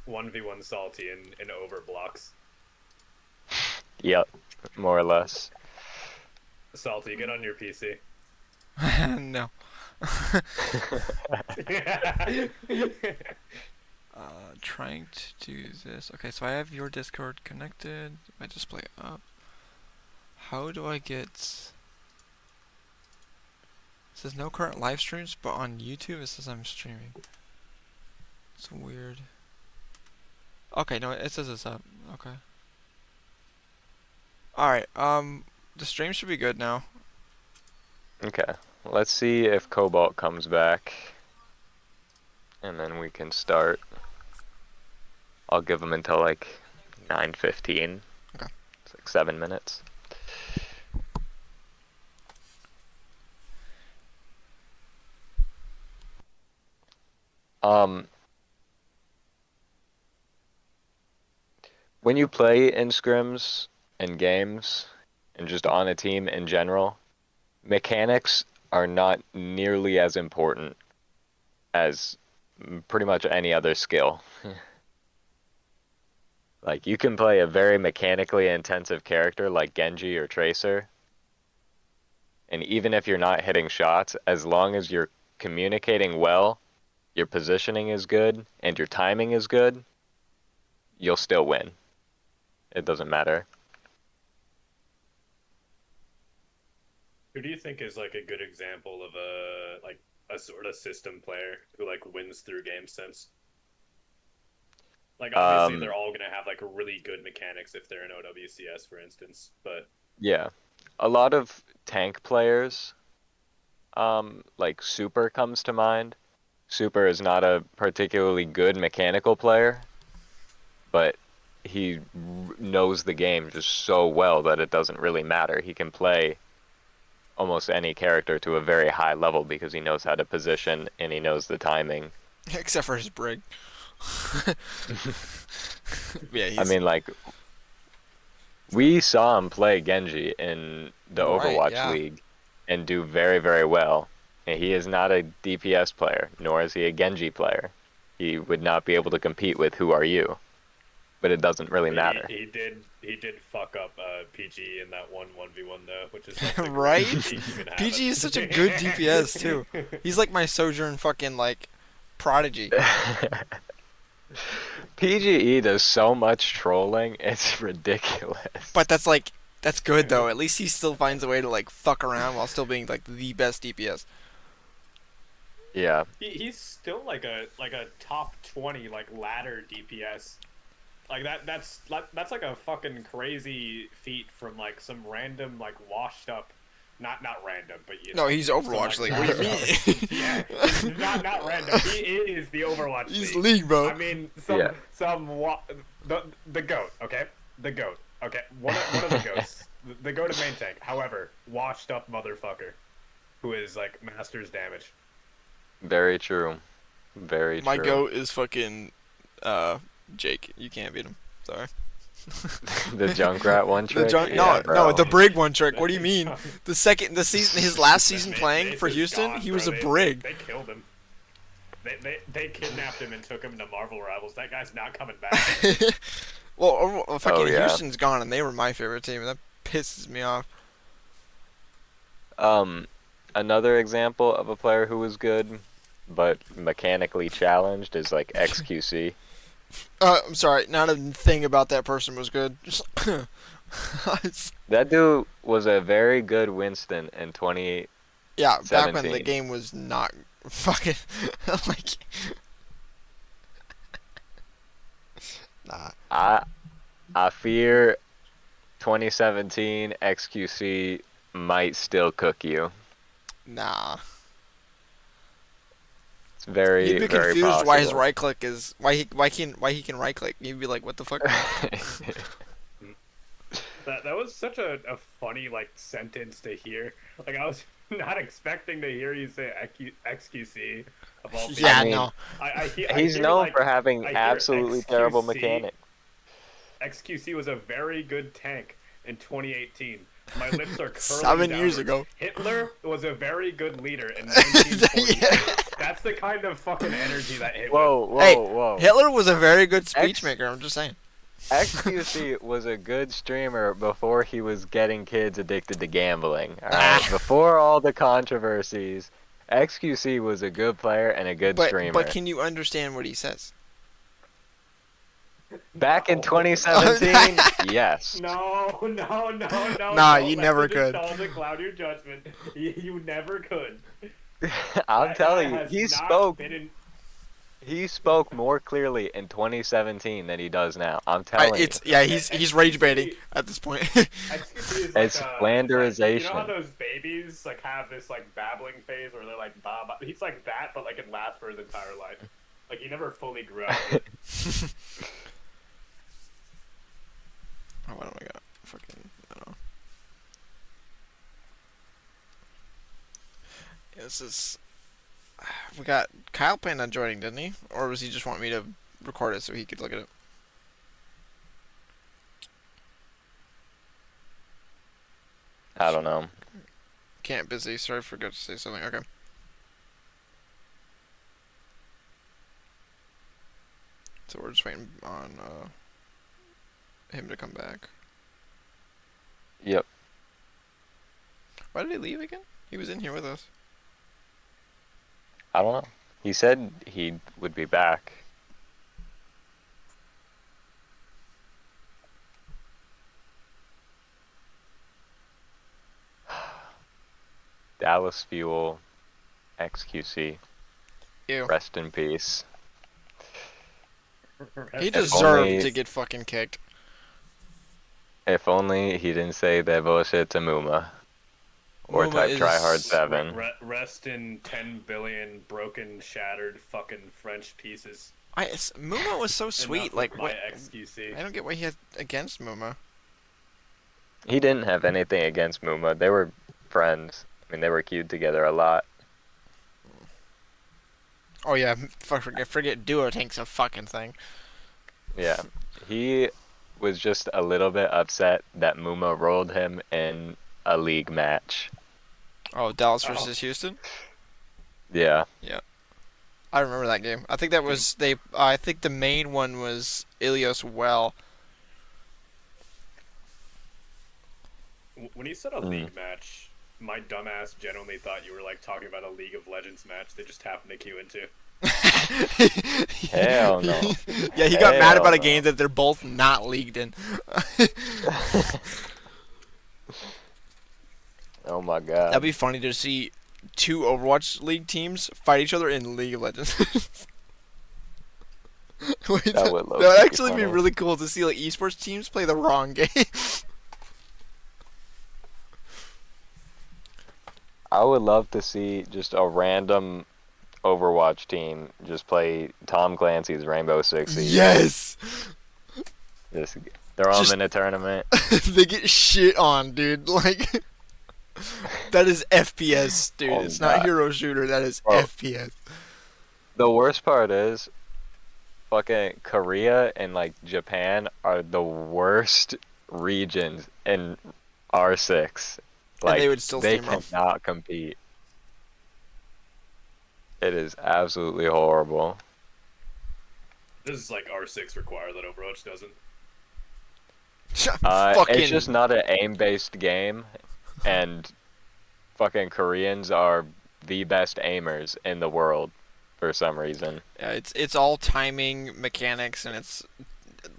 1v1 Salty in overblocks. Yep, more or less. Salty, get on your PC. No. Trying to do this. Okay, so I have your Discord connected. I just play it up. How do I get? It says no current live streams, but on YouTube it says I'm streaming. It's weird. Okay, no, it says it's up. Okay. Alright, the stream should be good now. Okay, let's see if Cobalt comes back, and then we can start. I'll give him until like 9:15. Okay. It's like 7 minutes. When you play in scrims and games, and just on a team in general, mechanics are not nearly as important as pretty much any other skill. Like, you can play a very mechanically intensive character like Genji or Tracer, and even if you're not hitting shots, as long as you're communicating well, your positioning is good, and your timing is good, you'll still win. It doesn't matter. Who do you think is like a good example of a sort of system player who like wins through game sense? Like obviously they're all gonna have like really good mechanics if they're in OWCS, for instance. But Yeah, a lot of tank players, like Super comes to mind. Super is not a particularly good mechanical player, but he knows the game just so well that it doesn't really matter. He can play almost any character to a very high level because he knows how to position and he knows the timing. Except for his brig. Yeah, I mean, like, we saw him play Genji in the Overwatch League and do very, very well. And he is not a DPS player, nor is he a Genji player. He would not be able to compete with Who Are You. But it doesn't really matter. He did fuck up PG in that 1v1 though, which is like right? PG is such a good DPS too. He's like my Sojourn fucking like prodigy. PGE does so much trolling, it's ridiculous. But that's good though. At least he still finds a way to like fuck around while still being like the best DPS. Yeah. He's still like a top 20 like ladder DPS. Like that's like a fucking crazy feat from like some random like washed up, not random, but you know. No, he's Overwatch League. What do you mean? Yeah, not random. He is the Overwatch He's League. League, bro. I mean, the goat. Okay, the goat. Okay, one of the goats. The goat of main tank. However, washed up motherfucker, who is like master's damage. Very true. Very true. My goat is fucking Jake. You can't beat him. Sorry. The Junkrat one trick? No, the Brig one trick. What do you mean? The season, his last season playing for Houston, he was a Brig. They killed him. They kidnapped him and took him to Marvel Rivals. That guy's not coming back. Well, fucking Houston's gone, and they were my favorite team, and that pisses me off. Another example of a player who was good, but mechanically challenged is like XQC. I'm sorry, not a thing about that person was good. That dude was a very good Winston in 2017. Yeah, back when the game was not fucking like. Nah. I fear 2017 XQC might still cook you. Nah. It's very, You'd be very confused possible. why his right click is why he can right click. You'd be like, what the fuck? That was such a funny like sentence to hear. Like I was not expecting to hear you say XQC of all things. Yeah, no. He's known for having absolutely terrible mechanics. XQC was a very good tank in 2018, My lips are curling 7 years downwards. ago. Hitler was a very good leader in 1940. Yeah. That's the kind of fucking energy that hit Whoa, with. whoa, Hey, whoa. Hitler was a very good speech maker. I'm just saying. XQC was a good streamer before he was getting kids addicted to gambling. Alright? Before all the controversies, XQC was a good player and a good streamer. But can you understand what he says? Back in 2017, yes. No. Nah, Don't you let never the could. nostalgia cloud your judgment. You never could. I'm That telling guy you, has not been in- he spoke more clearly in 2017 than he does now. I'm telling you. Yeah, he's rage baiting at this point. XQC is like It's flanderization. you know how those babies like have this like babbling phase where they're like ba ba. He's like that, but like it lasts for his entire life. Like he never fully grew up. Oh, what do I got? Fucking, I don't know. Yeah, this is. We got Kyle planned on joining, didn't he? Or was he just wanting me to record it so he could look at it? I don't know. Can't busy. Sorry, I forgot to say something. Okay. So we're just waiting on him to come back. Yep. Why did he leave again? He was in here with us. I don't know. He said he would be back. Dallas Fuel, XQC. Ew. Rest in peace. He If deserved only- to get fucking kicked. If only he didn't say that bullshit to Muma. Or Muma type is- Tryhard 7. Rest in 10 billion broken, shattered, fucking French pieces. Muma was so sweet. Enough Like, with my what? XQC. I don't get what he had against Muma. He didn't have anything against Muma. They were friends. I mean, they were queued together a lot. Oh yeah, forget Duo Tank's a fucking thing. Yeah. He was just a little bit upset that Muma rolled him in a league match. Oh, Dallas versus Houston. Yeah. I remember that game. I think that was I think the main one was Ilios Well. When you said a league match, my dumbass genuinely thought you were like talking about a League of Legends match they just happened to queue into. Hell no. Yeah, he got mad Hell about a no. game that they're both not leagued in. Oh my god. That'd be funny to see two Overwatch League teams fight each other in League of Legends. Wait, That would low-key that'd be actually be funny. really cool to see like esports teams play the wrong game. I would love to see just a random Overwatch team just play Tom Clancy's Rainbow Six Siege. Yes. Just throw them Just- in a tournament. They get shit on, dude. Like that is FPS, dude. Oh, It's not God. hero shooter. That is Oh. FPS. The worst part is, fucking Korea and like Japan are the worst regions in R6. And Like they would still they steamroll. cannot compete. It is absolutely horrible. This is like R6 require that Overwatch doesn't. Fucking. It's just not an aim-based game, and fucking Koreans are the best aimers in the world for some reason. Yeah, it's all timing mechanics, and it's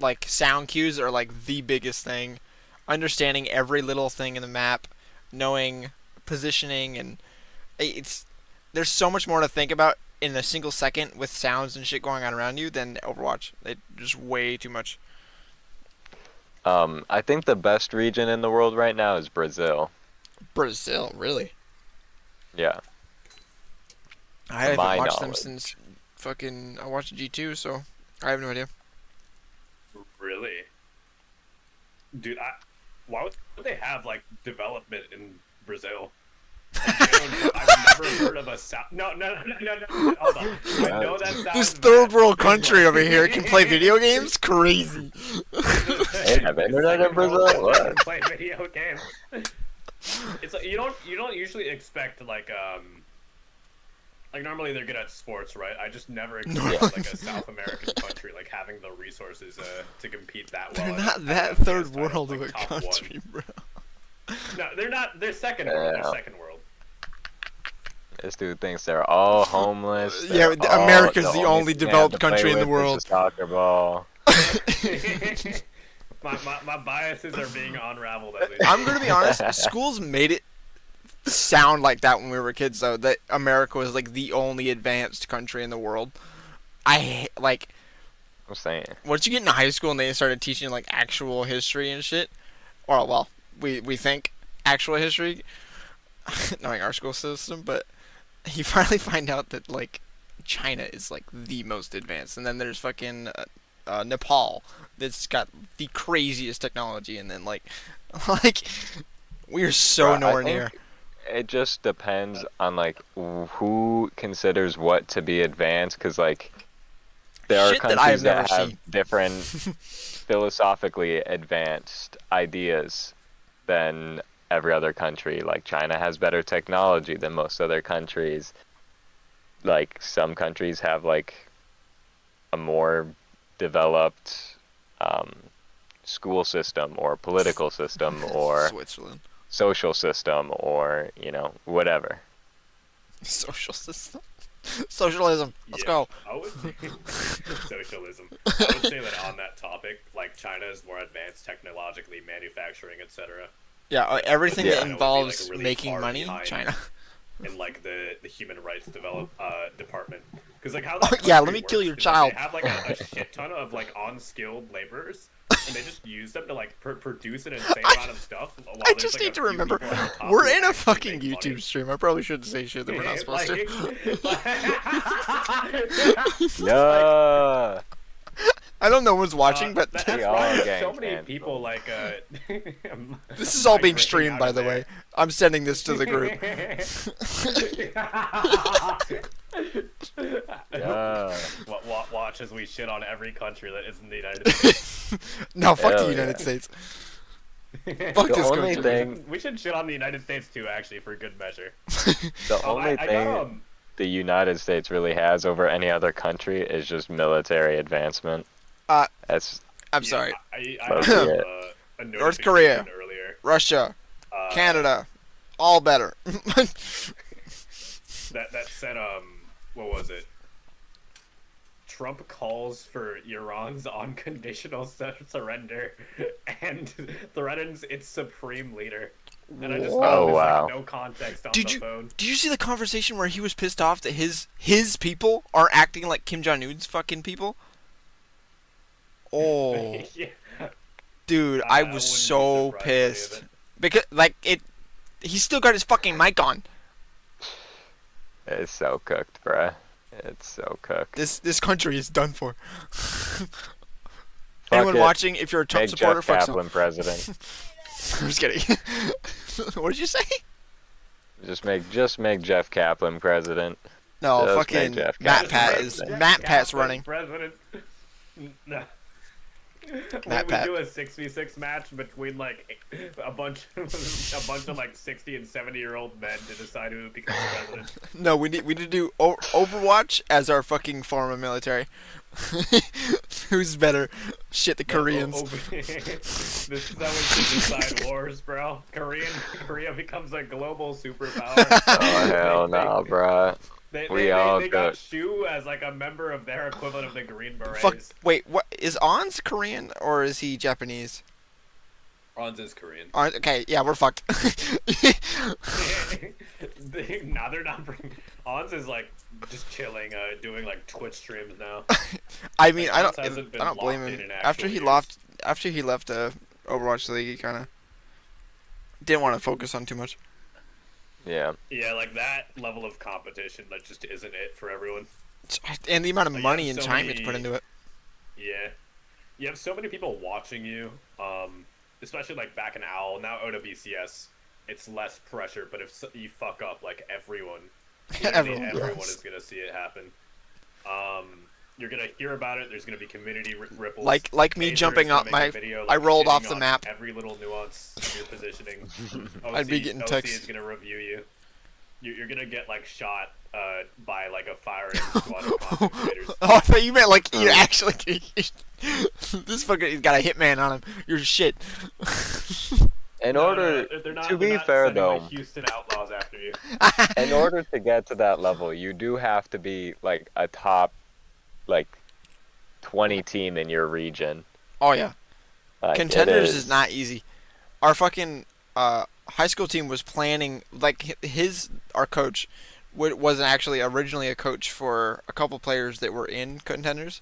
like sound cues are like the biggest thing. Understanding every little thing in the map, knowing positioning, and there's so much more to think about in a single second with sounds and shit going on around you than Overwatch. It's just way too much. I think the best region in the world right now is Brazil. Brazil, really? Yeah. I haven't my watched them knowledge. since fucking I watched G2, so I have no idea. Really? Dude, why would they have like development in Brazil? I've never heard of a sound. No. Hold on. I know that sounds. This third world country over here can play video games? Crazy. They have internet in Brazil? What? Play video games. It's like you don't usually expect like normally they're good at sports, right? I just never expect like a South American country like having the resources to compete that well. They're not that at third Afghanistan, world like, of a top country, bro. No, they're not. They're second world. They're second world. This dude thinks they're all homeless. Yeah, America's the only thing they have developed to play country in the with is world. a soccer ball. my biases are being unraveled. As we I'm gonna be honest. Schools made it sound like that when we were kids, though. That America was like the only advanced country in the world. Like I'm saying. once you get into high school and they started teaching like actual history and shit, or well, we think actual history, knowing our school system, but you finally find out that like China is like the most advanced, and then there's fucking Nepal that's got the craziest technology, and then like we're so Bro, nowhere near. It just depends on like who considers what to be advanced, because like there are Shit that I have countries that never have seen. different philosophically advanced ideas than every other country. Like China has better technology than most other countries. Like some countries have like a more developed school system or political system or Switzerland. social system or, you know, whatever. Social system. Socialism. Let's go. I would socialism. I would say that on that topic, like China is more advanced technologically, manufacturing, etc. Yeah, everything Yeah. that China would be, involves like, really making far money, behind China. in like the human rights department. Because like how Oh, that yeah, country let me kill works your is, like, child. They have like a shit ton of like unskilled laborers, and they just use them to like produce an insane amount of stuff. While I there's, just like, a need to few remember, people at the top we're who in a actually fucking make YouTube money. stream. I probably shouldn't say shit that we're not supposed to. Yeah. I know no one's watching, but that's We why all there's gang so many cancel. people like this is all being migrating streamed, out by of the there. way. I'm sending this to the group. Yeah. Watch as we shit on every country that isn't the United States. No, fuck Hell the yeah. United States. Fuck The this only country. thing- We should shit on the United States too, actually, for good measure. The only I thing got, the United States really has over any other country is just military advancement. That's I'm sorry. I That's have it. a North Korea. notification earlier. Russia, Uh, Canada, all better. that said, what was it? Trump calls for Iran's unconditional surrender and threatens its supreme leader. And I just Whoa. found Oh, this, wow. like, no context on Did the you phone. did you see the conversation where he was pissed off that his people are acting like Kim Jong Un's fucking people? Oh, Yeah. dude, I I wouldn't was be so surprised by pissed it. because like he's still got his fucking mic on. it's so cooked, bruh. It's so cooked. This country is done for. Fuck Anyone it. watching, if you're a Trump Make supporter, Jeff fuck some. Kaplan president. I'm just kidding. What did you say? Just make Jeff Kaplan president. No, Just fucking make Jeff Matt Kaplan Pat president. is Matt Pat's Kaplan running. President. No. Matt we Pat. do a 6v6 match between like a bunch of like 60 and 70-year-old men to decide who becomes president. No, we need to do Overwatch as our fucking form of military. Who's better? Shit, the Koreans. This is how we should decide wars, bro. Korea becomes a global superpower. Oh hell no, bruh. We all they got good. Shu as like a member of their equivalent of the Green Berets. Fuck. Wait, what is Ons Korean or is he Japanese? Ons is Korean. Okay, yeah, we're fucked. Nah, they're not bringing. Ons is like just chilling, doing like Twitch streams now. I mean, I Ons don't hasn't been blame locked him. in After actual he years. left Overwatch League, he kind of didn't want to focus on too much. Yeah. Yeah, like that level of competition, that just isn't it for everyone. And the amount of Like, money you have and so time you many- have to put into it. Yeah, you have so many people watching you, especially like back in OWL. Now OWCS, it's less pressure, but if you fuck up, like everyone, Everyone everyone does. is gonna see it happen. You're gonna hear about it. There's gonna be community ripples. Like me Aether jumping is gonna up make my, a video, I rolled shitting off the on map. Every little nuance of your positioning. I'd be getting OC texts. is gonna review you. You're gonna get like shot by like a firing squad of content creators. Oh, I thought you meant like you actually. This fucker, he's got a hitman on him. You're shit. In No, order, they're not, to they're be not fair sending though, the Houston Outlaws after you. in order to get to that level, you do have to be like a top, like, 20 team in your region. Oh yeah, Like, Contenders is not easy. Our fucking high school team was planning, like our coach wasn't actually originally a coach for a couple players that were in Contenders.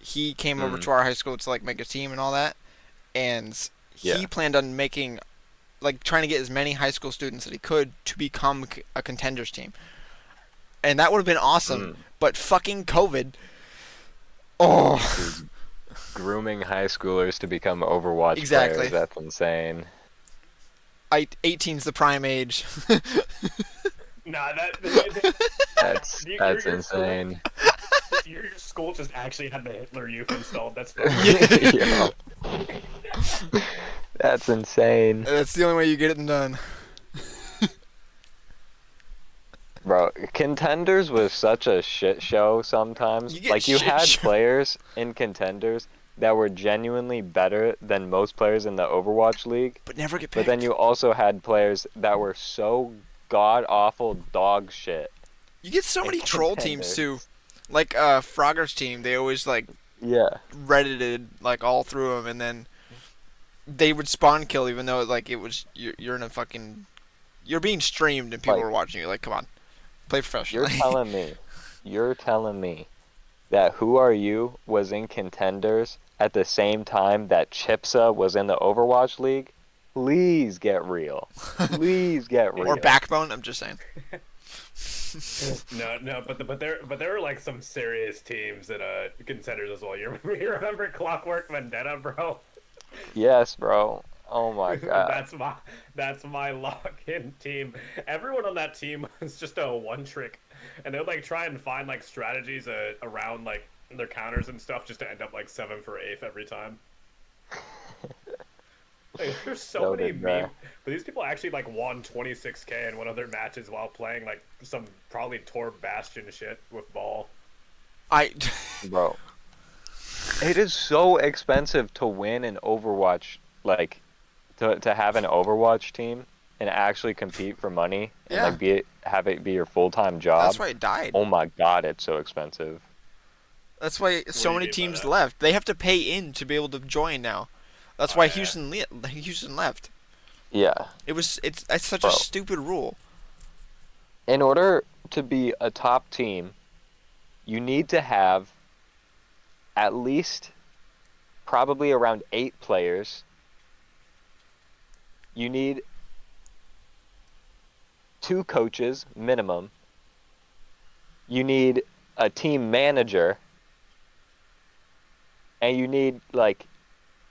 He came over to our high school to like make a team and all that, and he planned on making, like, trying to get as many high school students that he could to become a Contenders team, and that would have been awesome. But fucking COVID. Oh. Grooming high schoolers to become Overwatch Exactly. players. That's insane. 18's the prime age. Nah, That's insane. Your school just actually had the Hitler Youth installed. That's fine. Yeah. That's insane. That's the only way you get it done. Bro, Contenders was such a shit show sometimes. You had players in Contenders that were genuinely better than most players in the Overwatch League. But never get picked. But then you also had players that were so god-awful dog shit. You get so many troll teams too. Like Frogger's team, they always like Reddited like all through them, and then they would spawn kill even though like it was you're in a fucking, you're being streamed and people are watching you. Like, come on, play professionally. You're telling me that Who Are You was in Contenders at the same time that Chipsa was in the Overwatch League? Please get real. Please get real. Or Backbone, I'm just saying. No, but there were like some serious teams that Contenders as well. You remember Clockwork Vendetta, bro? Yes, bro. Oh my god. that's my lock-in team. Everyone on that team was just a one-trick, and they would like try and find like strategies around like their counters and stuff just to end up like 7 for 8 every time. Like, there's so many memes, but these people actually like won 26K in one of their matches while playing like some probably Tor Bastion shit with ball. Bro, it is so expensive to win an Overwatch, like to have an Overwatch team and actually compete for money and like have it be your full-time job. That's why it died. Oh my god, it's so expensive. That's why so many teams left. They have to pay in to be able to join now. That's why Houston left. Yeah. It's such a stupid rule. In order to be a top team, you need to have at least probably around 8 players. You need 2 coaches minimum. You need a team manager. And you need like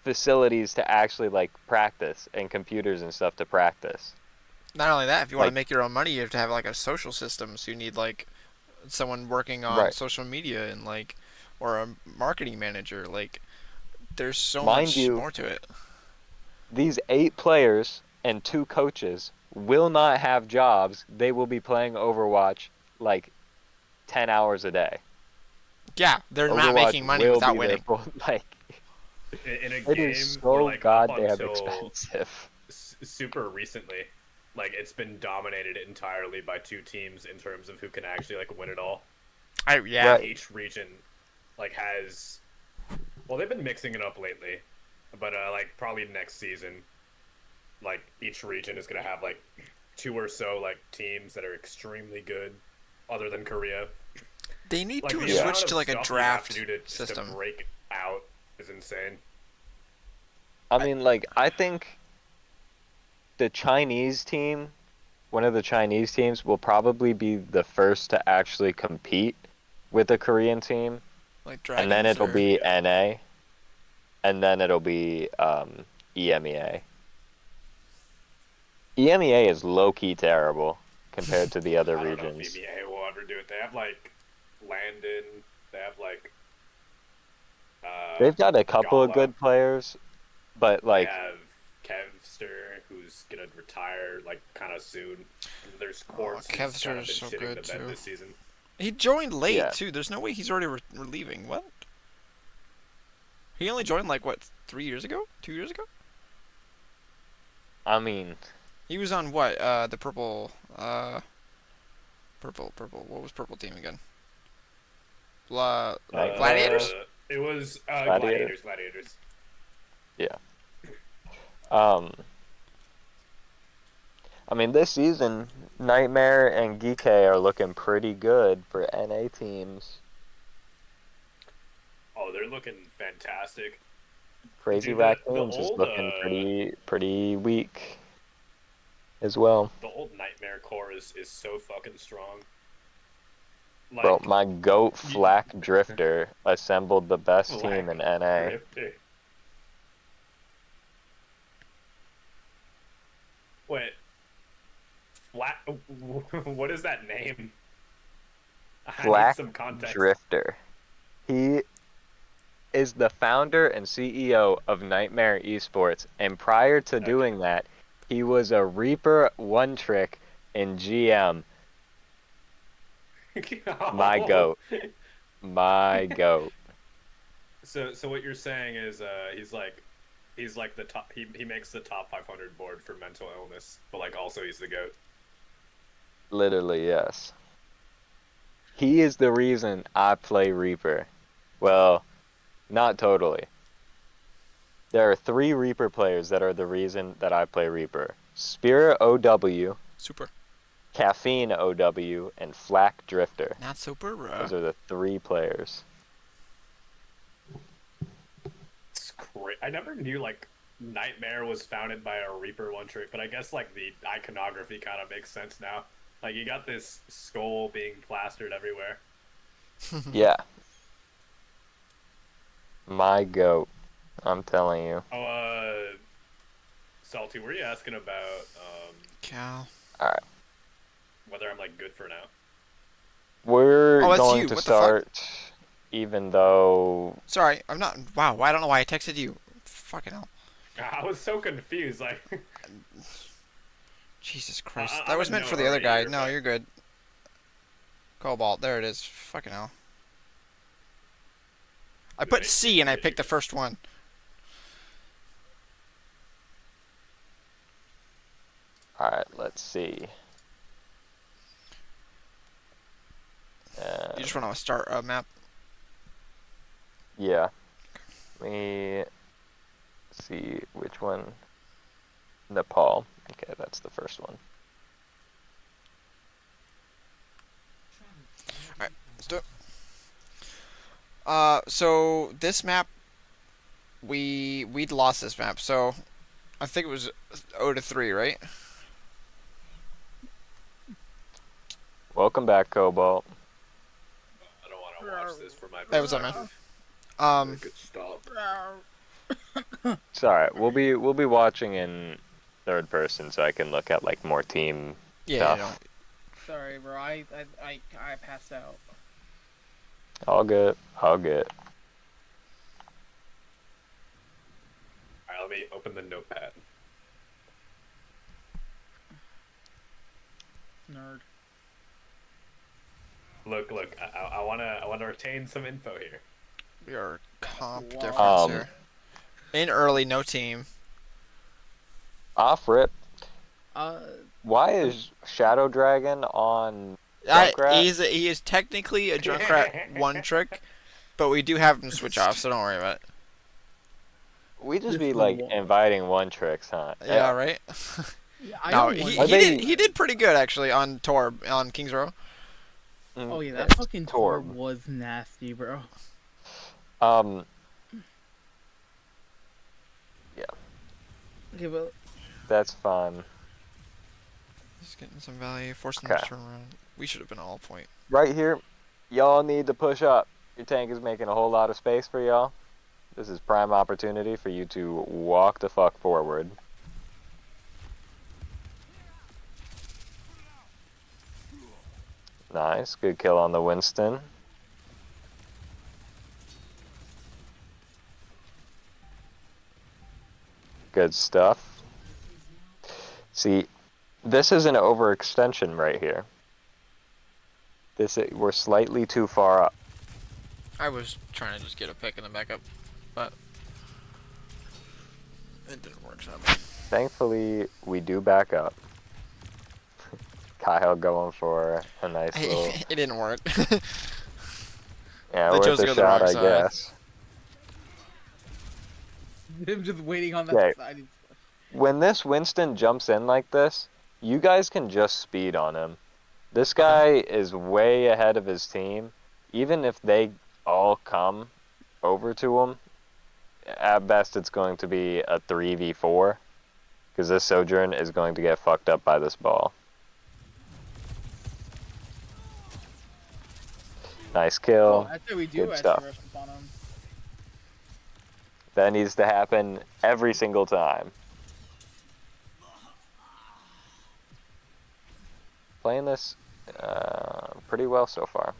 facilities to actually like practice and computers and stuff to practice. Not only that, if you want to make your own money, you have to have like a social system. So you need like someone working on social media and like, or a marketing manager. Like, there's so much more to it. These 8 players and 2 coaches will not have jobs. They will be playing Overwatch like 10 hours a day. Yeah, they're not making money without winning. In a game, it is so like, goddamn expensive. Super recently, like it's been dominated entirely by 2 teams in terms of who can actually like win it all. Each region like has, well, they've been mixing it up lately, but like probably next season, like each region is gonna have like 2 or so like teams that are extremely good, other than Korea. They need like, to switch to like a draft system. To break out is insane. I mean, like, I think the Chinese team, one of the Chinese teams, will probably be the first to actually compete with a Korean team. Like Dragons, and then it'll be NA, and then it'll be EMEA. EMEA is low-key terrible compared to the other regions. I don't know if EMEA will ever do it. They have like Landon, they have like They've got a couple of Gala. good players, but They like, have Kevster, who's gonna retire like kind of soon. There's Oh, Quartz, who's kind of Kevster's been so shitting good the bed too. this season. He joined late Yeah. too. There's no way he's already leaving. What? He only joined like what, 3 years ago? 2 years ago? I mean, He was on what? The purple. Purple. What was purple team again? Gladiators? It was Gladiator? Gladiators. um, I mean, this season, Nightmare and Geek are looking pretty good for NA teams. Oh, they're looking fantastic. Crazy Dude, Raccoons is looking pretty weak as well. The old Nightmare core is so fucking strong. Like, Bro, my goat Flak Drifter assembled the best team in NA. Drifter. Wait, what is that name? I need Flak some context. Drifter. He is the founder and CEO of Nightmare Esports, and prior to doing that, he was a Reaper one trick in GM. My goat. My goat. So what you're saying is he's like the top. He makes the top 500 board for mental illness, but like also he's the goat. Literally, yes. He is the reason I play Reaper. Well, not totally. There are 3 Reaper players that are the reason that I play Reaper. Spirit OW, Super. Caffeine OW, and Flak Drifter. Not super. Those are the 3 players. It's great. I never knew like Nightmare was founded by a Reaper one trick, but I guess like the iconography kind of makes sense now. Like you got this skull being plastered everywhere. Yeah. My goat. I'm telling you. Oh, Salty, were you asking about Cal. Alright. whether I'm like good for now? We're Oh, that's going you. to What the fuck? start, even though... Sorry, I'm not. Wow, I don't know why I texted you. Fucking hell. I was so confused. Like, Jesus Christ. I'm That was in meant no for the other hurry guy. here, No, but- you're good. Cobalt. There it is. Fucking hell. I put C and I picked the first one. Alright, let's see. You just want to start a map. Yeah. Let me see which one. Nepal. Okay, that's the first one. Let's do it. So this map, we'd lost this map. So I think it was 0-3, right? Welcome back, Cobalt. I don't want to watch this for my Hey, what's up, man? perspective. Good stop. It's alright. We'll be watching in third person so I can look at like more team Yeah. stuff. Sorry, bro. I passed out. All good. All good. Alright, let me open the notepad. Nerd. Look. I wanna retain some info here. We are comp Wow. difference here. In early, no team. Off rip. Uh, Why is Shadow Dragon on Junkrat? He is technically a Junkrat one trick, but we do have him switch off, so don't worry about it. We just Just be the like one. inviting one tricks, huh? Yeah, right. I No, don't he want- he did pretty good actually on Torb on Kings Row. Oh yeah, that It's fucking Torb. Torb was nasty, bro. Okay, but That's fun. He's getting some value, forcing Okay. him to turn around. We should have been all point. Right here, y'all need to push up. Your tank is making a whole lot of space for y'all. This is prime opportunity for you to walk the fuck forward. Nice, good kill on the Winston. Good stuff. See, this is an overextension right here. We're slightly too far up. I was trying to just get a pick and then back up, but it didn't work. So Thankfully, we do back up. Kyle going for a nice little... it didn't work. Yeah, They worth chose to a go the shot, wrong I side. guess. I'm just waiting on Okay. that side. When this Winston jumps in like this, you guys can just speed on him. This guy is way ahead of his team. Even if they all come over to him, at best it's going to be a 3v4. Because this Sojourn is going to get fucked up by this ball. Nice kill. Oh, actually, we do Good actually stuff. rush up on him. That needs to happen every single time. Playing this pretty well so far.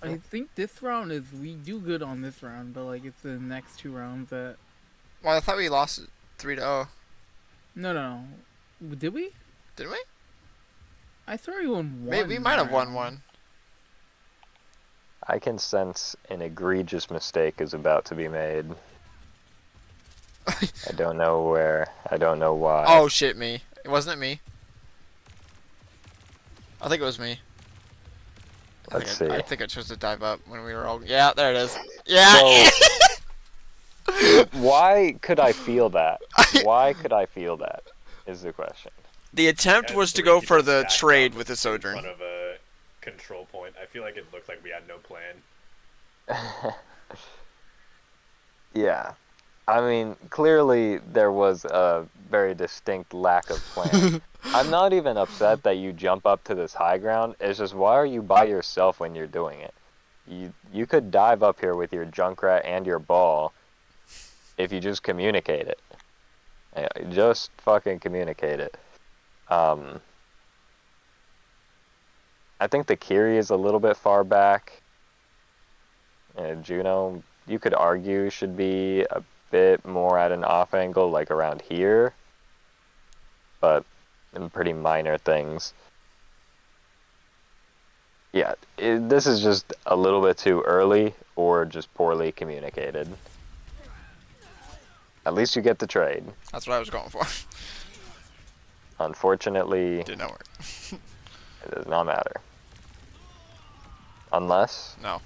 I think this round is we do good on this round, but like it's the next 2 rounds that. Well, I thought we lost 3-0. No. Did we? Didn't we? I thought we won 1. Maybe we might have won round. one. I can sense an egregious mistake is about to be made. I don't know where. I don't know why. Oh shit, me. Wasn't it me? I think it was me. Let's see. I think I chose to dive up when we were all. Yeah, there it is. Yeah. So, why could I feel that? Why could I feel that? Is the question. The attempt Yeah, was to three go people for the stacked trade up with the in Sojourn. front of a control point. I feel like it looked like we had no plan. Yeah. I mean, clearly there was a very distinct lack of plan. I'm not even upset that you jump up to this high ground. It's just, why are you by yourself when you're doing it? You could dive up here with your Junkrat and your ball if you just communicate it. Yeah, just fucking communicate it. I think the Kiri is a little bit far back. Juno, you could argue, should be a bit more at an off angle, like around here. But pretty minor things. Yeah, this is just a little bit too early or just poorly communicated. At least you get the trade. That's what I was going for. Unfortunately, Did not work. it does not matter. Unless... No.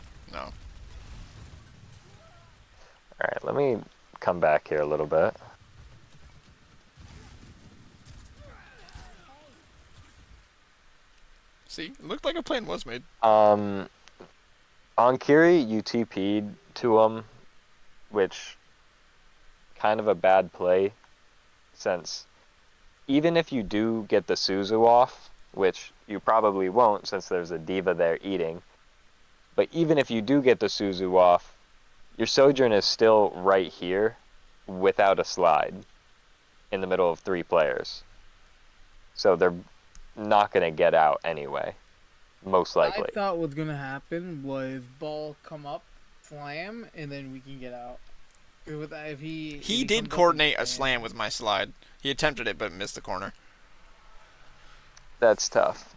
Alright, let me come back here a little bit. See, it looked like a plan was made. On Kiri, you TP'd to him, which kind of a bad play, since even if you do get the Suzu off, which you probably won't since there's a diva there eating, but even if you do get the Suzu off, your Sojourn is still right here without a slide in the middle of 3 players. So they're not going to get out anyway, most likely. What I thought was gonna happen was ball come up, slam, and then we can get out. If He comes did up coordinate and a slam with my slide. He attempted it but missed the corner. That's tough.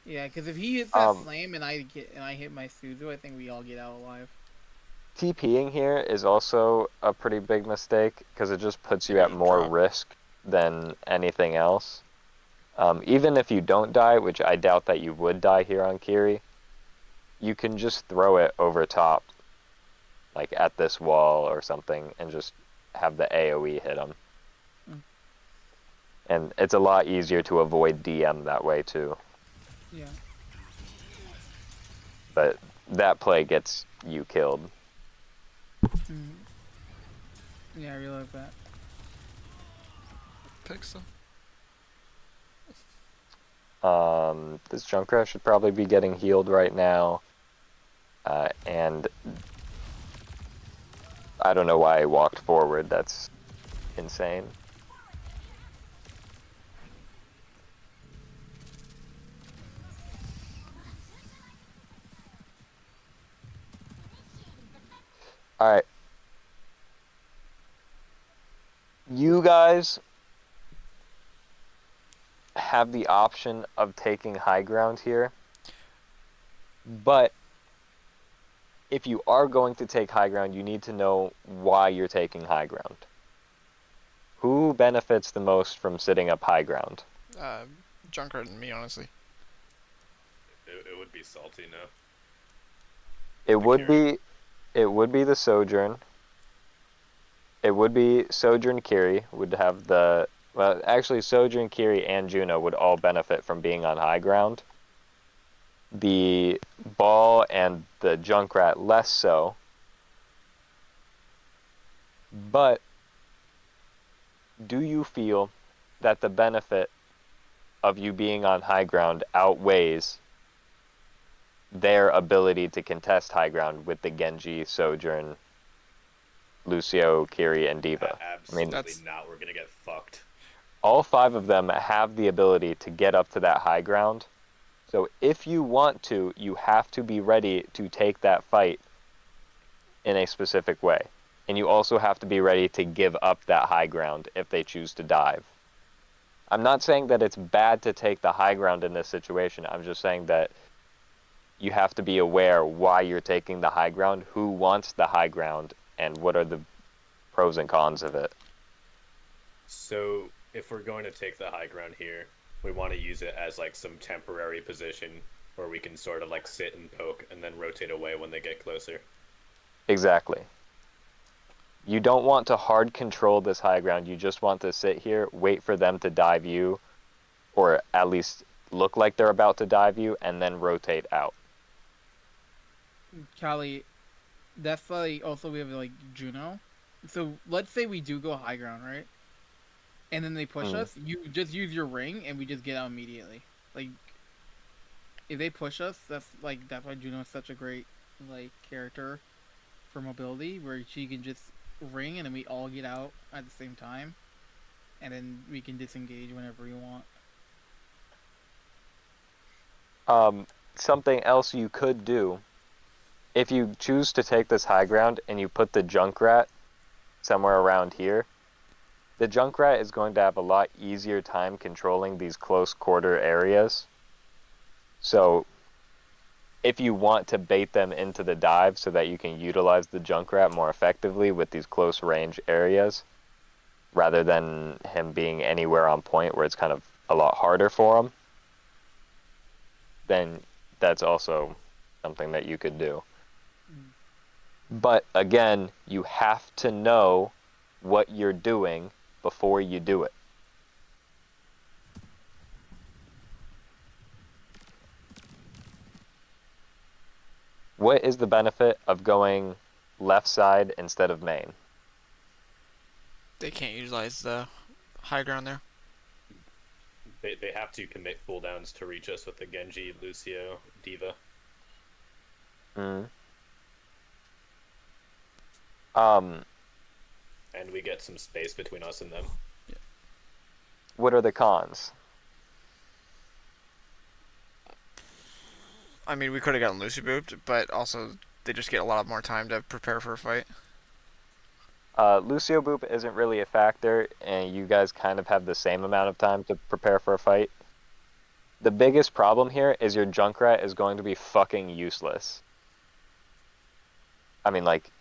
Yeah, because if he hits that slam and I hit my Suzu, I think we all get out alive. TPing here is also a pretty big mistake because it just puts you at more Drop. risk than anything else. Even if you don't die, which I doubt that you would die here on Kiri, you can just throw it over top, like at this wall or something, and just have the AoE hit him. And it's a lot easier to avoid DM that way too. Yeah. But that play gets you killed. Yeah, I realize that. Pixel. This Junkrat should probably be getting healed right now. And I don't know why I walked forward. That's insane. Alright. You guys have the option of taking high ground here, but if you are going to take high ground, you need to know why you're taking high ground. Who benefits the most from sitting up high ground? Junkrat and me, honestly. It would be salty, no. It The would carry. be, it would be the Sojourn. It would be Sojourn Kiri would have the, well, actually Sojourn Kiri and Juno would all benefit from being on high ground. The Ball and the Junkrat less so. But do you feel that the benefit of you being on high ground outweighs their ability to contest high ground with the Genji, Sojourn, Lucio, Kiri, and Diva? Absolutely That's- not. We're gonna get fucked. All 5 of them have the ability to get up to that high ground. So if you want to, you have to be ready to take that fight in a specific way. And you also have to be ready to give up that high ground if they choose to dive. I'm not saying that it's bad to take the high ground in this situation. I'm just saying that you have to be aware why you're taking the high ground, who wants the high ground, and what are the pros and cons of it. So if we're going to take the high ground here, we want to use it as like some temporary position where we can sort of like sit and poke and then rotate away when they get closer. Exactly. You don't want to hard control this high ground. You just want to sit here, wait for them to dive you, or at least look like they're about to dive you, and then rotate out. Callie, that's like also we have like Juno. So let's say we do go high ground, right? And then they push us. You just use your ring, and we just get out immediately. Like, if they push us, that's why Juno is such a great like character for mobility, where she can just ring, and then we all get out at the same time, and then we can disengage whenever we want. Something else you could do, if you choose to take this high ground and you put the Junkrat somewhere around here, the Junkrat is going to have a lot easier time controlling these close quarter areas. So if you want to bait them into the dive so that you can utilize the Junkrat more effectively with these close range areas, rather than him being anywhere on point where it's kind of a lot harder for him, then that's also something that you could do. But again, you have to know what you're doing before you do it. What is the benefit of going left side instead of main? They can't utilize the high ground there. They have to commit cooldowns to reach us with the Genji, Lucio, Diva. And we get some space between us and them. What are the cons? I mean, we could have gotten Lucy booped, but also they just get a lot more time to prepare for a fight. Lucio Boop isn't really a factor, and you guys kind of have the same amount of time to prepare for a fight. The biggest problem here is your Junkrat is going to be fucking useless. I mean, like,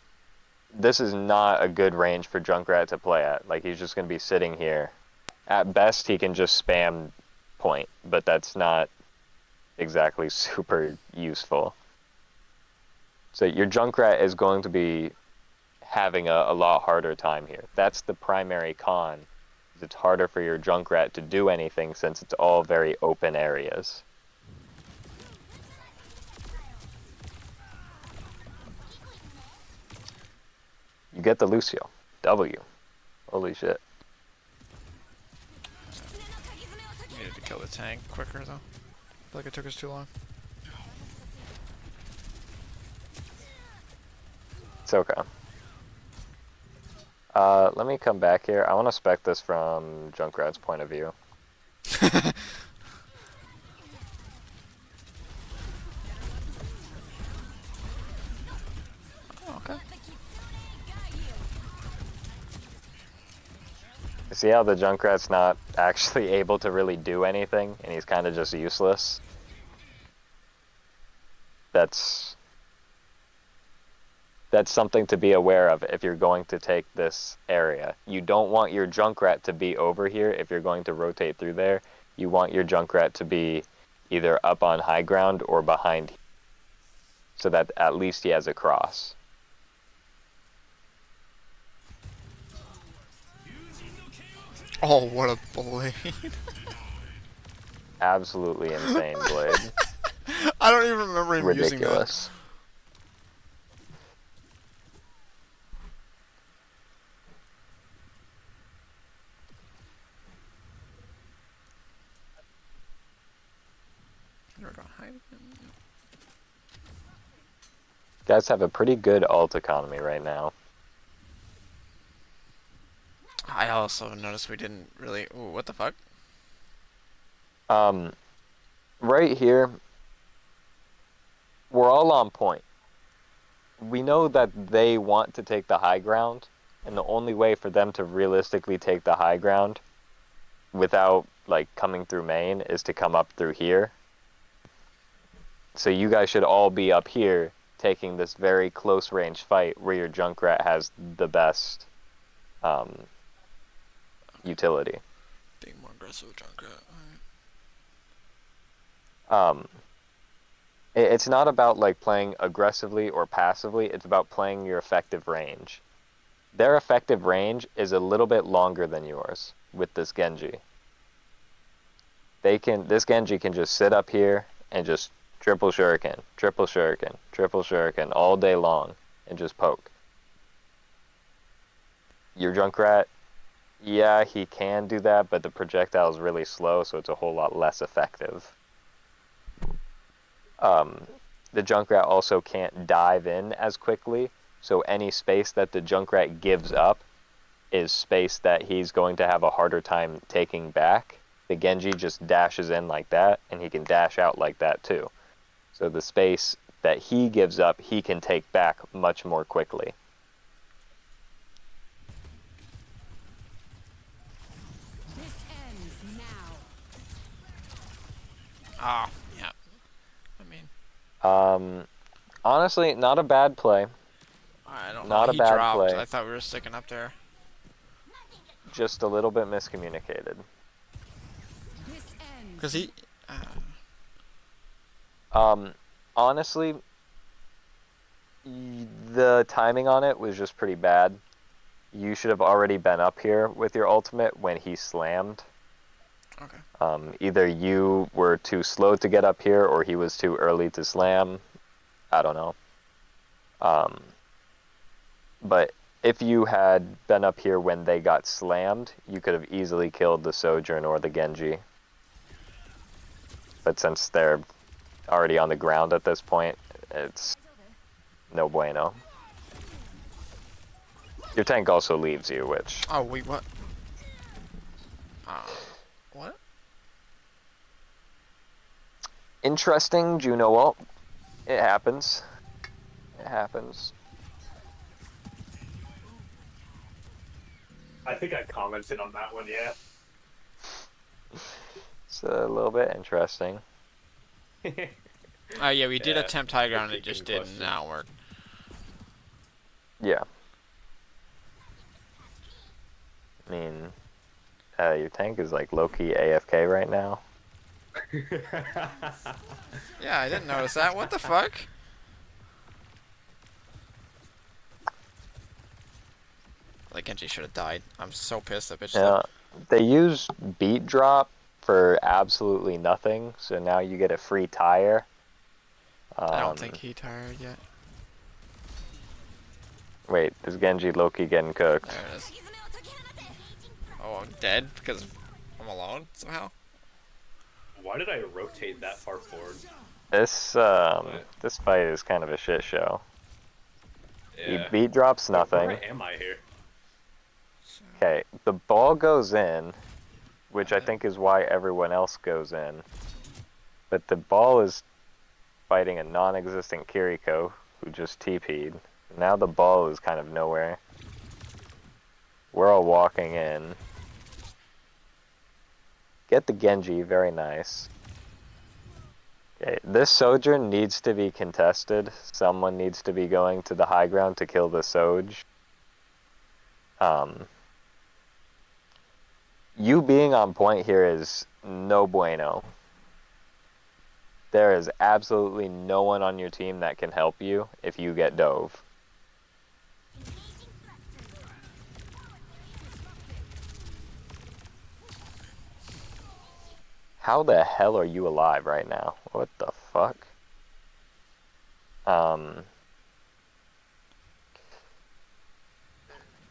this is not a good range for Junkrat to play at. Like, he's just going to be sitting here. At best, he can just spam point, but that's not exactly super useful. So your Junkrat is going to be having a lot harder time here. That's the primary con. It's harder for your Junkrat to do anything since it's all very open areas. You get the Lucio. W. Holy shit. Needed to kill the tank quicker though. I feel like it took us too long. It's okay. Let me come back here. I want to spec this from Junkrat's point of view. Oh, okay. See how the Junkrat's not actually able to really do anything, and he's kind of just useless? That's something to be aware of if you're going to take this area. You don't want your Junkrat to be over here if you're going to rotate through there. You want your Junkrat to be either up on high ground or behind, so that at least he has a cross. Oh, what a blade. Absolutely insane blade. I don't even remember him using that. Ridiculous. Guys have a pretty good ult economy right now. I also noticed we didn't really... Ooh, what the fuck? Right here, we're all on point. We know that they want to take the high ground, and the only way for them to realistically take the high ground without, like, coming through main is to come up through here. So you guys should all be up here taking this very close range fight where your Junkrat has the best utility. Being more aggressive with Junkrat. It's not about like playing aggressively or passively, it's about playing your effective range. Their effective range is a little bit longer than yours with this Genji. This Genji can just sit up here and just triple shuriken, triple shuriken, triple shuriken all day long and just poke. Your Junkrat, yeah, he can do that, but the projectile is really slow, so it's a whole lot less effective. The Junkrat also can't dive in as quickly, so any space that the Junkrat gives up is space that he's going to have a harder time taking back. The Genji just dashes in like that, and he can dash out like that too. So the space that he gives up, he can take back much more quickly. This ends now. Ah, yeah. I mean, Honestly, not a bad play. I don't Not know. a He bad dropped. play. I thought we were sticking up there. Just a little bit miscommunicated. This ends. Because he... Honestly, the timing on it was just pretty bad. You should have already been up here with your ultimate when he slammed. Okay. Either you were too slow to get up here or he was too early to slam. I don't know. But if you had been up here when they got slammed, you could have easily killed the Sojourn or the Genji. But since they're already on the ground at this point, it's no bueno. Your tank also leaves you, which... Oh, wait, what? What? Interesting, Juno ult. It happens. It happens. I think I commented on that one, yeah. It's a little bit interesting. Yeah, we did Yeah, attempt high ground, the it just kicking did question. not work. Yeah. I mean, your tank is like low-key AFK right now. Yeah, I didn't notice that. What the fuck? Like, Genji should have died. I'm so pissed that bitch. Yeah, they use beat drop for absolutely nothing, so now you get a free tire. I don't think he tired yet. Wait, is Genji Loki getting cooked? There it is. Oh, I'm dead because I'm alone somehow. Why did I rotate that far forward? This fight is kind of a shit show. Yeah. He beat drops nothing. Where am I here? Okay, the ball goes in, which I think is why everyone else goes in. But the ball is fighting a non-existent Kiriko, who just TP'd. Now the ball is kind of nowhere. We're all walking in. Get the Genji, very nice. Okay, this Sojourn needs to be contested. Someone needs to be going to the high ground to kill the Soj. You being on point here is no bueno. There is absolutely no one on your team that can help you if you get dove. How the hell are you alive right now? What the fuck?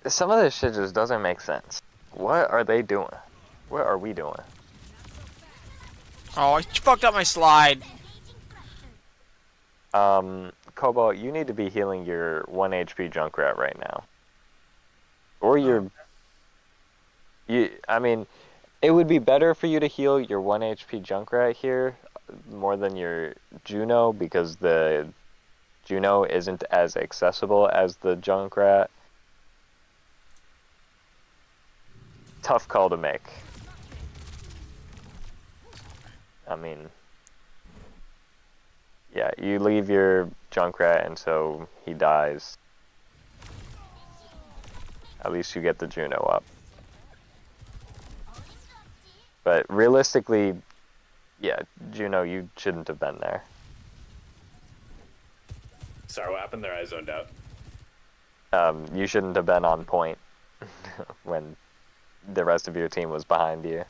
Some of this shit just doesn't make sense. What are they doing? What are we doing? Oh, I fucked up my slide. Cobalt, you need to be healing your 1 HP Junkrat right now. Or your... I mean, it would be better for you to heal your 1 HP Junkrat here more than your Juno, because the Juno isn't as accessible as the Junkrat. Tough call to make. I mean, yeah, you leave your Junkrat and so he dies. At least you get the Juno up. But realistically, yeah, Juno, you shouldn't have been there. Sorry, what happened there? I zoned out. You shouldn't have been on point when the rest of your team was behind you.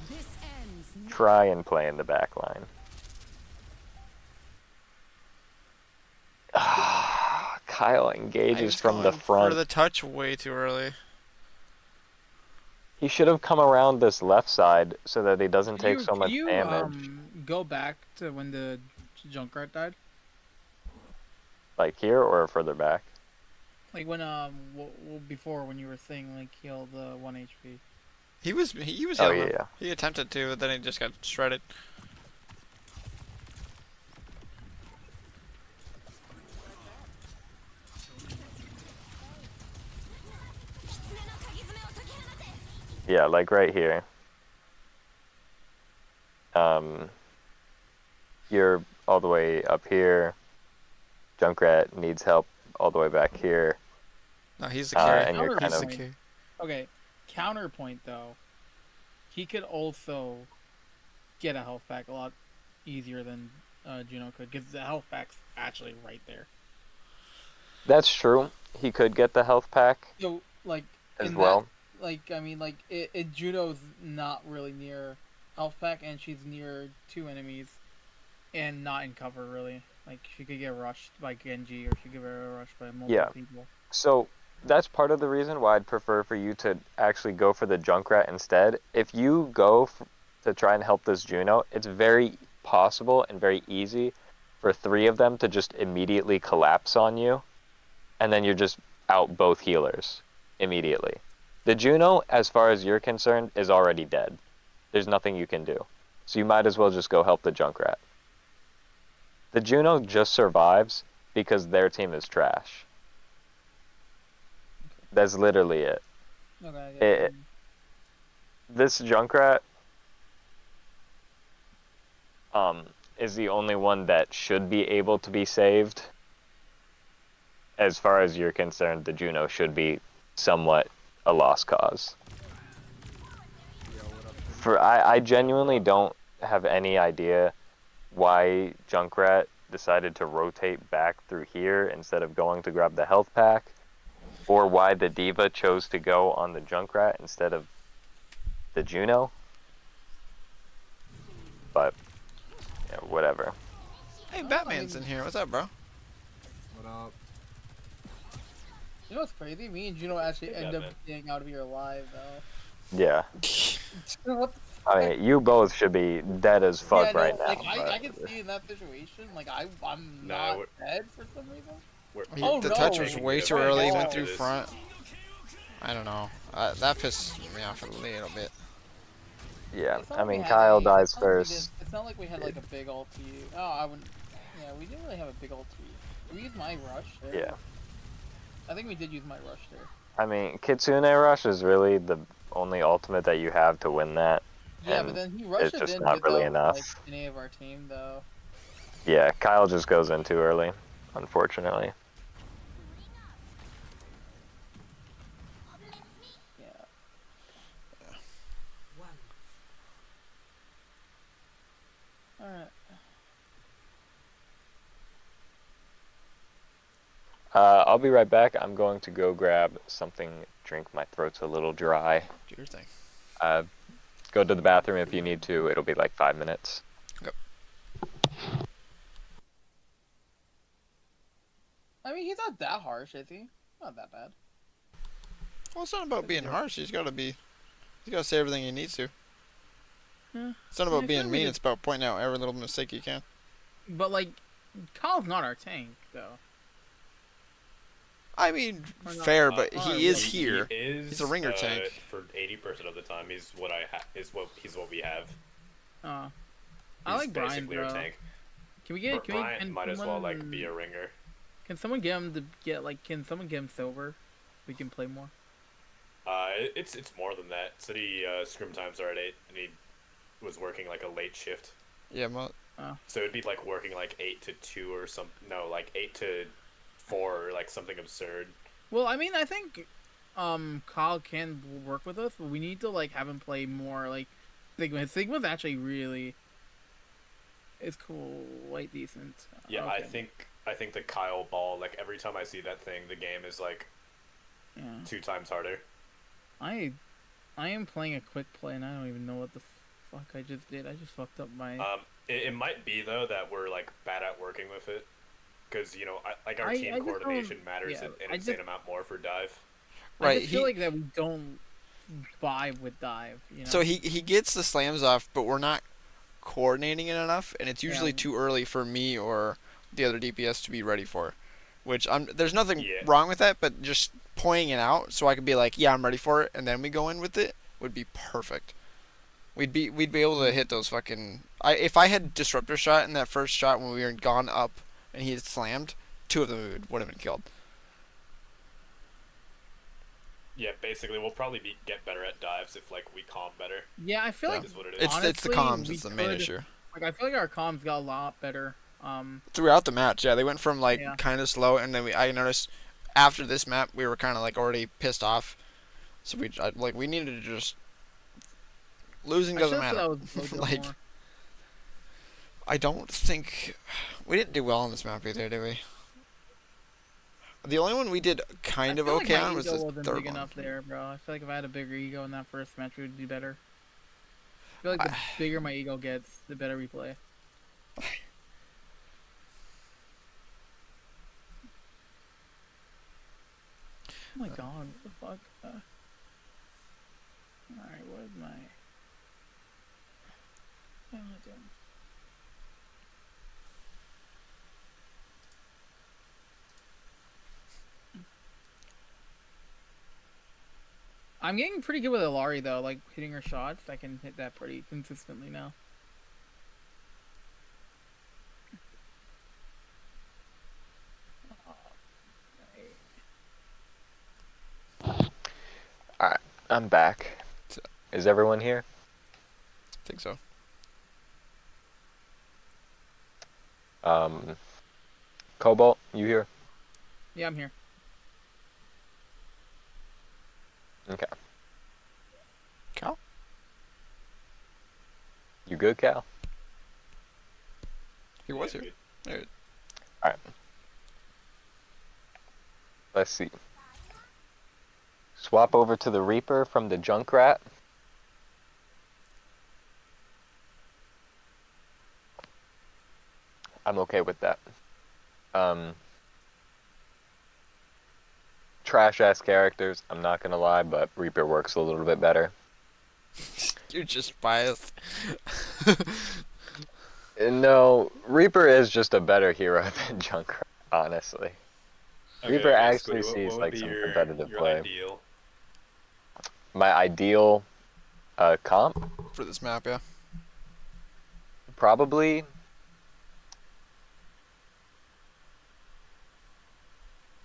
This ends now. Try and play in the back line. Kyle I engages was from the going front. for the touch way too early. He should have come around this left side so that he doesn't take so much Can you, damage. go back to when the Junkrat died? Like here or further back? Like when before when you were saying like heal the 1 HP. He was Oh healing. yeah. He attempted to, but then he just got shredded. Yeah, like right here. You're all the way up here. Junkrat needs help all the way back here. No, he's the carry. and you're kind He's of the carry. Okay, counterpoint though, he could also get a health pack a lot easier than Juno could, because the health pack's actually right there. That's true. He could get the health pack So like as in well. that, like I mean like Juno's not really near health pack, and she's near 2 enemies, and not in cover really. Like she could get rushed by Genji, or she could get rushed by multiple Yeah. people. So that's part of the reason why I'd prefer for you to actually go for the Junkrat instead. If you go to try and help this Juno, it's very possible and very easy for 3 of them to just immediately collapse on you, and then you're just out both healers immediately. The Juno, as far as you're concerned, is already dead. There's nothing you can do. So you might as well just go help the Junkrat. The Juno just survives because their team is trash. That's literally it. Okay. This Junkrat is the only one that should be able to be saved. As far as you're concerned, the Juno should be somewhat a lost cause. I genuinely don't have any idea why Junkrat decided to rotate back through here instead of going to grab the health pack, or why the Diva chose to go on the Junkrat instead of the Juno. But yeah, whatever. Hey, Batman's in here. What's up, bro? What up? You know what's crazy? Me and Juno actually Hey, end up Batman. getting out of here alive though. Yeah. What the I mean, you both should be dead as fuck yeah, no, right now. like I but- can see in that situation, like I'm No, not we're- dead for some reason. Oh, the touch was no. way too Oh, early. He no. went through front. I don't know. That pissed me off a little bit. Yeah, It's not I like we mean, had Kyle it's dies not like we first. did- It's not like we had like a big ulti. Oh, I wouldn't. Yeah, we didn't really have a big ulti. Did we use my rush there? Yeah. I think we did use my rush there. I mean, Kitsune Rush is really the only ultimate that you have to win that. Yeah, and but then he it's rushes just in not really without like enough. any of our team though. Yeah, Kyle just goes in too early, unfortunately. Yeah. Alright. I'll be right back. I'm going to go grab something, drink. My throat's a little dry. Do your thing. Go to the bathroom if you need to. It'll be like 5 minutes. I mean, he's not that harsh, is he? Not that bad. Well, it's not about being harsh. He's got to say everything he needs to. Yeah. It's not Yeah, I about feel being like we mean. just- It's about pointing out every little mistake you can. But like, Kyle's not our tank though. I mean, Or not- fair, but not he is really. here. He is, He's a ringer tank. For 80% of the time. He's what he's what we have. I He's like Brian, basically bro. our tank. Can we get? Can Brian we? Can might as well like someone- be a ringer. Can someone get him to get like? Can someone get him silver? We can play more. It's more than that. City scrim times are at 8, and he was working like a late shift. Yeah, well, So it'd be like working like 8 to 2 or some. No, like 8 to 4 or like something absurd. Well, I mean, I think, Kyle can work with us, but we need to like have him play more like Sigma. Sigma's actually really is cool, quite decent. Yeah, Okay. I think the Kyle ball, like every time I see that thing, the game is like Yeah. 2 times harder. I am playing a quick play, and I don't even know what the fuck I just did. I just fucked up my. It might be though that we're like bad at working with it, because you know, like our I team just coordination don't- matters yeah, an I insane just- amount more for dive. I right. just feel like that we don't vibe with dive. You know. So he gets the slams off, but we're not coordinating it enough, and it's usually Yeah. too early for me or the other DPS to be ready for. Which there's nothing Yeah. wrong with that, but just pointing it out so I could be like, yeah, I'm ready for it, and then we go in with it would be perfect. We'd be able to hit those fucking. If I had disruptor shot in that first shot when we were gone up and he had slammed, 2 of them would have been killed. Yeah, basically, we'll probably get better at dives if like we calm better. yeah, I feel Yeah. like Is what it is. It's the Honestly, comms. we It's the main could- issue. like I feel like our comms got a lot better. Throughout the match, yeah, they went from like Yeah. kind of slow, and then I noticed after this map we were kind of like already pissed off, so we needed to just losing I doesn't should've said matter. I was building Like, more. I don't think we didn't do well on this map either, did we? The only one we did kind I of feel like okay my on was ego the wasn't third big one. enough there, bro. I feel like if I had a bigger ego in that first match, we would do better. I feel like the bigger my ego gets, the better we play. Oh my god, what the fuck? Alright, what is my... What am I doing? I'm getting pretty good with Ilari though, like hitting her shots. I can hit that pretty consistently now. I'm back. Is everyone here? I think so. Cobalt, you here? Yeah, I'm here. Okay. Cal? You good, Cal? He was Yeah, here. good. Alright. Let's see. Swap over to the Reaper from the Junkrat. I'm okay with that. Trash ass characters, I'm not gonna lie, but Reaper works a little bit better. You're just biased. No, Reaper is just a better hero than Junkrat, honestly. Reaper actually Squiddy, sees, what would like, be some your, competitive your play. Ideal? My ideal comp? For this map, yeah. Probably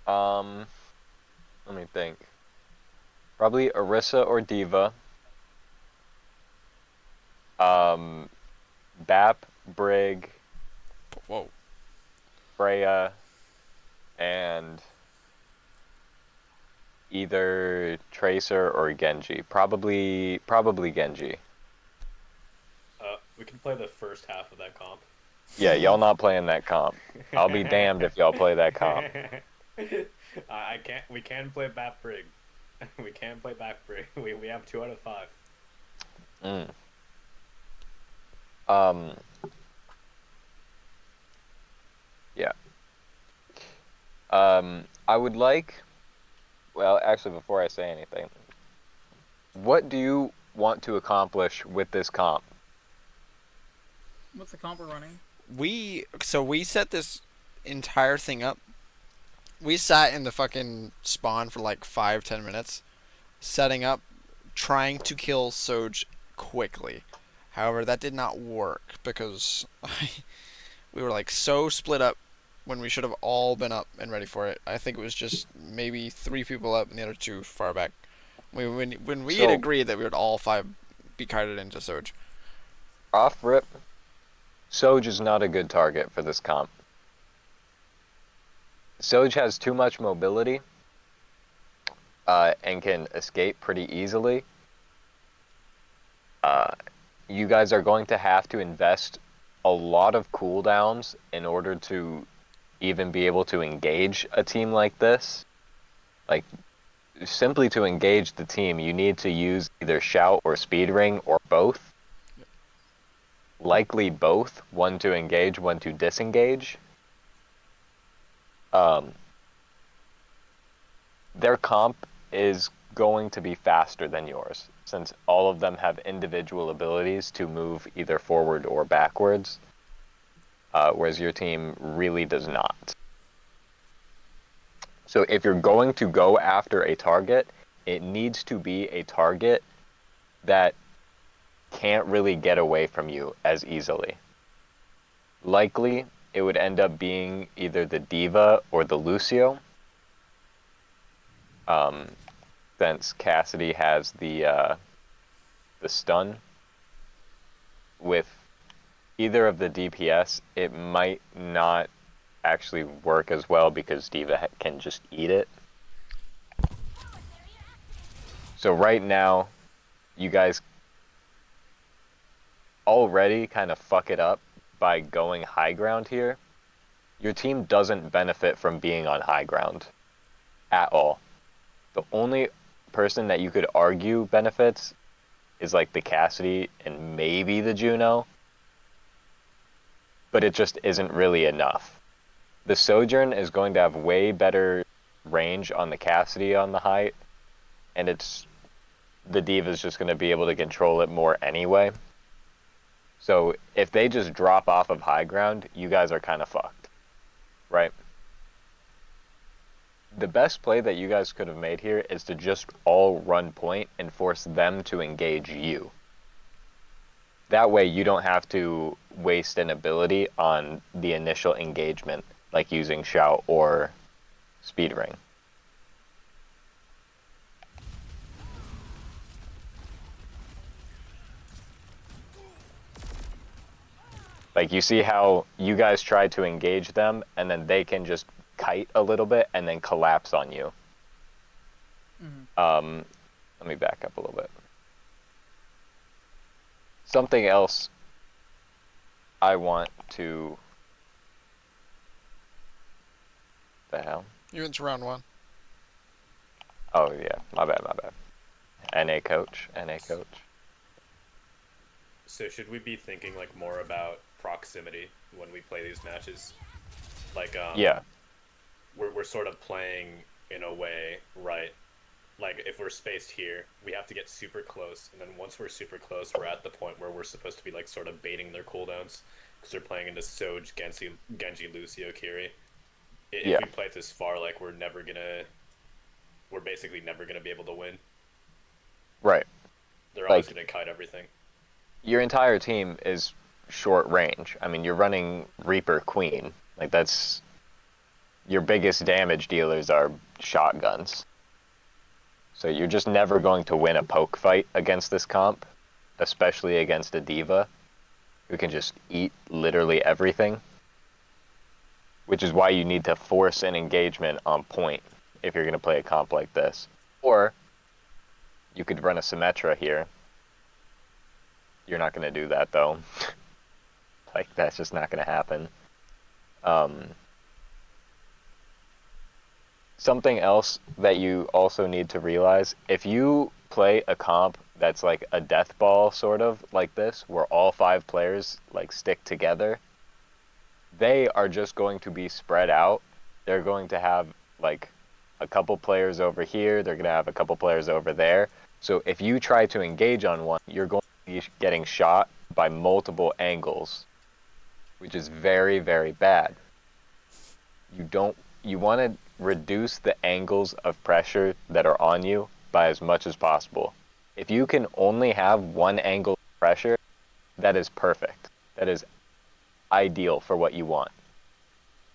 let me think. Probably Orisa or Diva. Bap, Brig, Whoa. Freya, and either Tracer or Genji. Probably Genji. We can play the first half of that comp. Yeah, y'all not playing that comp. I'll be damned if y'all play that comp. I can't. We can play Bat Brig. We can play Bat Brig. We have 2 out of 5. Mm. Yeah. I would like. Well, actually, before I say anything, what do you want to accomplish with this comp? What's the comp we're running? We set this entire thing up. We sat in the fucking spawn for like 5-10 minutes, setting up, trying to kill Soj quickly. However, that did not work because we were like so split up when we should have all been up and ready for it. I think it was just maybe 3 people up and the other 2 far back. When we had agreed that we would all 5 be kited into Soj. Off rip, Soj is not a good target for this comp. Soj has too much mobility and can escape pretty easily. You guys are going to have to invest a lot of cooldowns in order to even be able to engage a team like this. Like, simply to engage the team, you need to use either Shout or Speed Ring or both. Likely both, one to engage, one to disengage. Their comp is going to be faster than yours, since all of them have individual abilities to move either forward or backwards, whereas your team really does not. So if you're going to go after a target, it needs to be a target that can't really get away from you as easily. Likely, it would end up being either the Diva or the Lucio, since Cassidy has the stun. With either of the DPS, it might not actually work as well because Diva can just eat it. So right now, you guys already kind of fuck it up by going high ground here. Your team doesn't benefit from being on high ground at all. The only person that you could argue benefits is like the Cassidy and maybe the Juno, but it just isn't really enough. The Sojourn is going to have way better range on the Cassidy on the height, and the Diva's just going to be able to control it more anyway. So if they just drop off of high ground, you guys are kind of fucked, right? The best play that you guys could have made here is to just all run point and force them to engage you. That way you don't have to waste an ability on the initial engagement, like using Shout or Speed Ring. Like, you see how you guys try to engage them, and then they can just kite a little bit and then collapse on you. Mm-hmm. Let me back up a little bit. Something else I want to... The hell? It's round 1. Oh yeah, my bad. NA coach. So should we be thinking like more about proximity when we play these matches? Like Yeah. We're sort of playing in a way, right? Like if we're spaced here, we have to get super close, and then once we're super close, we're at the point where we're supposed to be like sort of baiting their cooldowns because they're playing into Soj, Genji, Lucio, Kiri. If we play it this far, like we're basically never gonna be able to win. Right. They're always gonna kite everything. Your entire team is short range. I mean, you're running Reaper Queen. Like, that's... Your biggest damage dealers are shotguns. So you're just never going to win a poke fight against this comp, especially against a diva who can just eat literally everything. Which is why you need to force an engagement on point if you're going to play a comp like this. Or you could run a Symmetra here. You're not going to do that though. Like, that's just not going to happen. Something else that you also need to realize, if you play a comp that's like a death ball sort of like this, where all 5 players like stick together, they are just going to be spread out. They're going to have like a couple players over here, they're going to have a couple players over there. So if you try to engage on one, you're going to be getting shot by multiple angles, which is very, very bad. You want to reduce the angles of pressure that are on you by as much as possible. If you can only have one angle of pressure, that is perfect. That is ideal for what you want.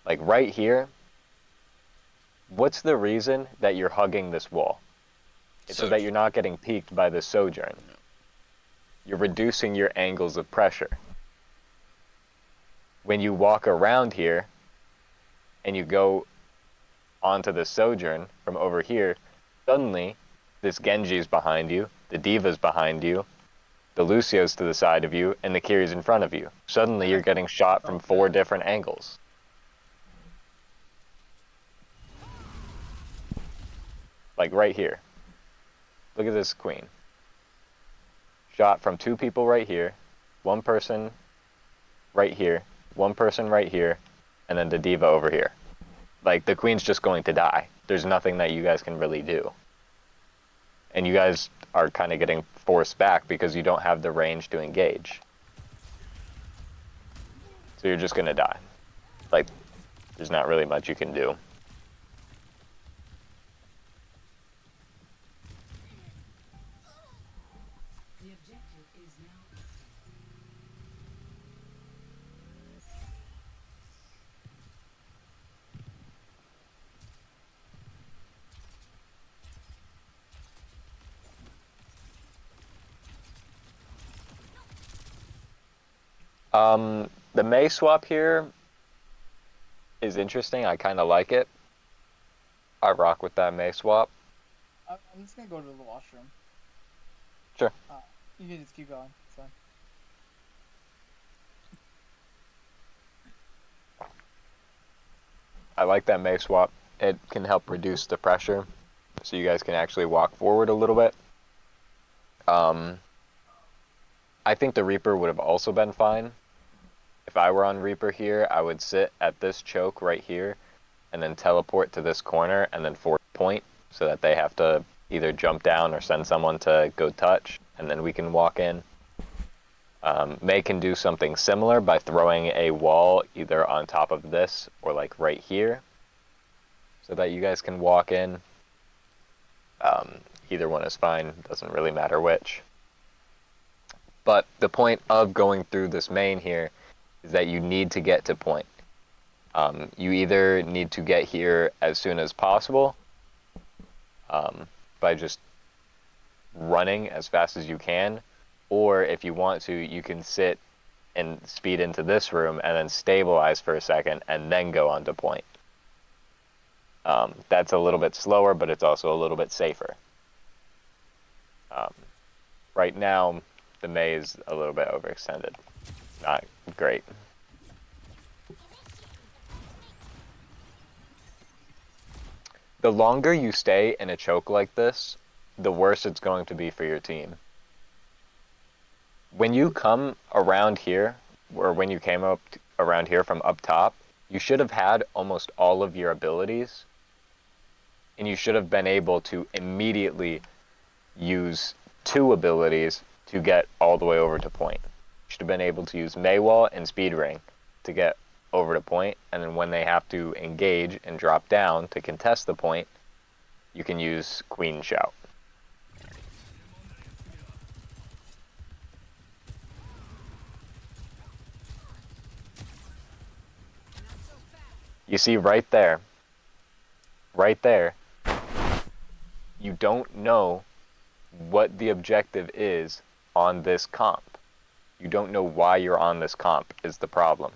Like right here, what's the reason that you're hugging this wall? It's so that you're not getting peaked by the Sojourn. You're reducing your angles of pressure. When you walk around here and you go onto the Sojourn from over here, suddenly this Genji's behind you, the Diva's behind you, the Lucio's to the side of you, and the Kiri's in front of you. Suddenly you're getting shot from 4 different angles. Like right here. Look at this queen. Shot from 2 people right here, 1 person right here, 1 person right here, and then the Diva over here. Like, the queen's just going to die. There's nothing that you guys can really do. And you guys are kind of getting forced back because you don't have the range to engage. So you're just going to die. Like, there's not really much you can do. The objective is now. The Mei swap here is interesting. I kind of like it. I rock with that Mei swap. I'm just gonna go to the washroom. Sure. You can just keep going. It's fine. I like that Mei swap. It can help reduce the pressure, so you guys can actually walk forward a little bit. I think the Reaper would have also been fine. If I were on Reaper here, I would sit at this choke right here, and then teleport to this corner, and then force point, so that they have to either jump down or send someone to go touch, and then we can walk in. Mei can do something similar by throwing a wall either on top of this or like right here, so that you guys can walk in. Either one is fine, doesn't really matter which. But the point of going through this main here is that you need to get to point. You either need to get here as soon as possible by just running as fast as you can, or if you want to, you can sit and speed into this room and then stabilize for a second and then go on to point. That's a little bit slower, but it's also a little bit safer. Right now, the Mei is a little bit overextended. Not great. The longer you stay in a choke like this, the worse it's going to be for your team. When you come around here, or when you came up around here from up top, you should have had almost all of your abilities, and you should have been able to immediately use 2 abilities to get all the way over to point. You should have been able to use Maywall and Speed Ring to get over to point, and then when they have to engage and drop down to contest the point, you can use Queen Shout. You see right there, you don't know what the objective is on this comp. You don't know why you're on this comp is the problem.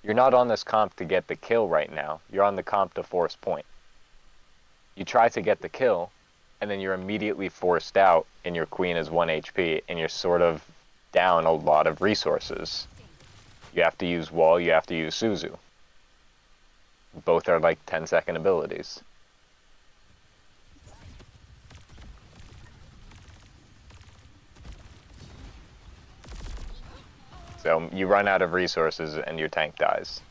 You're not on this comp to get the kill right now. You're on the comp to force point. You try to get the kill, and then you're immediately forced out, and your queen is 1 HP, and you're sort of down a lot of resources. You have to use wall, you have to use Suzu. Both are like 10-second abilities. So you run out of resources and your tank dies.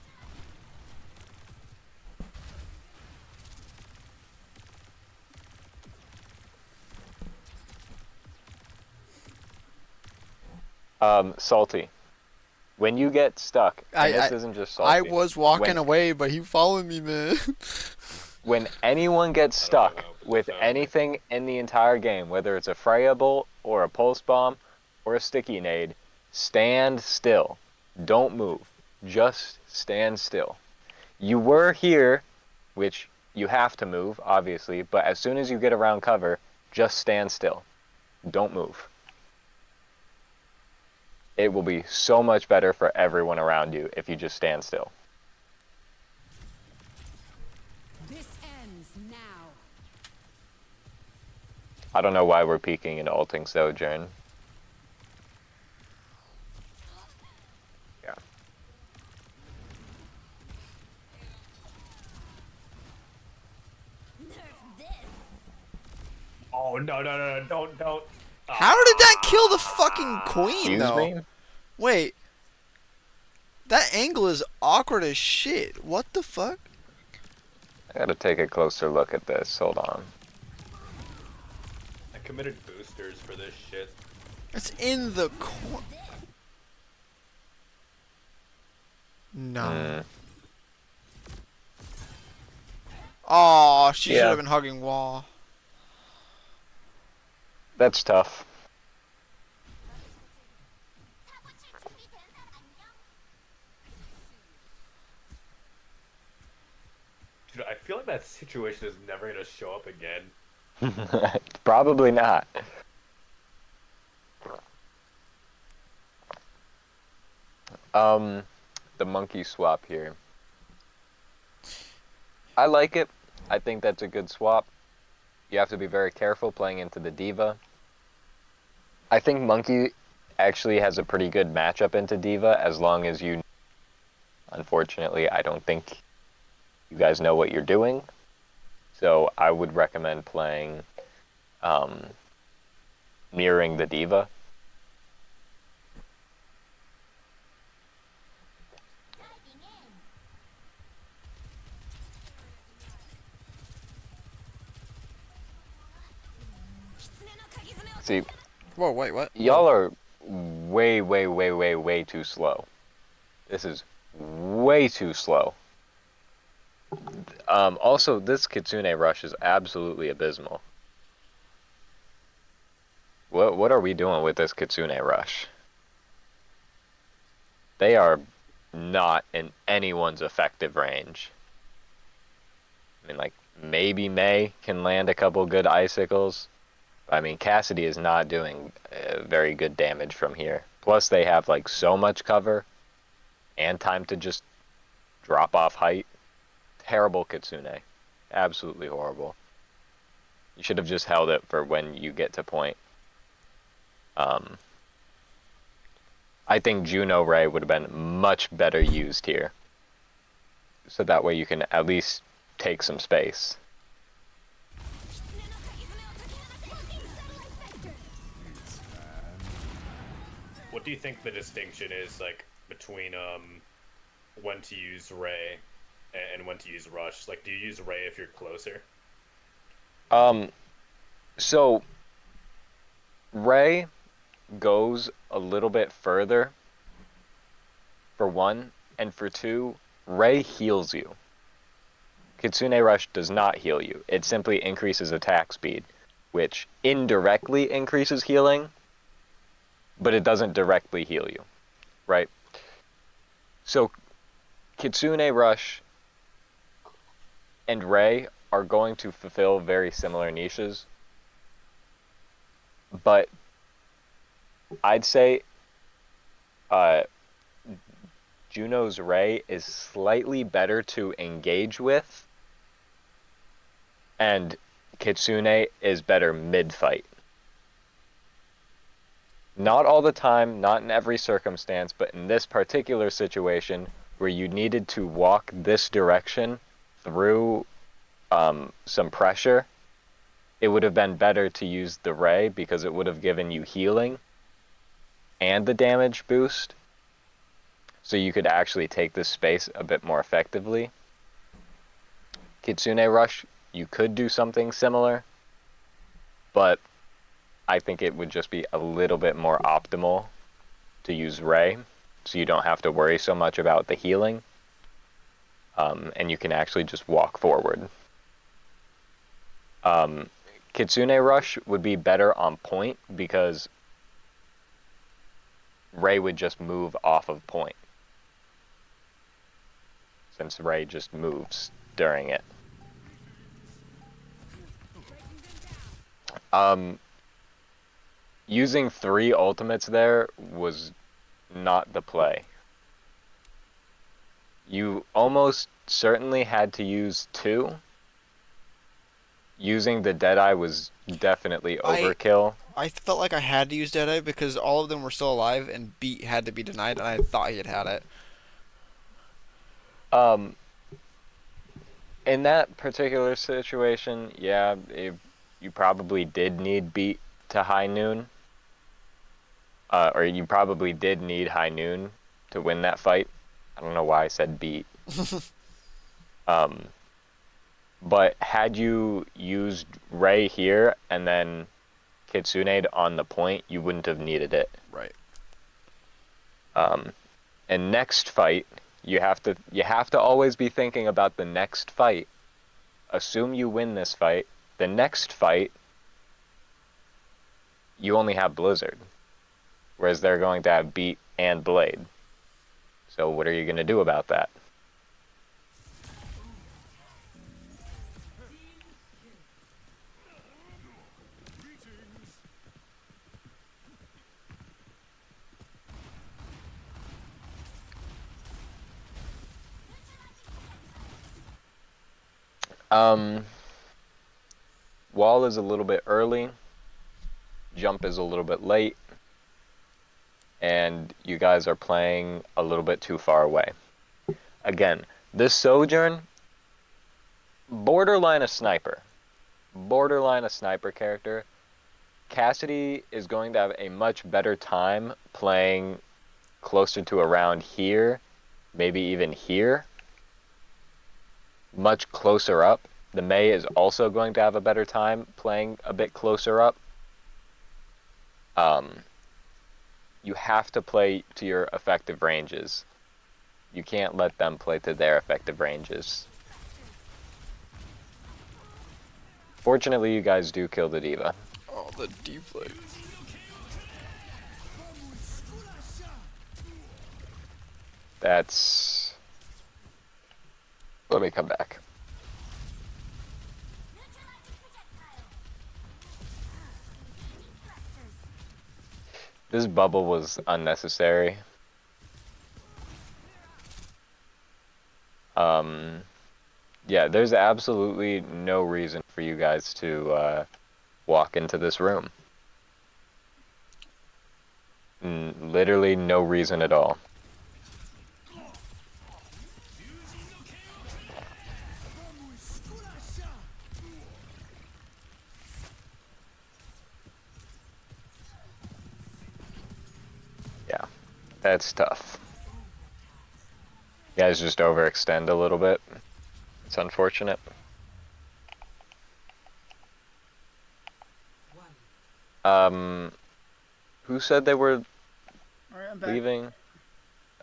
Salty. When you get stuck, and this isn't just Salty. I was walking away, but he followed me, man. When anyone gets stuck with anything in the entire game, whether it's a Freya bolt or a pulse bomb or a sticky nade, stand still. Don't move. Just stand still. You were here, which you have to move, obviously, but as soon as you get around cover, just stand still. Don't move. It will be so much better for everyone around you if you just stand still. This ends now. I don't know why we're peeking and ulting Sojourn. Yeah. Oh no! Don't! How did that kill the fucking queen, Excuse though? me? Wait. That angle is awkward as shit. What the fuck? I gotta take a closer look at this. Hold on. I committed boosters for this shit. It's in the corner. No. Oh, she should Yeah. have been hugging wall. That's tough. Dude, I feel like that situation is never gonna show up again. Probably not. The monkey swap here. I like it. I think that's a good swap. You have to be very careful playing into the diva. I think monkey actually has a pretty good matchup into diva as long as you... Unfortunately, I don't think you guys know what you're doing. So I would recommend playing mirroring the diva. See, Whoa, wait, what? y'all are way too slow. This is way too slow. Also, this Kitsune rush is absolutely abysmal. What are we doing with this Kitsune rush? They are not in anyone's effective range. I mean, like, maybe May can land a couple good icicles. I mean, Cassidy is not doing very good damage from here. Plus, they have, like, so much cover and time to just drop off height. Terrible Kitsune. Absolutely horrible. You should have just held it for when you get to point. I think Juno Ray would have been much better used here. So that way you can at least take some space. What do you think the distinction is, like, between when to use Ray and when to use Rush? Like, do you use Ray if you're closer? So Ray goes a little bit further, for one, and for two, Ray heals you. Kitsune Rush does not heal you. It simply increases attack speed, which indirectly increases healing, but it doesn't directly heal you, right? So Kitsune Rush and Ray are going to fulfill very similar niches. But I'd say Juno's Ray is slightly better to engage with, and Kitsune is better mid-fight. Not all the time, not in every circumstance, but in this particular situation where you needed to walk this direction through some pressure, it would have been better to use the Ray because it would have given you healing and the damage boost, so you could actually take this space a bit more effectively. Kitsune Rush, you could do something similar, but I think it would just be a little bit more optimal to use Ray, so you don't have to worry so much about the healing, and you can actually just walk forward. Kitsune Rush would be better on point because Ray would just move off of point, since Ray just moves during it. Using 3 ultimates there was not the play. You almost certainly had to use 2. Using the Deadeye was definitely overkill. I felt like I had to use Deadeye because all of them were still alive and Beat had to be denied, and I thought he had it. In that particular situation, yeah, you probably did need Beat to High Noon. Or you probably did need High Noon to win that fight. I don't know why I said Beat. But had you used Ray here and then Kitsune'd on the point, you wouldn't have needed it. Right. And next fight, you have to always be thinking about the next fight. Assume you win this fight. The next fight, you only have Blizzard, whereas they're going to have Beat and Blade. So what are you going to do about that? Wall is a little bit early, jump is a little bit late, and you guys are playing a little bit too far away. Again, this Sojourn, borderline a sniper character. Cassidy is going to have a much better time playing closer to around here, maybe even here, much closer up. The Mei is also going to have a better time playing a bit closer up. You have to play to your effective ranges. You can't let them play to their effective ranges. Fortunately, you guys do kill the D.Va. Oh, the deflate. That's... Let me come back. This bubble was unnecessary. Yeah, there's absolutely no reason for you guys to walk into this room. Literally no reason at all. Yeah, that's tough. You guys just overextend a little bit. It's unfortunate. Who said they were Alright, I'm back. leaving?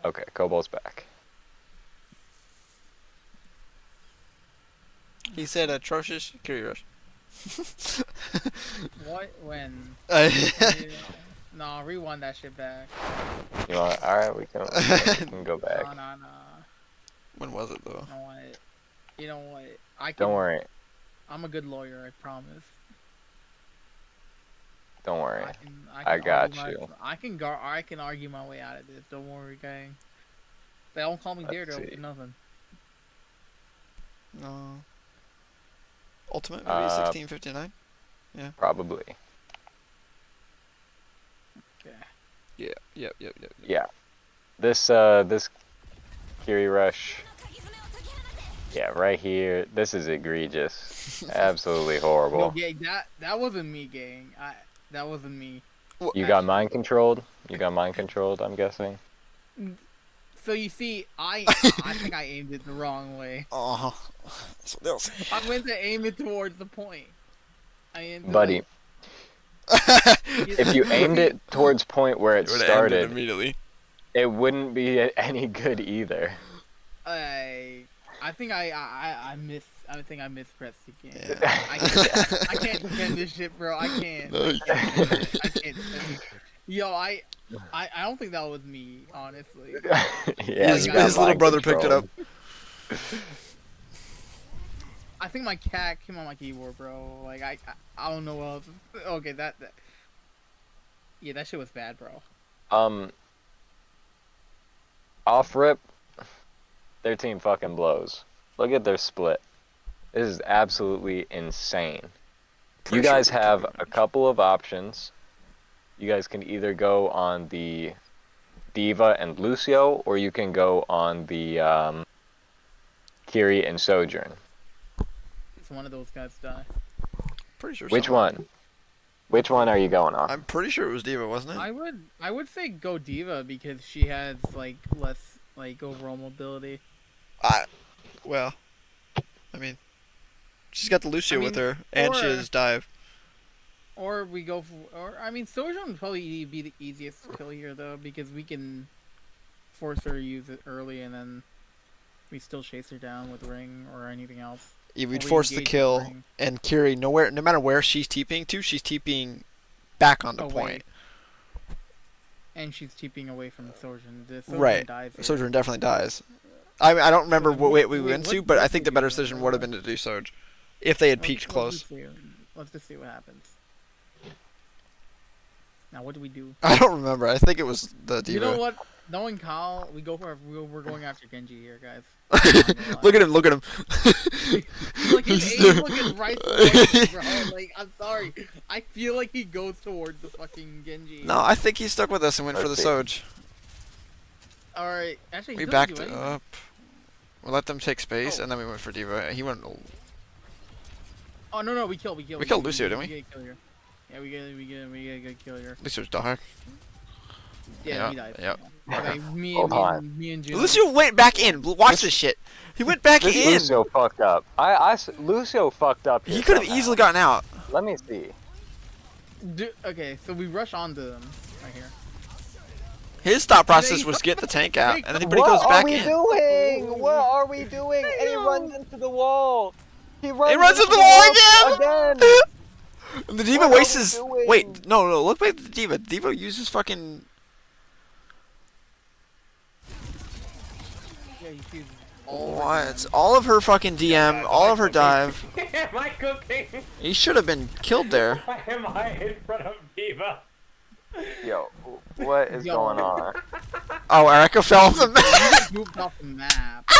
Okay, Cobalt's back. He said atrocious Kiryu Rush. What? When? Uh, No, rewind that shit back. You want? All right, we can go back. No. When was it though? You know what? I can. Don't worry. I'm a good lawyer, I promise. Don't worry. I got argue you. I can argue my way out of this. Don't worry, gang. They don't call me Let's Daredevil see. for nothing. No. Ultimate maybe Uh, 1659. Probably. Yeah. Yep. Yeah. This Kiri Rush. Yeah, right here. This is egregious. Absolutely Yo, horrible. gang, that wasn't me, gang. That wasn't me. You got mind controlled? You got mind controlled, I'm guessing. So you see, I think I aimed it the wrong way. Oh. Something else. I went to aim it towards the point. Buddy, if you aimed it towards point where it started, immediately. it wouldn't be any good either. I think I mispressed again. Yeah. I can't defend this shit, bro. I can't. No, I can't defend it. Yo, I don't think that was me, honestly. Yeah, his you got little mind brother picked it up. controlled. I think my cat came on my keyboard, bro. Like I don't know what else. Okay, that yeah, that shit was bad, bro. Off rip, their team fucking blows. Look at their split. This is absolutely insane. You guys have a couple of options. You guys can either go on the Diva and Lucio, or you can go on the Kiri and Sojourn. It's one of those guys die. Pretty sure. Which one? Which one are you going on? I'm pretty sure it was Diva, wasn't it? I would say go Diva because she has like less like overall mobility. Well, I mean, she's got the Lucio with her, and she or- has dive. Or we go for, or I mean, Sojourn would probably be the easiest kill here though because we can force her to use it early and then we still chase her down with ring or anything else. Yeah, we'd Or we force the engage with kill, ring. and Kiri, no matter where she's TPing to, she's TPing back on the Away. point. And she's TPing away from Sojourn. The Sojourn Right. dies here. Sojourn definitely dies. I don't remember what weight we Wait, went to, what- but I what think did the better we do? decision would have been to do Soj, if they had peaked close. Let's just see what happens. Now what do we do? I don't remember. I think it was the Diva. You know what? Knowing Kyle, we're going after Genji here, guys. Look at him! Look at him! Like he's looking right towards me, bro. Like I'm sorry, I feel like he goes towards the fucking Genji. No, I think he stuck with us and went for the Let's see. Soj. All right, actually, he We doesn't backed do it anything. up. We let them take space, Oh. and then we went for Diva. He went. Oh no, we killed. We killed Lucio, didn't we? get a kill here. Yeah, we get a good kill here. Lucio's dark. Yeah, Yeah, he died. yep. Okay, Hold on. me and Juno. Lucio went back in. Watch this shit. He went back This in. Lucio fucked up. Lucio fucked up. He here could have somehow. easily gotten out. Let me see. Okay, so we rush onto them right here. His thought process was get the tank out, and then he goes back in. doing? What are we doing? And he runs into the wall. He runs into the wall again. And the Diva What are wastes we his. doing? Wait, no, look back at the Diva. Diva uses fucking. Yeah, he sees What? All of her fucking DM, all of her dive. Am I cooking? He should have been killed there. Why am I in front of Diva? Yo, what is Yo. going on? Oh, Erica fell off the map. He moved off the map.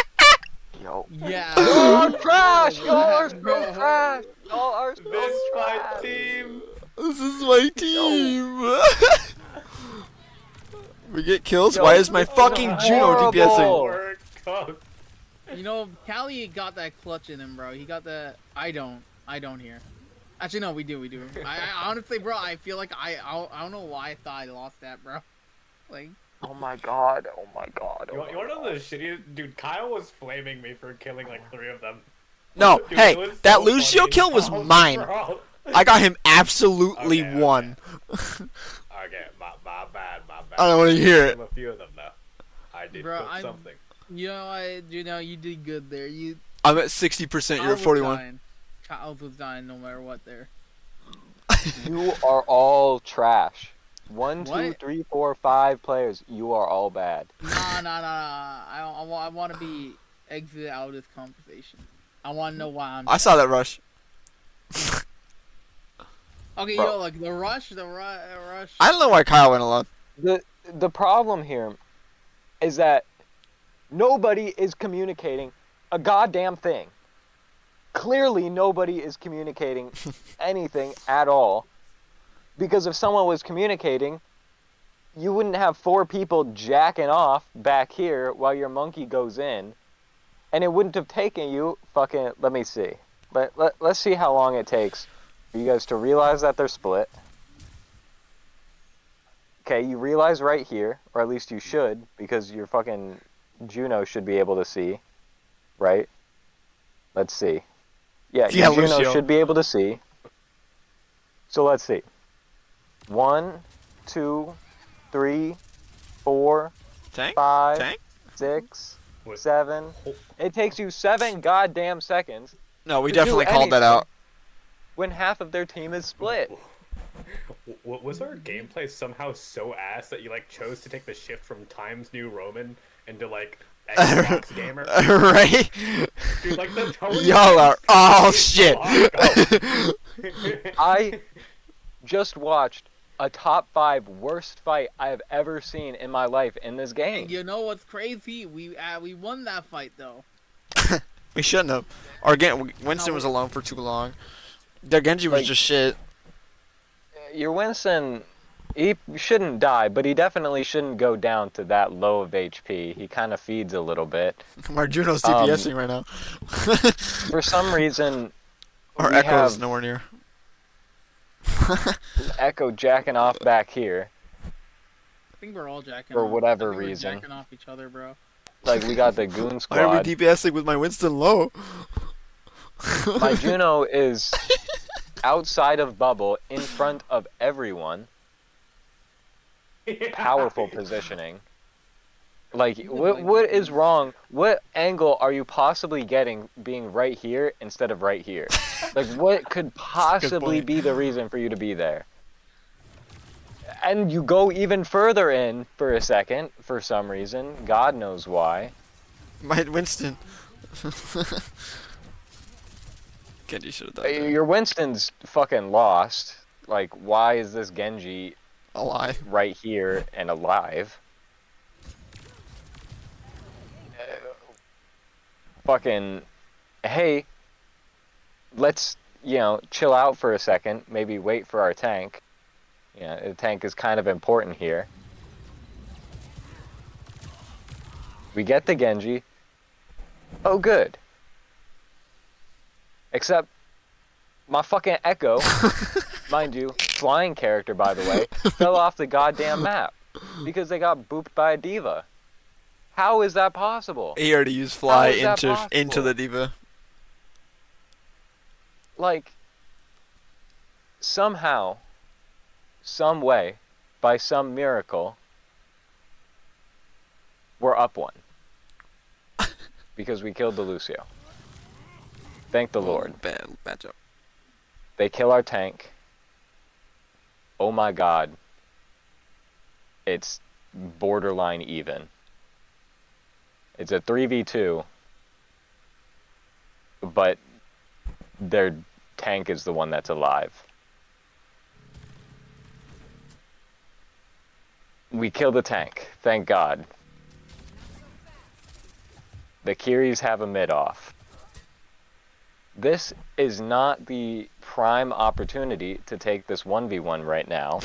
Yo. Yeah. Y'all are trash. Bro, Y'all are so bro. trash. Y'all are so This is my trash. team. This is my team. We get kills. Yo. Why is my fucking Juno Horrible. DPSing? We're cooked. You know, Callie got that clutch in him, bro. He got that. I don't here. Actually, no, we do. I honestly, bro, I feel like I don't know why I thought I lost that, bro. Like, Oh my god. Oh my god. You want to know the shittiest? Dude, Kyle was flaming me for killing like 3 of them. No, Dude, hey, it was that so Lucio funny. kill was Oh, mine. bro. I got him absolutely Okay, one. Okay, my bad. I don't want to hear it. A few of them though. I did Bro, cook something. you know, you did good there. I'm at 60%. You're at 41. Kyle's was dying no matter what there. You are all trash. 1, 2, What? 3, 4, 5 players. You are all bad. Nah. I want to be exited out of this conversation. I want to know why I'm. I saw that rush. Okay, Bro. yo, like the rush. I don't know why Kyle went alone. The problem here is that nobody is communicating a goddamn thing. Clearly, nobody is communicating anything at all. Because if someone was communicating, you wouldn't have 4 people jacking off back here while your monkey goes in. And it wouldn't have taken you fucking... Let me see. Let's see how long it takes for you guys to realize that they're split. Okay, you realize right here, or at least you should, because your fucking Juno should be able to see, right? Let's see. Yeah, Yeah, your Juno Lucio. should be able to see. So let's see. 1, 2, 3, 4, Tank? 5, Tank? 6, What? 7. It takes you 7 goddamn seconds No, we to do definitely called that anything out. when half of their team is split. Was our gameplay somehow so ass that you like chose to take the shift from Times New Roman into like Xbox gamer? Right? Dude, like the tone. Y'all are. Oh shit! I just watched a top 5 worst fight I have ever seen in my life in this game. And you know what's crazy? We won that fight though. We shouldn't have. Winston was alone for too long. Their Genji was Like- just shit. Your Winston, he shouldn't die, but he definitely shouldn't go down to that low of HP. He kind of feeds a little bit. Marjuno's DPSing right now. For some reason, Our we Echo's have nowhere near. Echo jacking off back here. I think we're all jacking For off. whatever I think reason. We're jacking off each other, bro. Like, we got the Goon Why are we Squad. DPSing with my Winston low? My Juno is outside of bubble, in front of everyone. Powerful positioning. Like, what is wrong? What angle are you possibly getting being right here instead of right here? Like, what could possibly point. be the reason for you to be there? And you go even further in for a second, for some reason. God knows why. My Winston. Genji should have died there. Your Winston's fucking lost. Like, why is this Genji Alive. right here and alive? Fucking, hey, let's, chill out for a second. Maybe wait for our tank. Yeah, the tank is kind of important here. We get the Genji. Oh, good. Except, my fucking Echo, mind you, flying character by the way, fell off the goddamn map. Because they got booped by a diva. How is that possible? He already used fly is that into possible? the diva. Like, somehow, some way, by some miracle, we're up 1. Because we killed the Lucio. Thank the Lord. Bad job. They kill our tank. Oh my god. It's borderline even. It's a 3v2. But their tank is the one that's alive. We kill the tank, thank God. The Kiris have a mid-off. This is not the prime opportunity to take this 1v1 right now.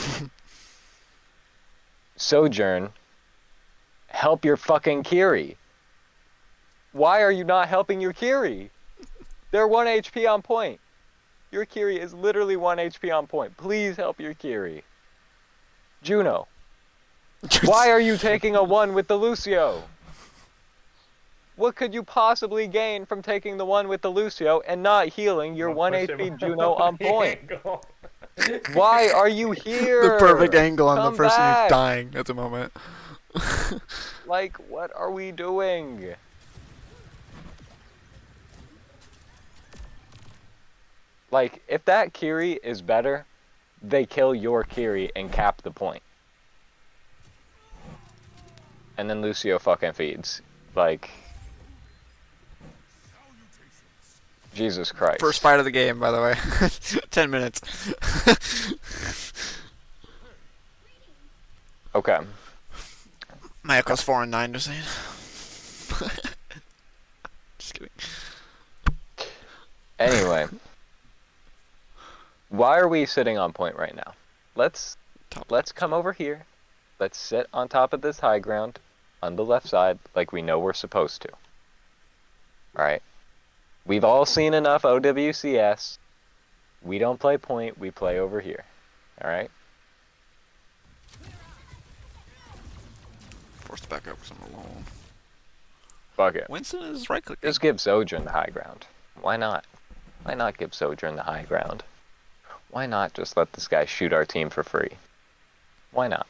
Sojourn, help your fucking Kiri. Why are you not helping your Kiri? They're 1 HP on point. Your Kiri is literally 1 HP on point. Please help your Kiri. Juno, why are you taking a 1 with the Lucio? What could you possibly gain from taking the 1 with the Lucio and not healing your 1 HP Juno on point? Why are you here? The perfect angle on Come the person back. who's dying at the moment. Like, what are we doing? Like, if that Kiri is better, they kill your Kiri and cap the point. And then Lucio fucking feeds. Like, Jesus Christ. First fight of the game, by the way. 10 minutes. Okay. My Echo's 4 and 9, just saying. Just kidding. Anyway. Why are we sitting on point right now? Let's come over here. Let's sit on top of this high ground on the left side like we know we're supposed to. Alright. We've all seen enough OWCS. We don't play point, we play over here. Alright? Forced back up because I'm alone. Fuck it. Winston is right clicking. Just give Sojourn the high ground. Why not? Why not give Sojourn the high ground? Why not just let this guy shoot our team for free? Why not?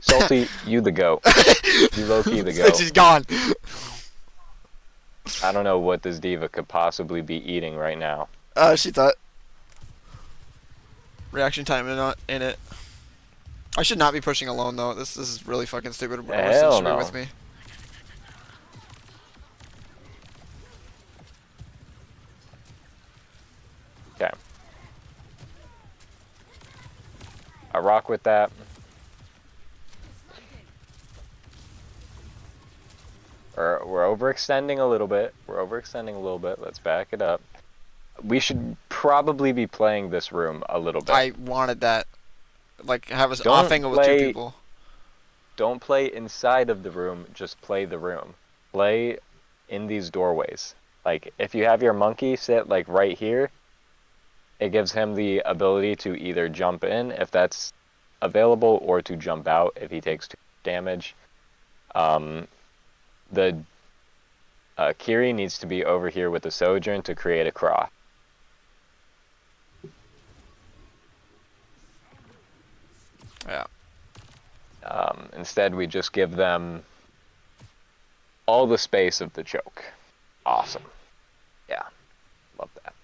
Salty, you the goat. You low-key the goat. She's gone. I don't know what this diva could possibly be eating right now. She thought. Reaction time in it. I should not be pushing alone though. This is really fucking stupid. Hell Winston should be no. with me. Okay. I rock with that. We're overextending a little bit. Let's back it up. We should probably be playing this room a little bit. I wanted that. Like, have us Don't off angle with two play- people. Don't play inside of the room, just play the room. Play in these doorways. Like, if you have your monkey sit, like, right here, it gives him the ability to either jump in, if that's available, or to jump out if he takes too much damage. The Kiri needs to be over here with the Sojourn to create a cross. Yeah. Instead, we just give them all the space of the choke. Awesome. Yeah. Love that.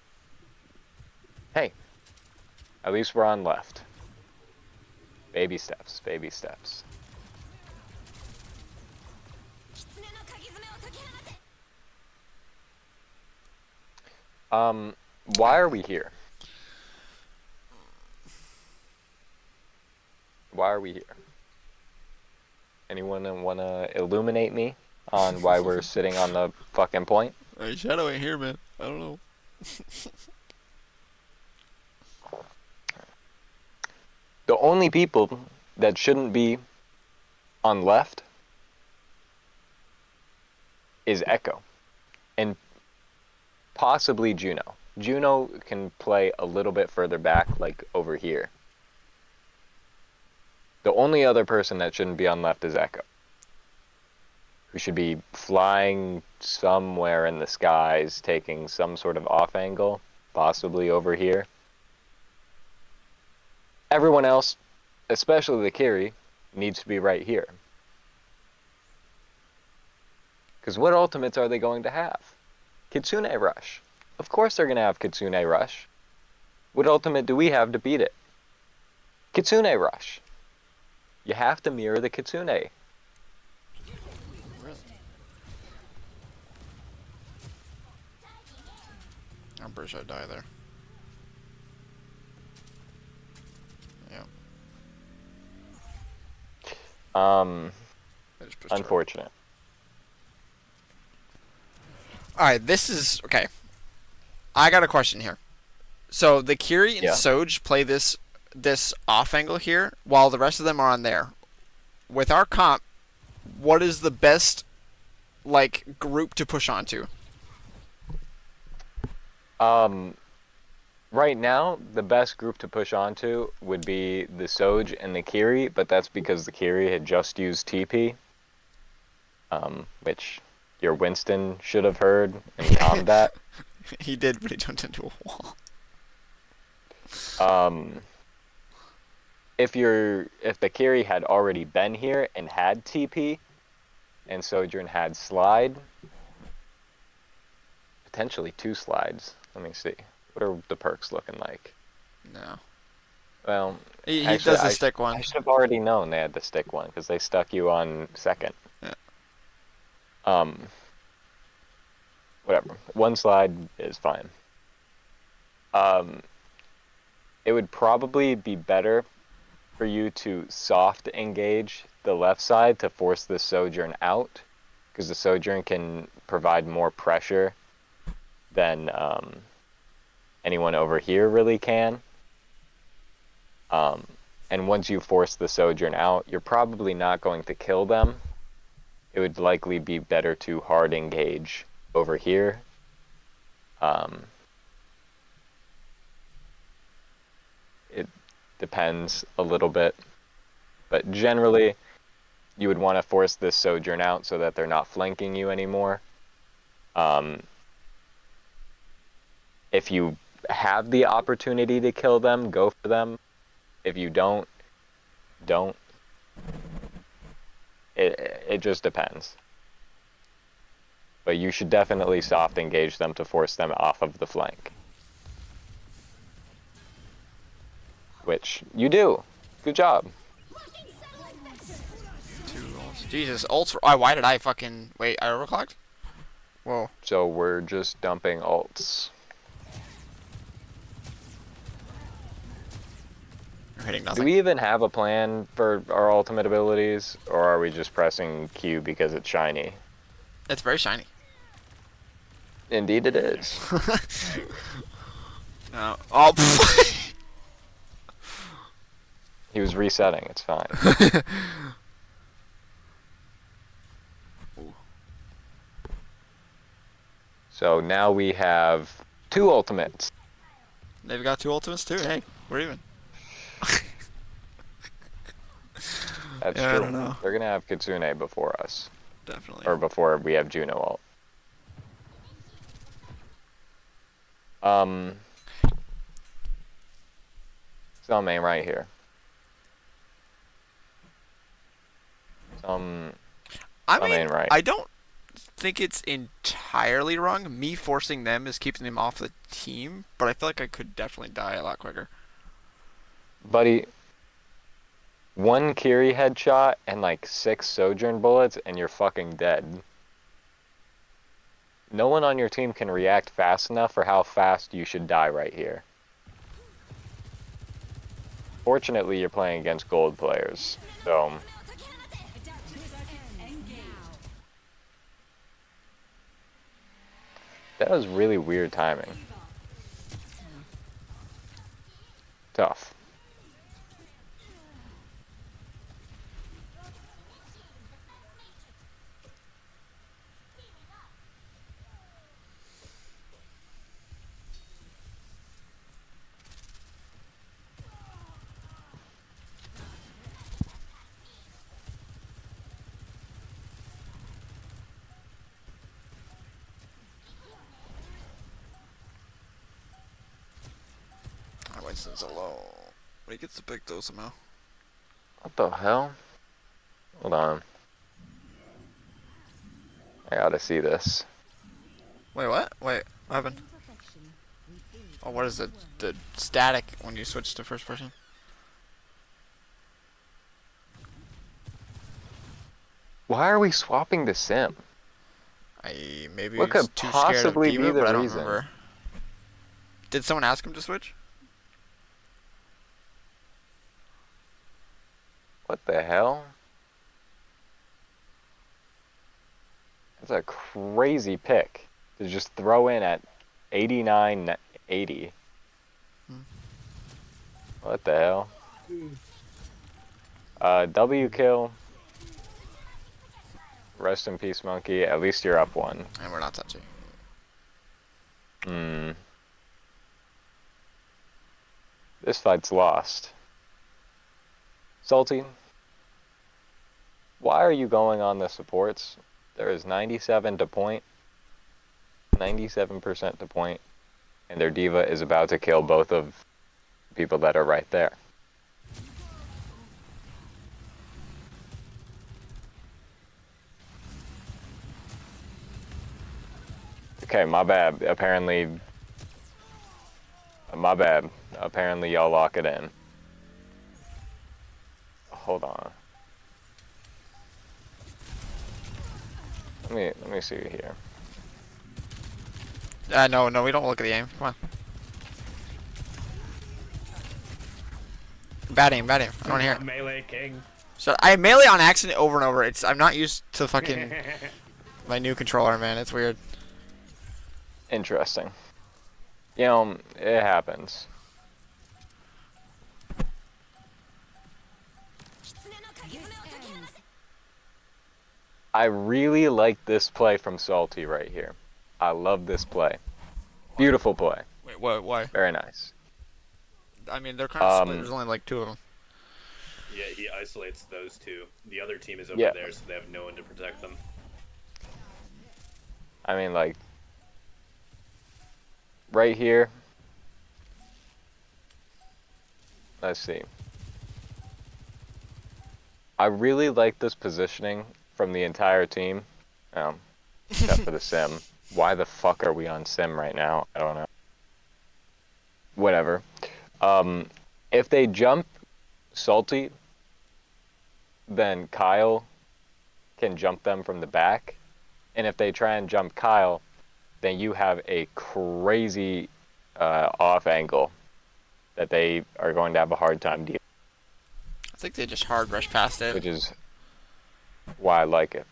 Hey. At least we're on left. Baby steps, baby steps. Why are we here? Why are we here? Anyone wanna illuminate me on why we're sitting on the fucking point? Hey, Shadow ain't here, man. I don't know. The only people that shouldn't be on left is Echo. And possibly Juno. Juno can play a little bit further back, like over here. The only other person that shouldn't be on left is Echo, who should be flying somewhere in the skies, taking some sort of off angle, possibly over here. Everyone else, especially the Kiri, needs to be right here. Because what ultimates are they going to have? Kitsune Rush. Of course they're going to have Kitsune Rush. What ultimate do we have to beat it? Kitsune Rush. You have to mirror the Kitsune. I'm pretty sure I die there. Yeah. I just pushed her. Unfortunate. Alright, this is... Okay. I got a question here. So, the Kiri and Yeah. Soj play this off angle here, while the rest of them are on there. With our comp, what is the best, like, group to push onto? Right now, the best group to push onto would be the Soj and the Kiri, but that's because the Kiri had just used TP, which your Winston should have heard in combat. He did, but he jumped into a wall. If the Kiri had already been here and had TP, and Sojourn had slide, potentially 2 slides. Let me see. What are the perks looking like? No. Well, He actually, does the stick one. I should have already known they had the stick one because they stuck you on second. Yeah. whatever. One slide is fine. It would probably be better for you to soft engage the left side to force the Sojourn out, because the Sojourn can provide more pressure than anyone over here really can. And once you force the Sojourn out, you're probably not going to kill them. It would likely be better to hard engage over here. It depends a little bit, but generally you would want to force this Sojourn out so that they're not flanking you anymore. If you have the opportunity to kill them, go for them. If you don't. It just depends. But you should definitely soft engage them to force them off of the flank. Which you do. Good job. Jesus, ults. Oh, why did I fucking wait? I overclocked. Whoa. So we're just dumping ults. You're hitting Do nothing. we even have a plan for our ultimate abilities, or are we just pressing Q because it's shiny? It's very shiny. Indeed it is. No. Oh. He was resetting, it's fine. So now we have 2 ultimates. They've got 2 ultimates too. Hey, we're even. That's Yeah, I true. don't know. They're gonna have Kitsune before us. Definitely. Or before we have Juno ult. Some main right here. Some I some mean, ain't right. I don't think it's entirely wrong. Me forcing them is keeping them off the team, but I feel like I could definitely die a lot quicker. Buddy, 1 Kiri headshot and like 6 Sojourn bullets and you're fucking dead. No one on your team can react fast enough for how fast you should die right here. Fortunately, you're playing against gold players, so... That was really weird timing. Tough. My Winston's alone. But he gets the pick though somehow. What the hell? Hold on. I gotta see this. Wait, what? Wait, what happened? Oh, what is the static when you switch to first person? Why are we swapping to Sim? Maybe What he's could too scared of possibly Diva, be the but I don't reason? remember. Did someone ask him to switch? What the hell? That's a crazy pick to just throw in at 89-80. What the hell? W kill. Rest in peace, monkey. At least you're up 1. And we're not touching. This fight's lost. Salty, why are you going on the supports? There is 97 to point. 97% to point. And their diva is about to kill both of the people that are right there. Okay, my bad. Apparently... My bad. Apparently y'all lock it in. Hold on. Let me see here. No, we don't look at the aim. Come on. Bad aim. I don't want to hear it. Melee king. So I melee on accident over and over. I'm not used to fucking my new controller, man. It's weird. Interesting. You know, it happens. I really like this play from Salty right here. I love this play. Beautiful play. Wait, what? Why? Very nice. I mean, they're kind of split. There's only like 2 of them. Yeah, he isolates those two. The other team is over Yeah. there, so they have no one to protect them. I mean, like, right here. Let's see. I really like this positioning from the entire team, except for the sim. Why the fuck are we on sim right now? I don't know. Whatever. If they jump Salty, then Kyle can jump them from the back. And if they try and jump Kyle, then you have a crazy off angle that they are going to have a hard time dealing I think they just hard rush past with, it. which is why I like it.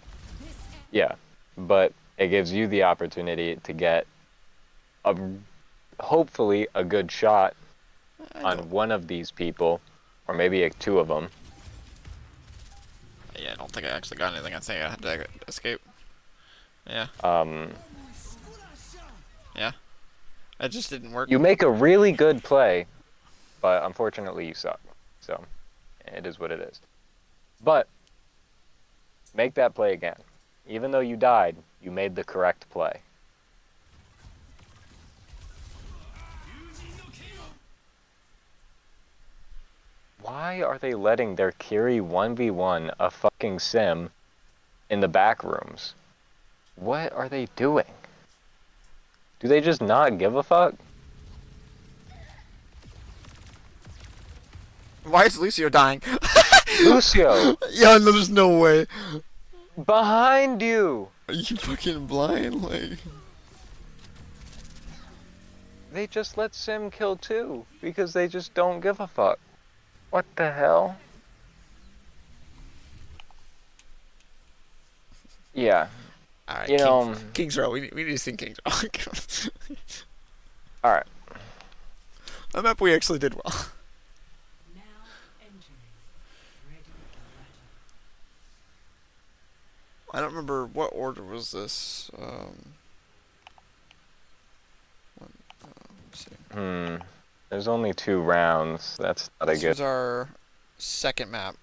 Yeah, but it gives you the opportunity to get hopefully a good shot on one of these people, or maybe 2 of them. Yeah, I don't think I actually got anything. I think I had to escape. Yeah. Yeah. It just didn't work. You make a really good play, but unfortunately you suck. So, it is what it is. But, make that play again. Even though you died, you made the correct play. Why are they letting their Kiri 1v1 a fucking sim in the back rooms? What are they doing? Do they just not give a fuck? Why is Lucio dying? Lucio! Yeah, no, there's no way. Behind you! Are you fucking blind? Like, They just let Sim kill too, because they just don't give a fuck. What the hell? Yeah. alright, You know, King's Row. We need to see King's Row. alright. That map we actually did well. Now entering. Ready for I don't remember what order was this. Let's see. There's only 2 rounds. That's not a This good. was our second map.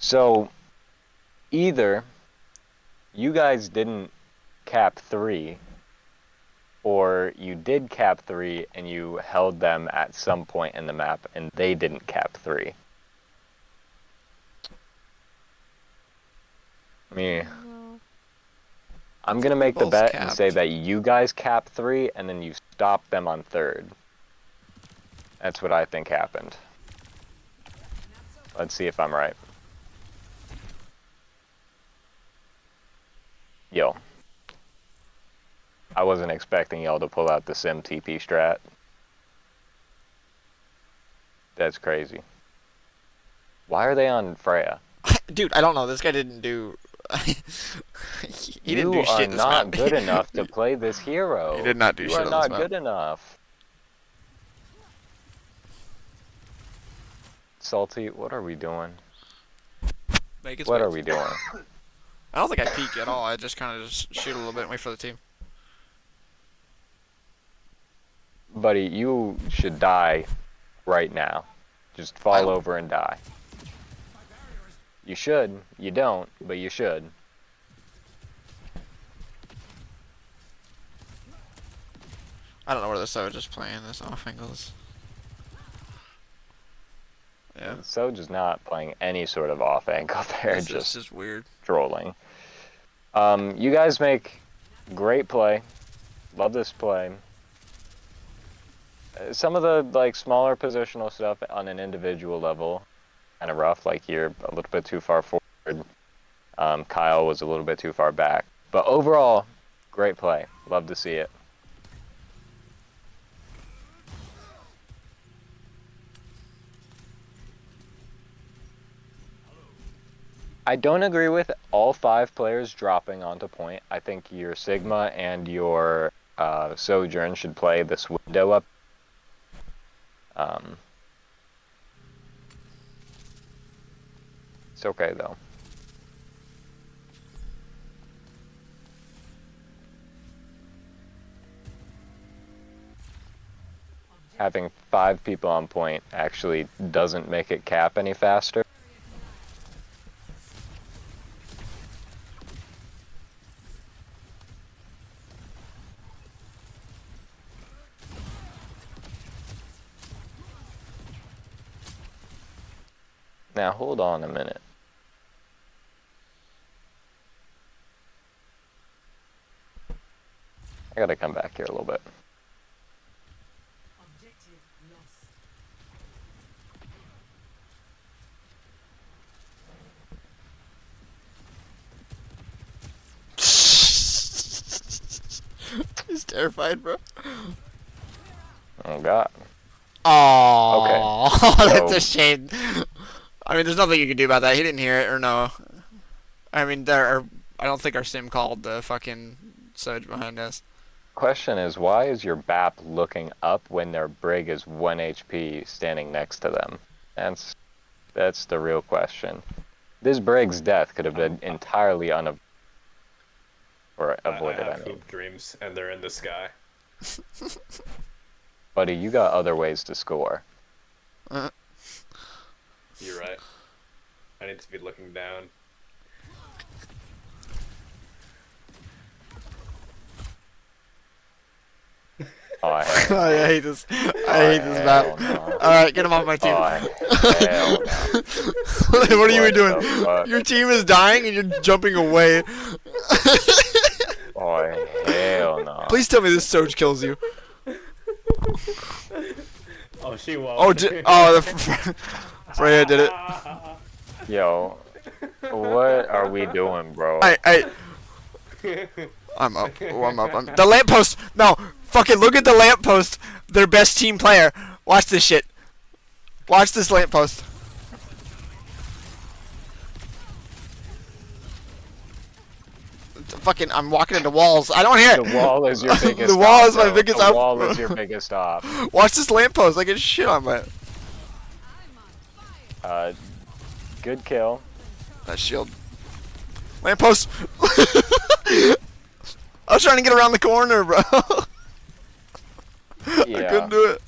So, either you guys didn't cap 3, or you did cap 3 and you held them at some point in the map and they didn't cap 3. I'm gonna make the Both bet and say capped. that you guys cap 3 and then you stop them on 3rd. That's what I think happened. Let's see if I'm right. Yo. I wasn't expecting y'all to pull out the Sim TP strat. That's crazy. Why are they on Freya? Dude, I don't know. This guy didn't do. He didn't do You are shit this not map. good enough to play this hero. He did not do you shit are on not this map. good enough. Salty, what are we doing? Make his What are waves. we doing? I don't think I peek at all. I just kind of just shoot a little bit and wait for the team. Buddy, you should die right now. Just fall over and die. You should. You don't, but you should. I don't know where the Soj is playing this off angles. Yeah. So just not playing any sort of off angle there, It's just just weird. trolling. You guys make great play. Love this play. Some of the like smaller positional stuff on an individual level, kind of rough. Like you're a little bit too far forward. Kyle was a little bit too far back. But overall, Great play. Love to see it. I don't agree with all 5 players dropping onto point. I think your Sigma and your Sojourn should play this window up. It's okay though. Having 5 people on point actually doesn't make it cap any faster. Now hold on a minute. I gotta come back here a little bit. Objective lost. He's terrified, bro. Oh god. Oh, that's So- a shame. I mean, there's nothing you can do about that. He didn't hear it, or no. I mean, I don't think our sim called the fucking Soj behind us. Question is, why is your BAP looking up when their Brig is 1 HP standing next to them? That's the real question. This Brig's death could have been entirely avoided. I I have mean. hoop dreams, and they're in the sky. Buddy, you got other ways to score. You're right. I need to be looking down. Oh, I hate I hate this. I hate this map. No. Alright, get him off my team. Hell no. What are you What doing? the fuck? Your team is dying and you're jumping away. Oh, hell no. Please tell me this Soj kills you. Oh, she won't. Oh, Freya did it. Yo, what are we doing, bro? I'm up. Oh, I'm up. The lamppost! No! Fucking look at the lamppost! Their best team player. Watch this shit. Watch this lamppost. Fucking, I'm walking into walls. I don't hear it! The wall is your biggest The wall op, is my bro. biggest The op. wall is your biggest op. Watch this lamppost. I get shit on my... Good kill. That shield. Lamppost! I was trying to get around the corner, bro. I Yeah. couldn't do it.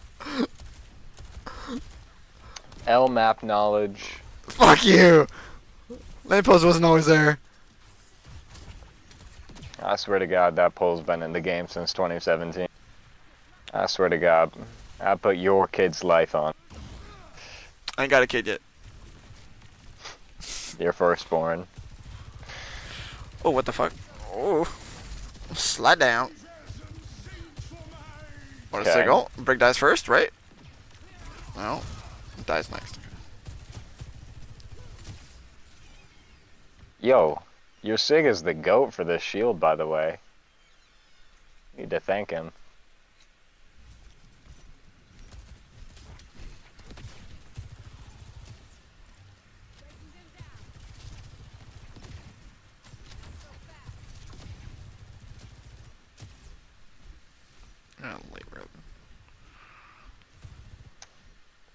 L map knowledge. Fuck you! Lamppost wasn't always there. I swear to God, that pole's been in the game since 2017. I swear to God, I put your kid's life on. I ain't got a kid yet. Your firstborn. Oh, what the fuck? Oh. Slide down. What a Okay. signal. Brick dies first, right? No. Dies next. Yo, your Sig is the GOAT for this shield, by the way. Need to thank him. Oh, late road.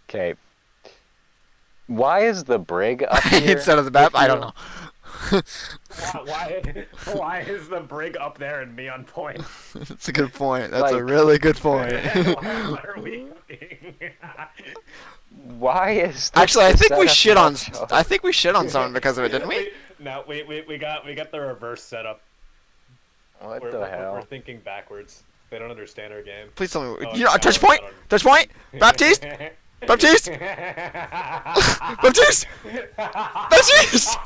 Okay. Why is the Brig up here? Instead of the map, I don't know. Why is the Brig up there and me on point? That's a good point. That's a Like- really good point. What are we doing? Why is this Actually, I the think we setup shit on. matchup? I think we shit on someone because of it, didn't we? No, we got the reverse setup. What We're, the we're, hell? we're thinking backwards. They don't understand our game. Please tell me. Oh, You know, no, touch point. I don't- Touch point. Baptiste. Baptiste. Baptiste. Baptiste.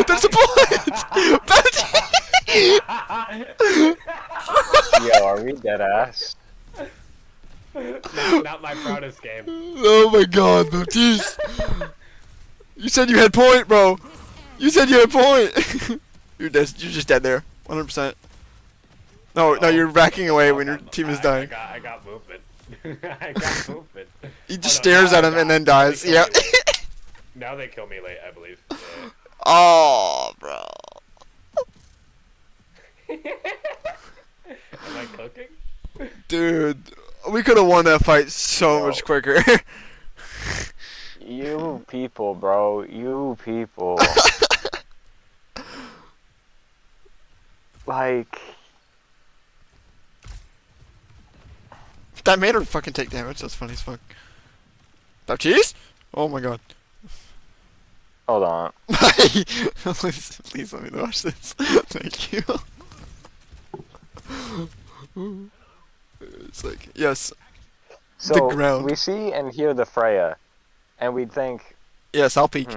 There's a point. Baptiste. Yo, are we dead ass? not my proudest game. Oh my God, Baptiste. You said you had point, bro. You said you had point. You're dead. You're just dead there. 100%. No, Oh, you're backing away oh, when your no, team is I dying. got movement. I got movement. He Oh, just no, stares now at I him and die. then Now they dies. kill Yeah. me late. Now they kill me late, I believe. Yeah. Oh, bro. Am I cooking? Dude, we could have won that fight so much quicker. You people, bro. You people. Like, That made her fucking take damage. That's funny as fuck. Baptiste? Oh my god. hold on. Please let me watch this. Thank you. It's like, yes, So ground. we see and hear the Freya, and we'd think, yes, I'll peek.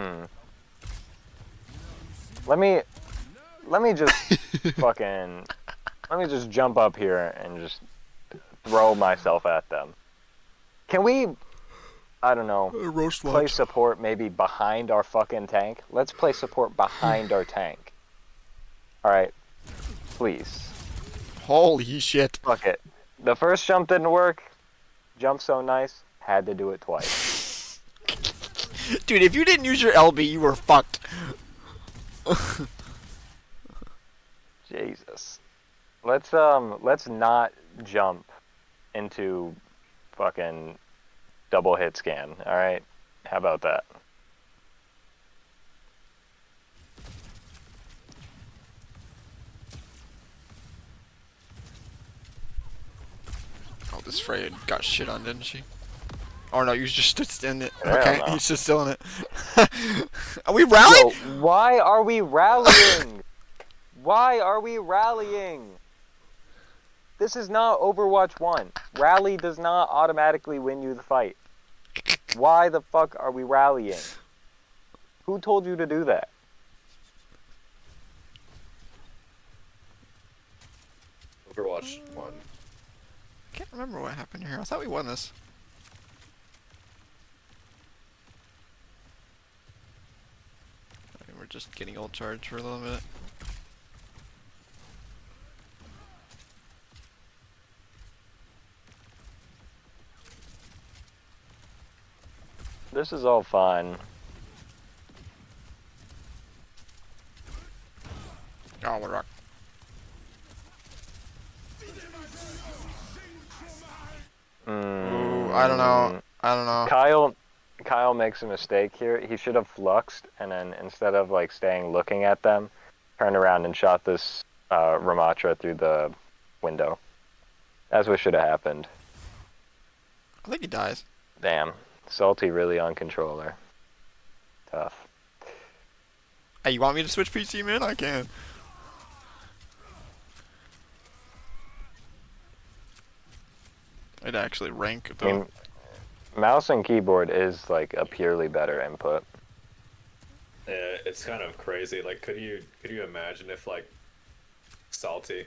let me just fucking, let me just jump up here and just throw myself at them. Can we, I don't know, Roast play watch. support maybe behind our fucking tank? Let's play support behind our tank. Alright, please. Holy shit. Fuck it. The first jump didn't work. Jump so nice, had to do it twice. Dude, if you didn't use your LB, you were fucked. Jesus. Let's not jump into fucking double hit scan, alright? How about that? Oh, this Freya got shit on, didn't she? Oh no, you just stood in it. Hell Okay, no. he's just still in it. Are we rallying? Yo, why are we rallying? Why are we rallying? This is not Overwatch 1. Rally does not automatically win you the fight. Why the fuck are we rallying? Who told you to do that? Overwatch 1. I can't remember what happened here. I thought we won this. Okay, we're just getting old charge for a little bit. This is all fine. Oh, we're rock. Ooh, I don't know. I don't know. Kyle makes a mistake here. He should have fluxed and then instead of like staying looking at them, turned around and shot this Ramatra through the window. That's what should have happened. I think he dies. Damn. Salty really on controller. Tough. Hey, you want me to switch PC, man? I can. I'd actually rank I mean, though. mouse and keyboard is like a purely better input. Yeah, it's kind of crazy. Like, could you imagine if like Salty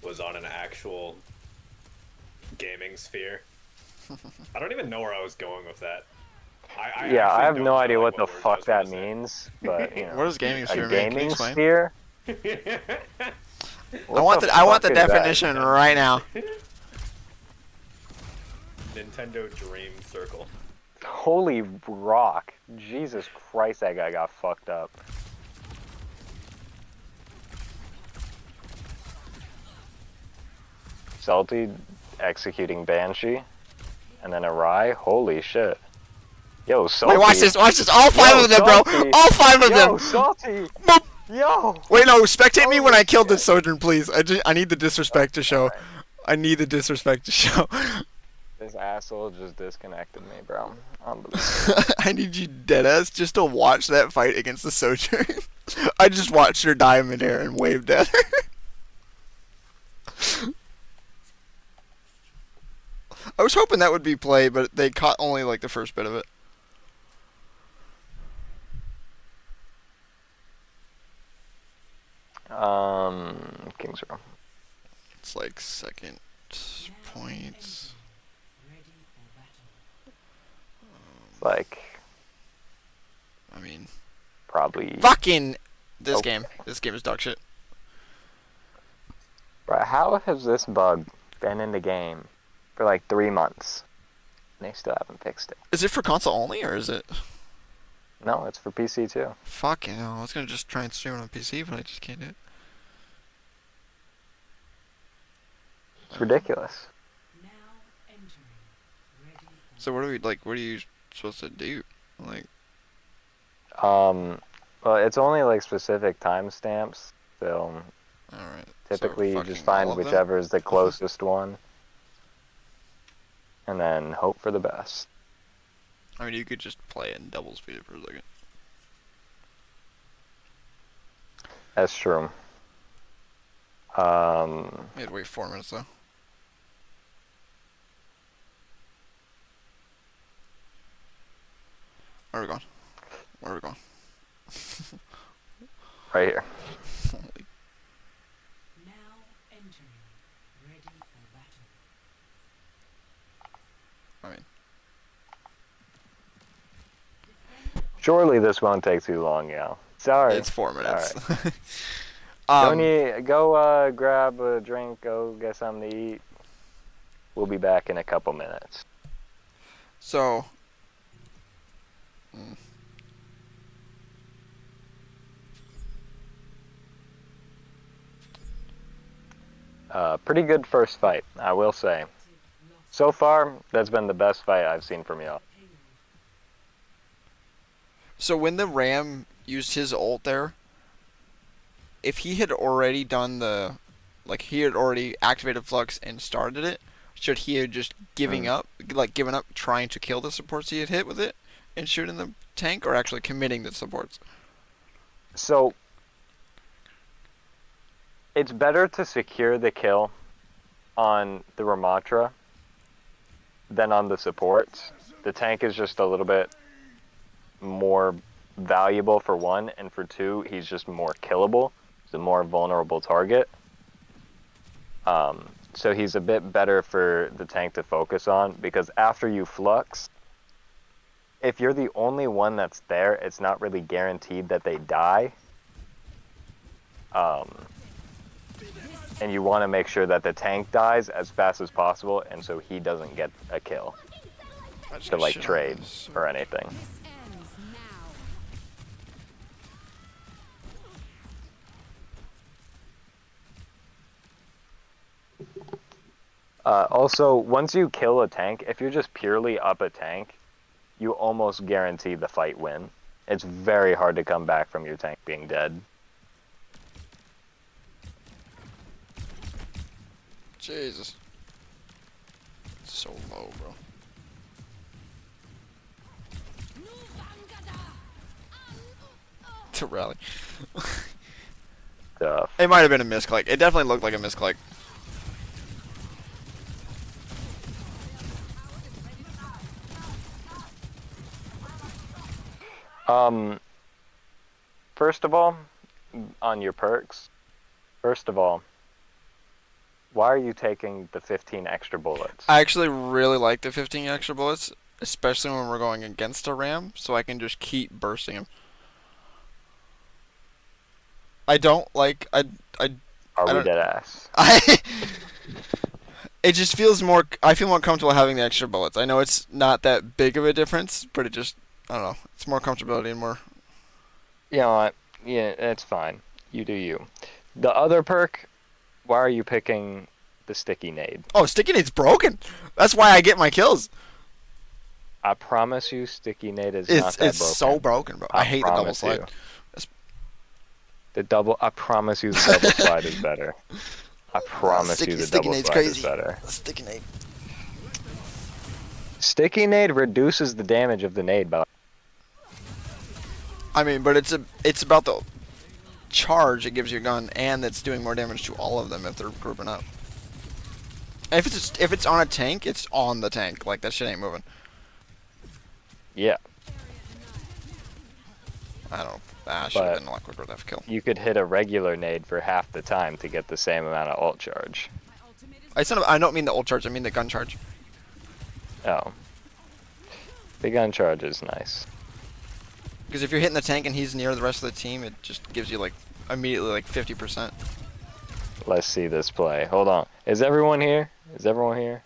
was on an actual gaming sphere? I don't even know where I was going with that. I Yeah, I actually have don't no know, idea like, what the words I fuck was gonna that say. means, but you know, What does gaming a sphere mean? Can you gaming explain? sphere. I want the fuck is that? definition right now. Nintendo Dream Circle. Holy rock! Jesus Christ, that guy got fucked up. Salty executing Banshee, and then a Rye. Holy shit! Yo, Salty. Wait, watch this, watch this. All five Yo, of them, bro. Salty. All five of Yo, them. Salty. Boop. Yo. Wait, no, spectate me when Holy I killed this shit. Sojourn, please. I need the disrespect to show. I need the disrespect to show. This asshole just disconnected me, bro. Unbelievable. I need you deadass just to watch that fight against the Sojourn. I just watched her die midair and waved at her. I was hoping that would be play, but they caught only like the first bit of it. King's Row. It's like second points. Ready for battle. Like, I mean, probably. fucking this Oh. game. This game is dog shit. Bro, How has this bug been in the game for like 3 months? And they still haven't fixed it. Is it for console only, or is it? No, it's for PC too. Fuck you know, I was gonna just try and stream it on PC, but I just can't do it. It's ridiculous. Now entering. Ready for So what are we like? What are you supposed to do? Like, Well, it's only like specific timestamps, so all right. typically you fucking just find all of them? whichever is the closest one, and then hope for the best. I mean, you could just play it in double speed for a second. That's true. You had to wait 4 minutes though. Where are we going? Where are we going? Right here. Holy. now entering. Ready for battle. I mean, Surely this won't take too long, yo. Sorry. it's 4 minutes. Go grab a drink, go get something to eat. We'll be back in a couple minutes. So. Pretty good first fight, I will say. So far, that's been the best fight I've seen from y'all. So when the Ram used his ult there, if he had already done the, like he had already activated Flux and started it, should he have just given up trying to kill the supports he had hit with it and shooting the tank, or actually committing the supports? So, it's better to secure the kill on the Ramatra than on the supports. The tank is just a little bit more valuable for one, and for two, he's just more killable. He's a more vulnerable target. So he's a bit better for the tank to focus on, because after you flux, if you're the only one that's there, it's not really guaranteed that they die. And you want to make sure that the tank dies as fast as possible, and so he doesn't get a kill to like trade or anything. Also, once you kill a tank, if you're just purely up a tank, you almost guarantee the fight win. It's very hard to come back from your tank being dead. Jesus. So low, bro. To rally. It might have been a misclick. It definitely looked like a misclick. First of all, on your perks, why are you taking the 15 extra bullets? I actually really like the 15 extra bullets, especially when we're going against a Ram, so I can just keep bursting him. I don't like Are we dead ass? It just feels more. I feel more comfortable having the extra bullets. I know it's not that big of a difference, but it just, I don't know. It's more comfortability and more. You know what? Yeah, it's fine. You do you. The other perk, why are you picking the sticky nade? Oh, sticky nade's broken. That's why I get my kills. I promise you, sticky nade is not that broken. It's so broken, bro. I hate the double slide. I promise you, the double slide is better. I promise you, the double slide is better. Sticky nade. Sticky nade reduces the damage of the nade by. I mean, but it's about the charge it gives your gun, and that's doing more damage to all of them if they're grouping up. And if it's on a tank, it's on the tank. Like, that shit ain't moving. Yeah. I don't know. I should have been a lot quicker with that kill. You could hit a regular nade for half the time to get the same amount of ult charge. I don't mean the ult charge, I mean the gun charge. Oh. The gun charge is nice. Because if you're hitting the tank and he's near the rest of the team, it just gives you like immediately like 50%. Let's see this play. Hold on. Is everyone here? Is everyone here?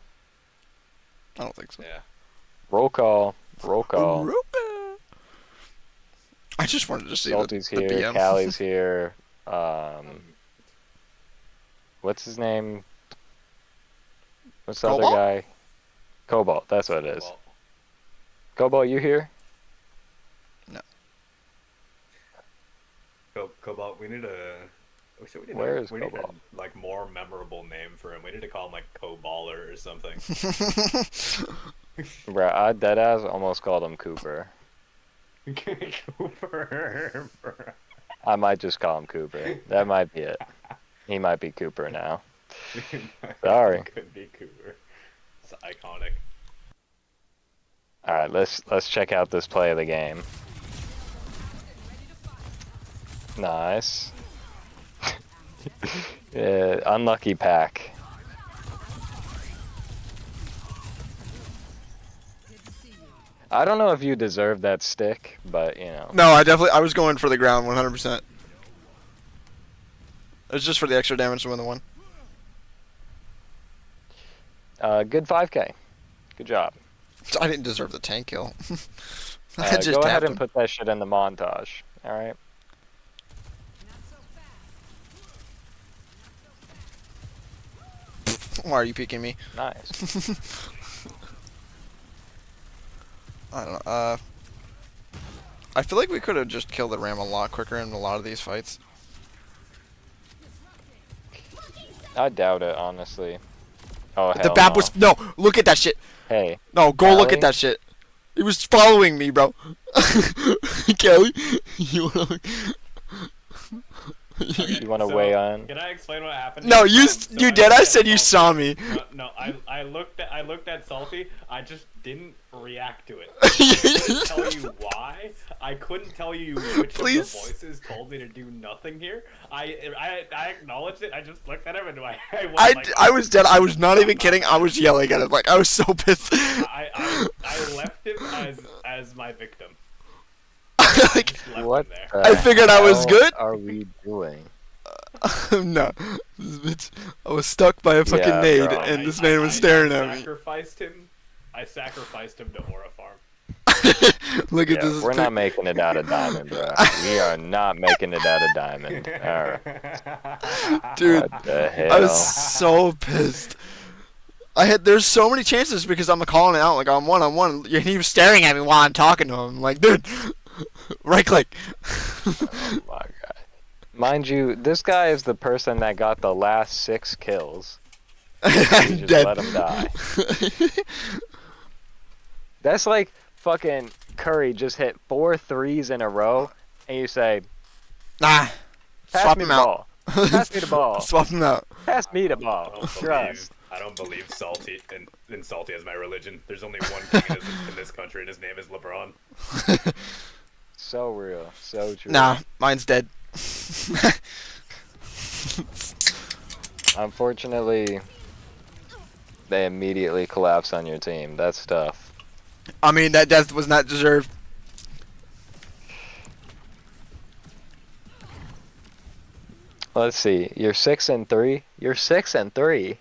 I don't think so. Yeah. Roll call. Roll call. Ruka. I just wanted to see Salty's the here. BM. Callie's here. What's his name? What's the other Cobalt? guy? Cobalt. That's what it is. Well, Cobalt, you here? Cobalt, we need a. We need Where a, is we need Cobalt? a like more memorable name for him. We need to call him like Coballer or something. Bruh, I deadass almost called him Cooper. Cooper. I might just call him Cooper. That might be it. He might be Cooper now. Sorry. Could be Cooper. It's iconic. Alright, let's check out this play of the game. Nice. Yeah, unlucky pack. I don't know if you deserve that stick, but you know. No, I was going for the ground 100%. It's just for the extra damage to win the one. Good 5K. Good job. I didn't deserve the tank kill. I just Go ahead tapped and him. put that shit in the montage. Alright? Why are you peeking me? Nice. I don't know. I feel like we could have just killed the ram a lot quicker in a lot of these fights. I doubt it, honestly. Oh, hell The BAP no. was no. Look at that shit. Hey, No, go look Kelly? at that shit. It was following me, bro. Kelly, you wanna... you want to So, weigh on? Can I explain what happened? No, here? you So you I did. looked I at said you saw Salty. me. No, I looked at Salty. I just didn't react to it. I couldn't tell you why. I couldn't tell you which Please. of the voices told me to do nothing here. I acknowledged it. I just looked at him and I was dead. I was not even kidding. I was yelling at him. Like, I was so pissed. I left him as my victim. Like, Just left What him there. the I figured I was hell good. are we doing? No. This bitch, I was stuck by a fucking Yeah, nade, bro. and this man was staring at me. I sacrificed him to Aura Farm. Look at Yeah, this. we're not making it out of diamond, bro. We are not making it out of diamond. Alright. Dude, What the hell? I was so pissed. There's so many chances because I'm calling it out like I'm one on one. And he was staring at me while I'm talking to him. I'm like, dude, right click. Oh my god. Mind you, this guy is the person that got the last 6 kills. You I'm just dead. let him die. That's like fucking Curry just hit 4 threes in a row, and you say, Nah, pass swap me him the out. ball. Pass me the ball. Swap him out. Pass me the ball. Trust. I don't believe Salty and Salty as my religion. There's only one king in this country, and his name is LeBron. So real. So true. Nah, mine's dead. Unfortunately, they immediately collapse on your team. That's tough. I mean, that death was not deserved. Let's see. You're 6-3. You're 6-3.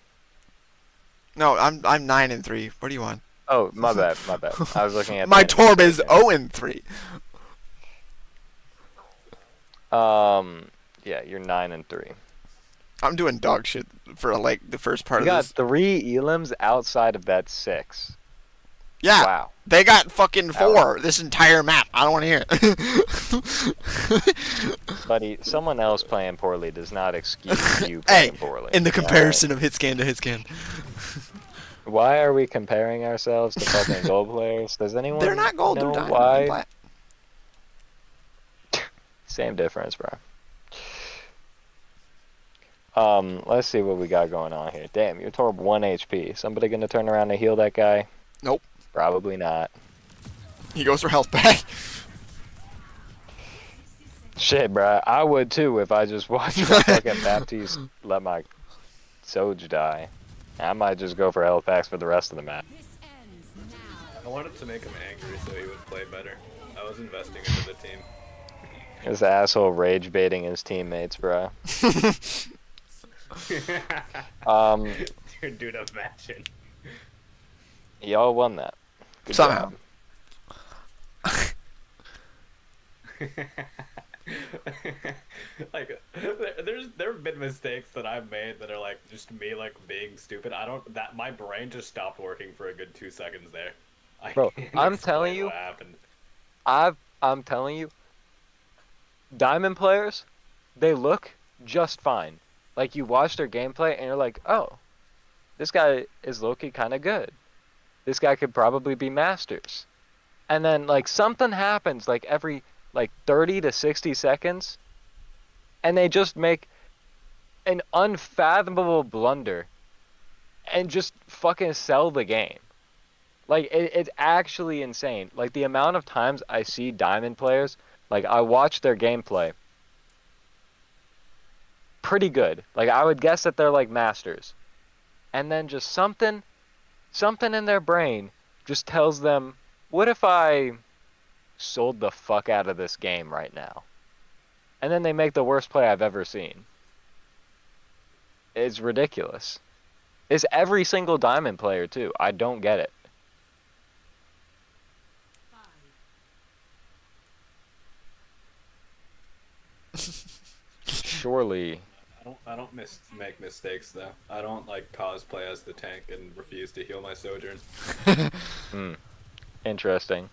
No, I'm 9-3. What do you want? Oh, my bad. My bad. I was looking at My the Torb is game. 0-3. Yeah, you're 9-3. I'm doing dog shit for like the first part You of got this. 3 elims outside of that 6. Yeah, Wow. they got fucking 4 Hour. this entire map. I don't want to hear it. Buddy, someone else playing poorly does not excuse you Hey, playing poorly. in the Alright? comparison of hit scan to hit scan, Why are we comparing ourselves to fucking gold players? Does anyone they're not gold. know They're diamond. why? and plat. Same difference, bro. Let's see what we got going on here. Damn, you're Torb 1 HP. Somebody gonna turn around and heal that guy? Nope. Probably not. He goes for health back. Shit, bro. I would too if I just watched my fucking Baptiste let my Soj die. I might just go for health packs for the rest of the map. I wanted to make him angry so he would play better. I was investing into the team. This asshole rage baiting his teammates, bro. Dude, imagine. Y'all won that. Good Somehow. job. Like, there have been mistakes that I've made that are like just me like being stupid. My brain just stopped working for a good 2 seconds there. I Bro, can't I'm telling explain you, what happened. I'm telling you, Diamond players, they look just fine. Like you watch their gameplay and you're like, oh, this guy is low-key kind of good. This guy could probably be Masters. And then like something happens like every like 30 to 60 seconds, and they just make an unfathomable blunder and just fucking sell the game. Like it's actually insane. Like the amount of times I see Diamond players, like I watch their gameplay, pretty good. Like I would guess that they're like Masters, and then just something in their brain just tells them, what if I sold the fuck out of this game right now? And then they make the worst play I've ever seen. It's ridiculous. It's every single Diamond player too. I don't get it. 5, Surely. I don't make mistakes though. I don't like cosplay as the tank and refuse to heal my Sojourn. Interesting.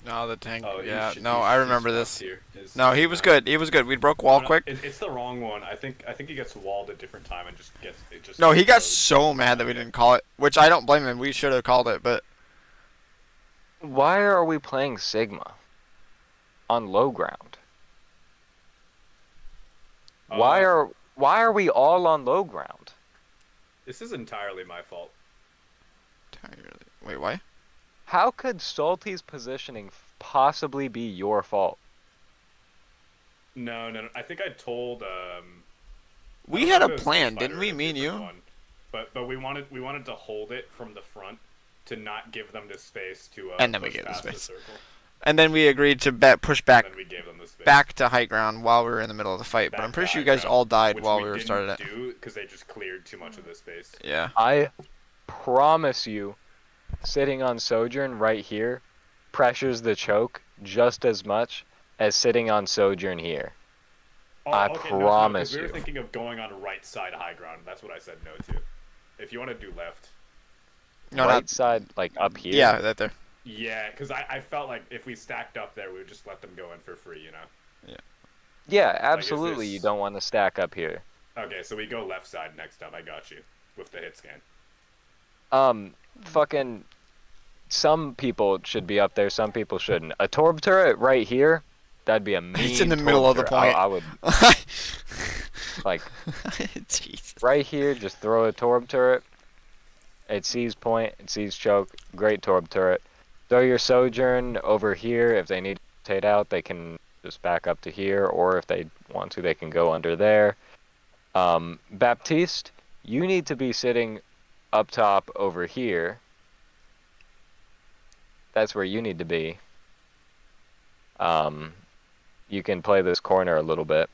No, the tank. Oh, Yeah, no, I remember this. Here. No, he was good. He was good. We broke wall quick. It's the wrong one. I think he gets walled at different time and just gets it just. No, he got explodes. so mad that we didn't call it, which I don't blame him. We should have called it, but Why are we playing Sigma on low ground? Why are we all on low ground? This is entirely my fault. wait, what? How could Salty's positioning possibly be your fault? No. I think I told. We I don't had know a if it was plan, Spider didn't we? or a Me and you. different one. But we wanted to hold it from the front to not give them the space to. And then we push gave the past space. circle. And then we agreed to push back And then we gave them the space. back to high ground while we were in the middle of the fight. But Back I'm pretty to sure you high guys ground, all died which while we we were didn't started it. do because they just cleared too much of the space. Yeah. I promise you, sitting on Sojourn right here pressures the choke just as much as sitting on Sojourn here. Oh, I okay, promise we were you. thinking of going on right side high ground. That's what I said no to. If you want to do left. No, right not. side, like up here. Yeah, that there. Yeah, because I felt like if we stacked up there, we would just let them go in for free, you know? Yeah, absolutely. this- You don't want to stack up here. Okay, so we go left side next time. I got you. With the hit scan. Fucking. Some people should be up there. Some people shouldn't. A Torb turret right here. That'd be a mean. It's in the Torb middle of the turret. point. I would like Jesus. right here. Just throw a Torb turret. It sees point. It sees choke. Great Torb turret. Throw your Sojourn over here. If they need to rotate out, they can just back up to here, or if they want to, they can go under there. Baptiste, you need to be sitting up top over here. That's where you need to be. You can play this corner a little bit.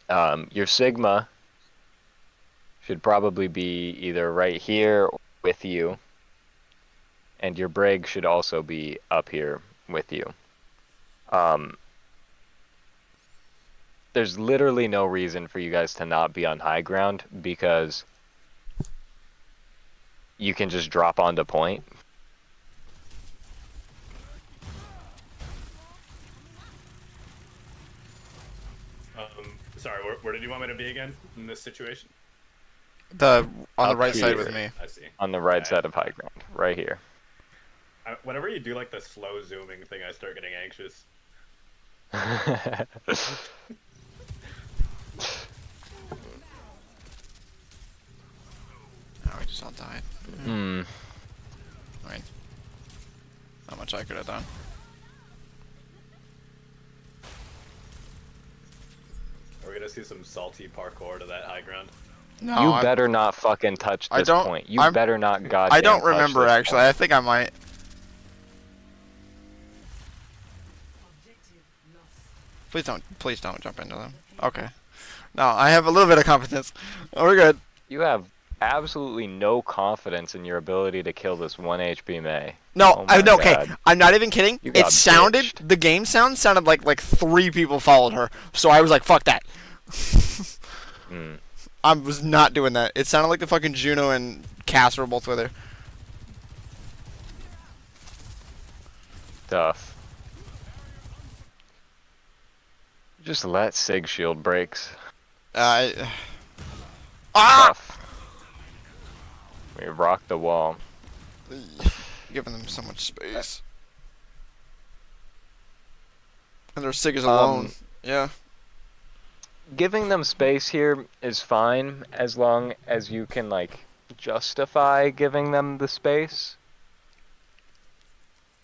Your Sigma should probably be either right here or with you. And your Brig should also be up here with you. There's literally no reason for you guys to not be on high ground because you can just drop onto point. Sorry, where did you want me to be again in this situation? On the Up right side here. with me. I see. On the right Yeah. side of high ground, right here. Whenever you do like the slow zooming thing, I start getting anxious. Oh, we just all died. Hmm. I mean, not much I could have done. Are we gonna see some salty parkour to that high ground? No, You I'm- better not fucking touch I this don't- point. You I'm- better not goddamn I don't touch remember this actually. point. I think I might. Please don't jump into them. Okay. No, I have a little bit of competence. Oh, we're good. You have absolutely no confidence in your ability to kill this 1 HP Mei. No, Oh my okay. God. I'm not even kidding. You It got sounded, bitched. the game sounded like 3 people followed her. So I was like, fuck that. I was not doing that. It sounded like the fucking Juno and Cass were both with her. Tough. Just let Sig shield breaks. Ah! Tough. We rock the wall. Giving them so much space. And their Sig is alone. Yeah. Giving them space here is fine as long as you can like justify giving them the space.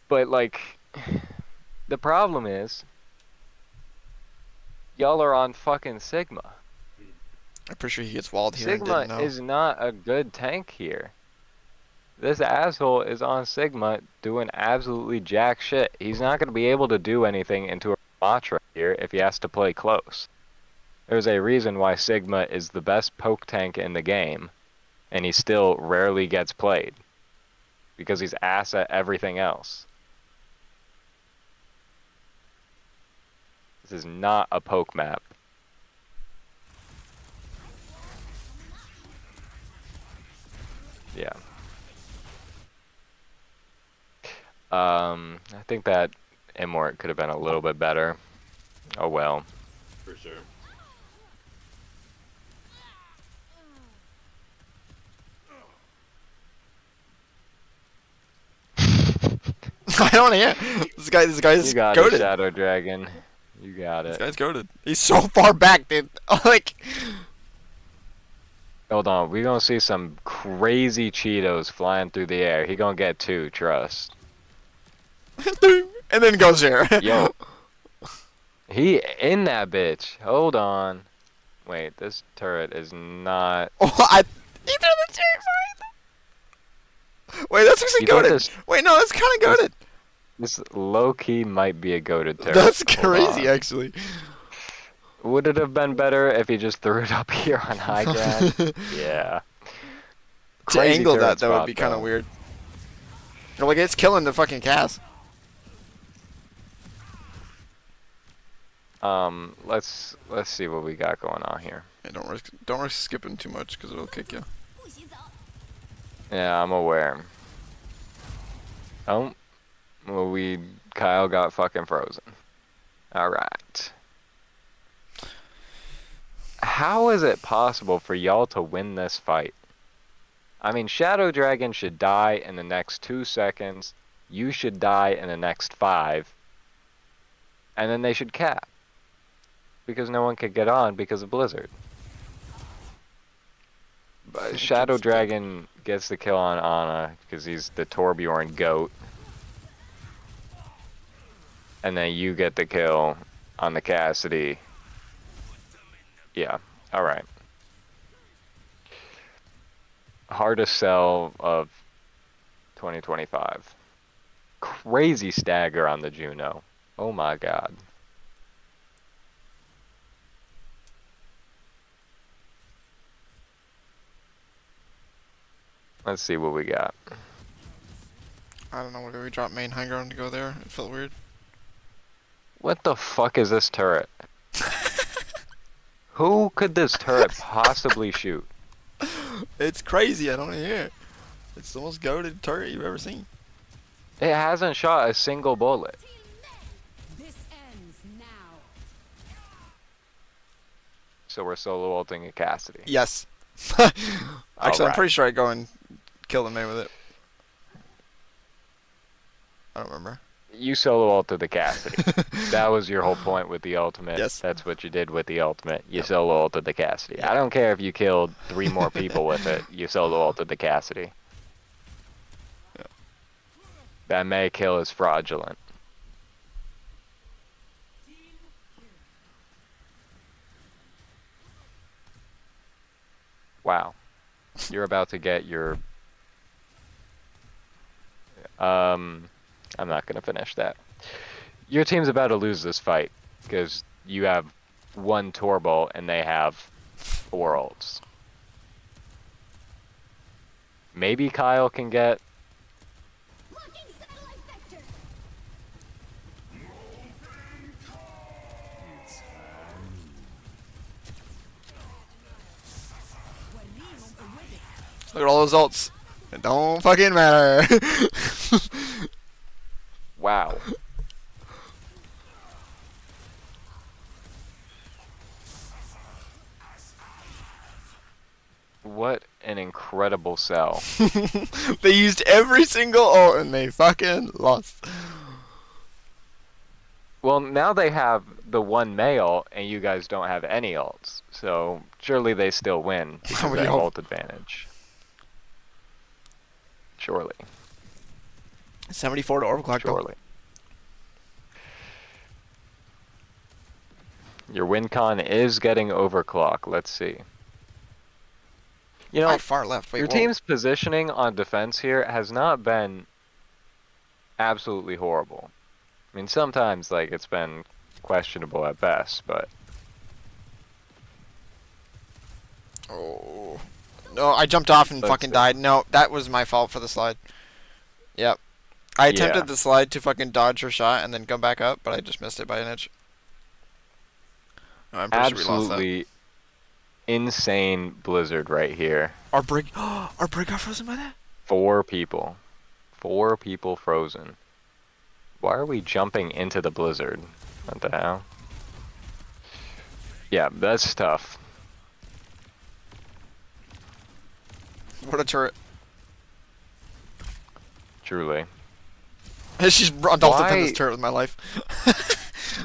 But like the problem is y'all are on fucking Sigma. I'm pretty sure he gets walled here and Sigma didn't know. is not a good tank here. This asshole is on Sigma doing absolutely jack shit. He's not going to be able to do anything into a Matra here if he has to play close. There's a reason why Sigma is the best poke tank in the game, and he still rarely gets played. Because he's ass at everything else. This is not a poke map. Yeah. I think that Immort could have been a little bit better. Oh well. For sure. I don't hear. This guy's You got it, goated. Shadow Dragon. You got This it. guy's goated. He's so far back, dude. Like, Hold on, we gonna see some crazy Cheetos flying through the air. He gonna get 2, trust. and then goes here. Yo. He in that bitch. Hold on. Wait, this turret is not... Oh, he threw the chair fire. Wait, that's actually You thought goated. this- Wait, no, that's kind of goated. This low-key might be a goated turret. That's Hold crazy, on. actually. Would it have been better if he just threw it up here on high ground? Yeah. To Crazy angle turret that, though, would spot, be kind of though. weird. You're like, it's killing the fucking Cass. Let's see what we got going on here. Yeah, don't risk skipping too much, because it'll kick you. Yeah, I'm aware. Oh, well, Kyle got fucking frozen. All right. How is it possible for y'all to win this fight? I mean, Shadow Dragon should die in the next 2 seconds. You should die in the next 5. And then they should cap. Because no one could get on because of Blizzard. But Shadow Dragon gets the kill on Ana because he's the Torbjorn goat. And then you get the kill on the Cassidy. Yeah, alright. Hardest sell of 2025. Crazy stagger on the Juno. Oh my god. Let's see what we got. I don't know, whether we dropped main high ground to go there. It felt weird. What the fuck is this turret? Who could this turret possibly shoot? It's crazy, I don't hear it. It's the most goated turret you've ever seen. It hasn't shot a single bullet. This ends now. So we're solo ulting a Cassidy. Yes. Actually, I'm Alright. pretty sure I go and kill the main with it. I don't remember. You solo ulted the Cassidy. That was your whole point with the ultimate. Yes. That's what you did with the ultimate. You solo ulted the Cassidy. I don't care if you killed 3 more people with it. You solo ulted the Cassidy. Yeah. That May kill is fraudulent. Wow. You're about to get your... I'm not going to finish that. Your team's about to lose this fight because you have 1 Torbolt and they have 4 ults. Maybe Kyle can get. Blocking satellite vector. Look at all those ults. It don't fucking matter. Wow. What an incredible sell. They used every single ult and they fucking lost. Well, now they have the 1 Mei ult and you guys don't have any ults. So surely they still win because of We that hope. ult advantage. Surely. 74 to orb clock. Surely. Your win con is getting overclock. Let's see. You know, How far left? Wait, your whoa. team's positioning on defense here has not been absolutely horrible. I mean, sometimes like it's been questionable at best, but Oh. No, I jumped off and Let's fucking see. died. No, that was my fault for the slide. Yep. I attempted Yeah. the slide to fucking dodge her shot and then come back up, but I just missed it by an inch. Oh, I'm pretty sure we lost that. absolutely insane blizzard right here. Our brig got frozen by that? 4 people. 4 people frozen. Why are we jumping into the blizzard? What the hell? Yeah, that's tough. What a turret. Truly. She's brought Dolphin Why- this turret with my life.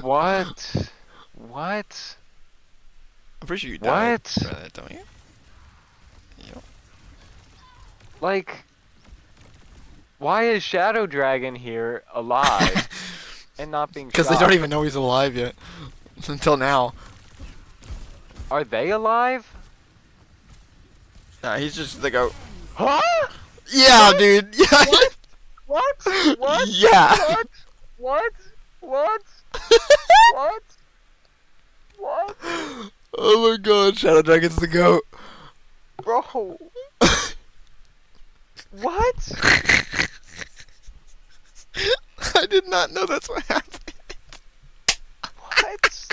What? What? I'm pretty sure you died. What? for that, don't you? Yep. Like, why is Shadow Dragon here alive and not being shot? Because they don't even know he's alive yet. Until now. Are they alive? Nah, he's just the goat. Huh? Yeah, dude. Yeah. What? What? Yeah. What? What? What? What? What? Oh my god, Shadow Dragon's the goat. Bro. What? I did not know that's what happened. What?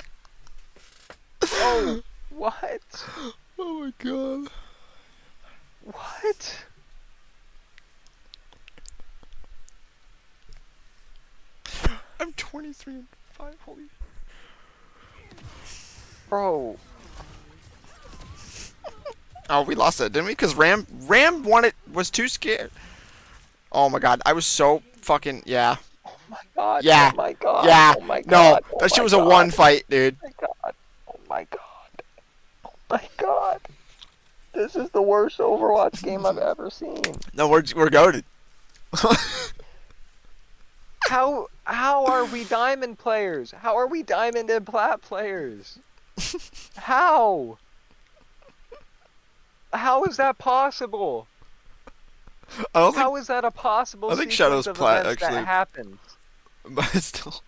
Bro, what? Oh my god. What? I'm 23 and 5. Holy. Bro. Oh, we lost that, didn't we? Because Ram was too scared. Oh my god, I was so fucking yeah. Oh my god. Yeah. Oh my god. Yeah. Oh my No, god. Oh that shit my was a god. one fight, dude. Oh my god. Oh my god. Oh my god. This is the worst Overwatch game I've ever seen. No, we're goated. How are we diamond players? How are we diamond and plat players? How? How is that possible? I don't think, How is that a possible I think sequence Shadow's of plat, events actually. that happens? but it's still.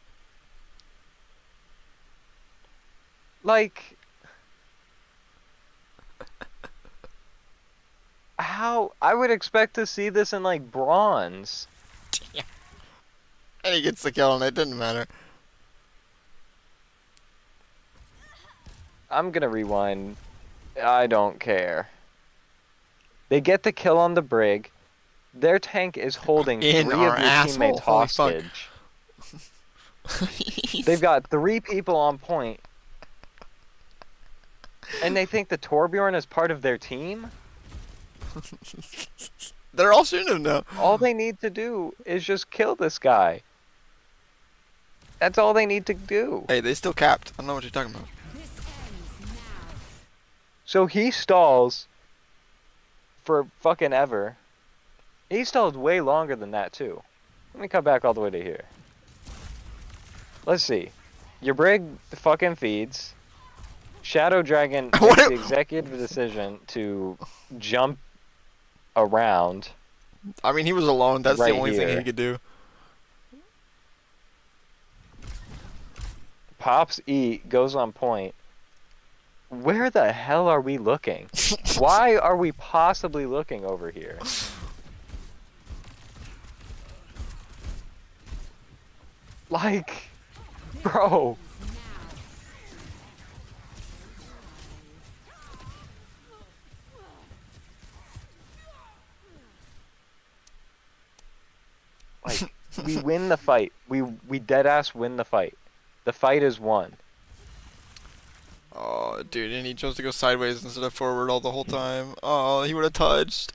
Like, how? I would expect to see this in like bronze. And he gets the kill, and it didn't matter. I'm gonna rewind. I don't care. They get the kill on the brig. Their tank is holding In 3 our of your asshole, teammates holy fuck. hostage. They've got 3 people on point. And they think the Torbjorn is part of their team? They're all shooting him now. All they need to do is just kill this guy. That's all they need to do. Hey, they still capped. I don't know what you're talking about. This ends now. So he stalls for fucking ever. He stalled way longer than that too. Let me come back all the way to here. Let's see. Your brig fucking feeds. Shadow Dragon makes What- the executive decision to jump around. I mean, he was alone. That's Right the only thing here. he could do. pops E, goes on point. Where the hell are we looking? Why are we possibly looking over here? Like, bro. Like, we win the fight. We dead ass win the fight. The fight is won. Oh, dude, and he chose to go sideways instead of forward all the whole time. Oh, he would have touched.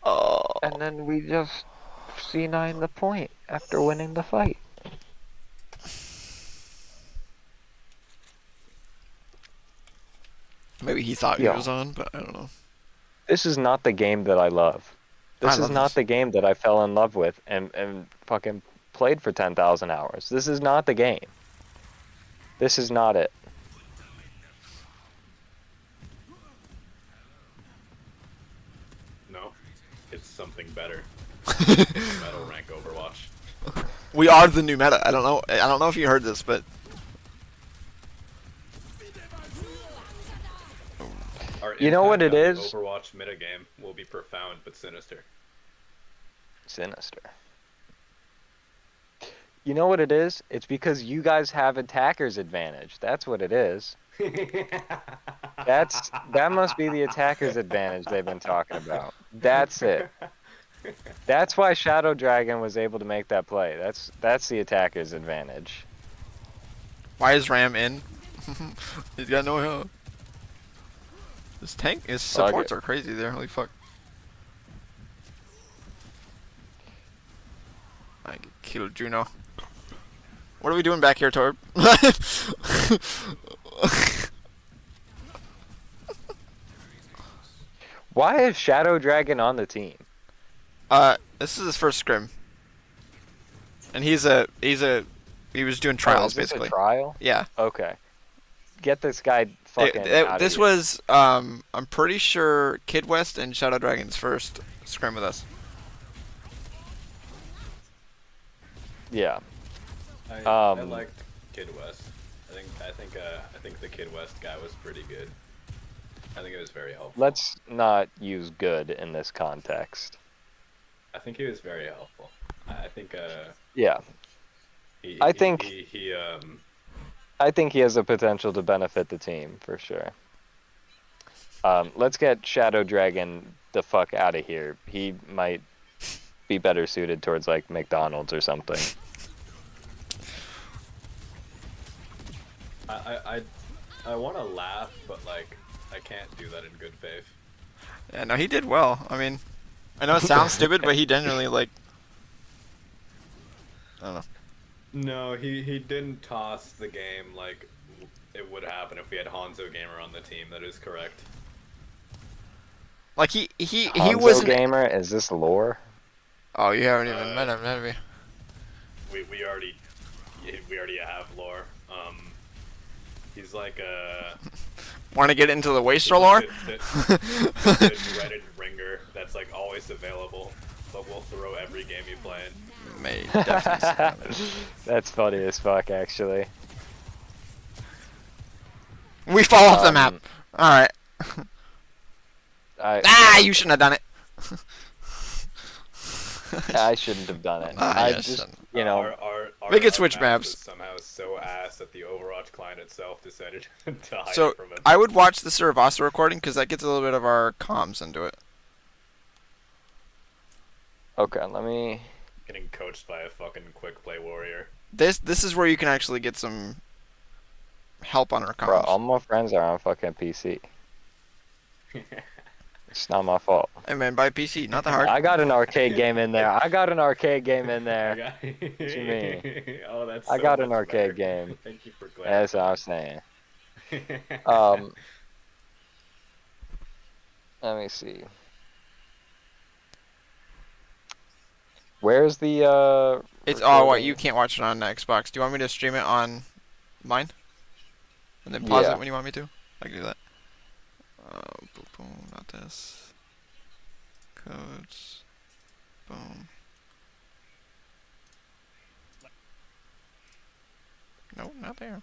Oh. And then we just C9 the point after winning the fight. Maybe he thought he Yo. was on, but I don't know. This is not the game that I love. I This is love not this. the game that I fell in love with and fucking played for 10,000 hours. This is not the game. This is not it. No, it's something better. Metal rank Overwatch. We are the new meta. I don't know. I don't know if you heard this, but Our You know what impact it on the is? Overwatch metagame will be profound but sinister. Sinister. You know what it is? It's because you guys have attacker's advantage. That's what it is. That must be the attacker's advantage they've been talking about. That's it. That's why Shadow Dragon was able to make that play. That's the attacker's advantage. why is Ram in? He's got no health. His supports are crazy there. Holy fuck. I killed Juno. What are we doing back here, Torb? Why is Shadow Dragon on the team? This is his first scrim, and he was doing trials Is this basically. a trial? Yeah. Okay. Get this guy fucking outta This here. was I'm pretty sure Kid West and Shadow Dragon's first scrim with us. Yeah. I liked Kid West. I think the Kid West guy was pretty good. I think it was very helpful. Let's not use good in this context. I think he was very helpful. I think Yeah. I think he has the potential to benefit the team for sure. Let's get Shadow Dragon the fuck out of here. He might be better suited towards like McDonald's or something. I want to laugh, but like I can't do that in good faith. Yeah, no, he did well. I mean, I know it sounds stupid, but he genuinely like. I don't know. No, he didn't toss the game like it would happen if we had Hanzo Gamer on the team. That is correct. Like he Hanzo wasn't. Gamer, is this lore? Oh, you haven't even met him, have you? We already have lore. He's like a Want to get into the Wastrel lore? the dreaded ringer that's like always available, but we'll throw every game you play in. May definitely. That's funny as fuck, actually. We fall off the map. All right. You shouldn't have done it. I shouldn't have done it. I yes, just, shouldn't. you know, We could our switch map maps. was somehow so ass that the Overwatch client itself decided to hide So it from it. I would watch the Ceravasa recording because that gets a little bit of our comms into it. okay, let me. Getting coached by a fucking quick play warrior. This is where you can actually get some help on our comms. Bro, all my friends are on fucking PC. It's not my fault. Hey man, buy PC, not the hard. I got an arcade game in there. I got an arcade game in I there. got What you mean? Oh, that's I so got an much arcade better. game. Thank you for That's what I'm saying. Let me see. Where's the It's what recording? you can't watch it on Xbox. Do you want me to stream it on mine? And then pause Yeah. it when you want me to? I can do that. Boom, boom, not this. Codes. Boom. No, not there.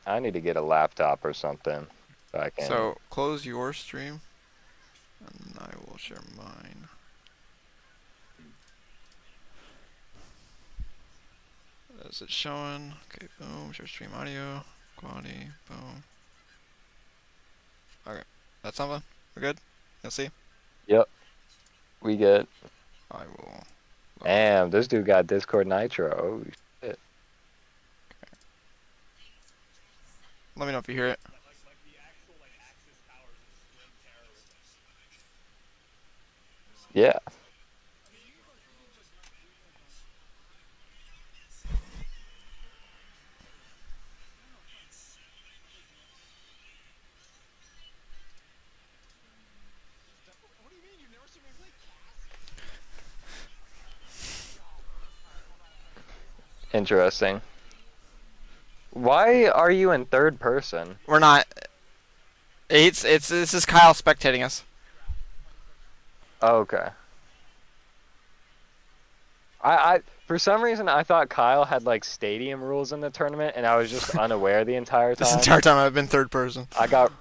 I need to get a laptop or something. So I can. So close your stream, and I will share mine. Is it showing? Okay, boom. Share stream audio, quality, boom. Okay, that's something. We're good. You'll see. Yep. We get. I will. Damn, this dude got Discord Nitro. Oh, shit. Let me know if you hear it. Like the actual like Axis powers of Scrim terrorism. Yeah. Interesting. Why are you in third person? We're not. This is Kyle spectating us. Oh, okay. I for some reason I thought Kyle had like stadium rules in the tournament, and I was just unaware the entire This time. entire time I've been third person. I got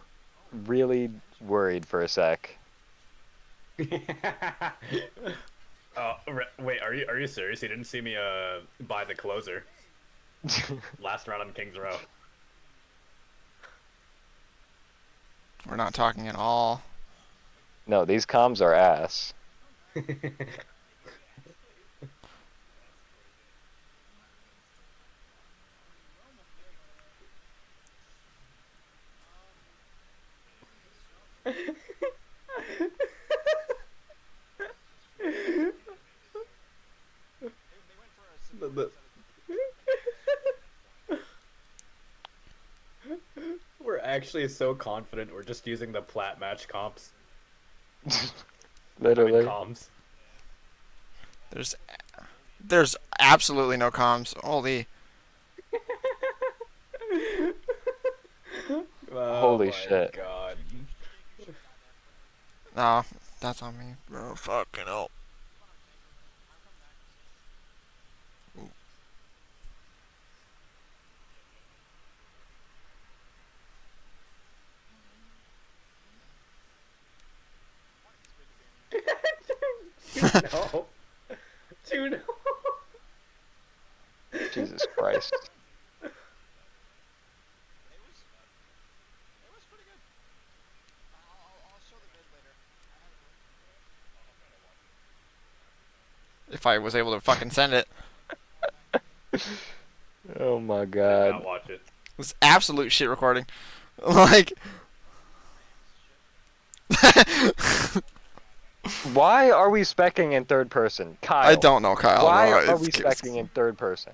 really worried for a sec. Wait, are you serious? You didn't see me buy the closer last round on King's Row? We're not talking at all. No, these comms are ass. We're actually so confident we're just using the plat match comps. Literally. Comms. There's absolutely no comms. Holy. Holy my shit. God. No, that's on me, bro. Fucking hell. No. Dude. Jesus Christ. If I was able to fucking send it. Oh my Not god. watch it. It was absolute shit recording. Like. Why are we specking in third person? Kyle. I don't know, Kyle. Why bro. are we It's- specking in third person?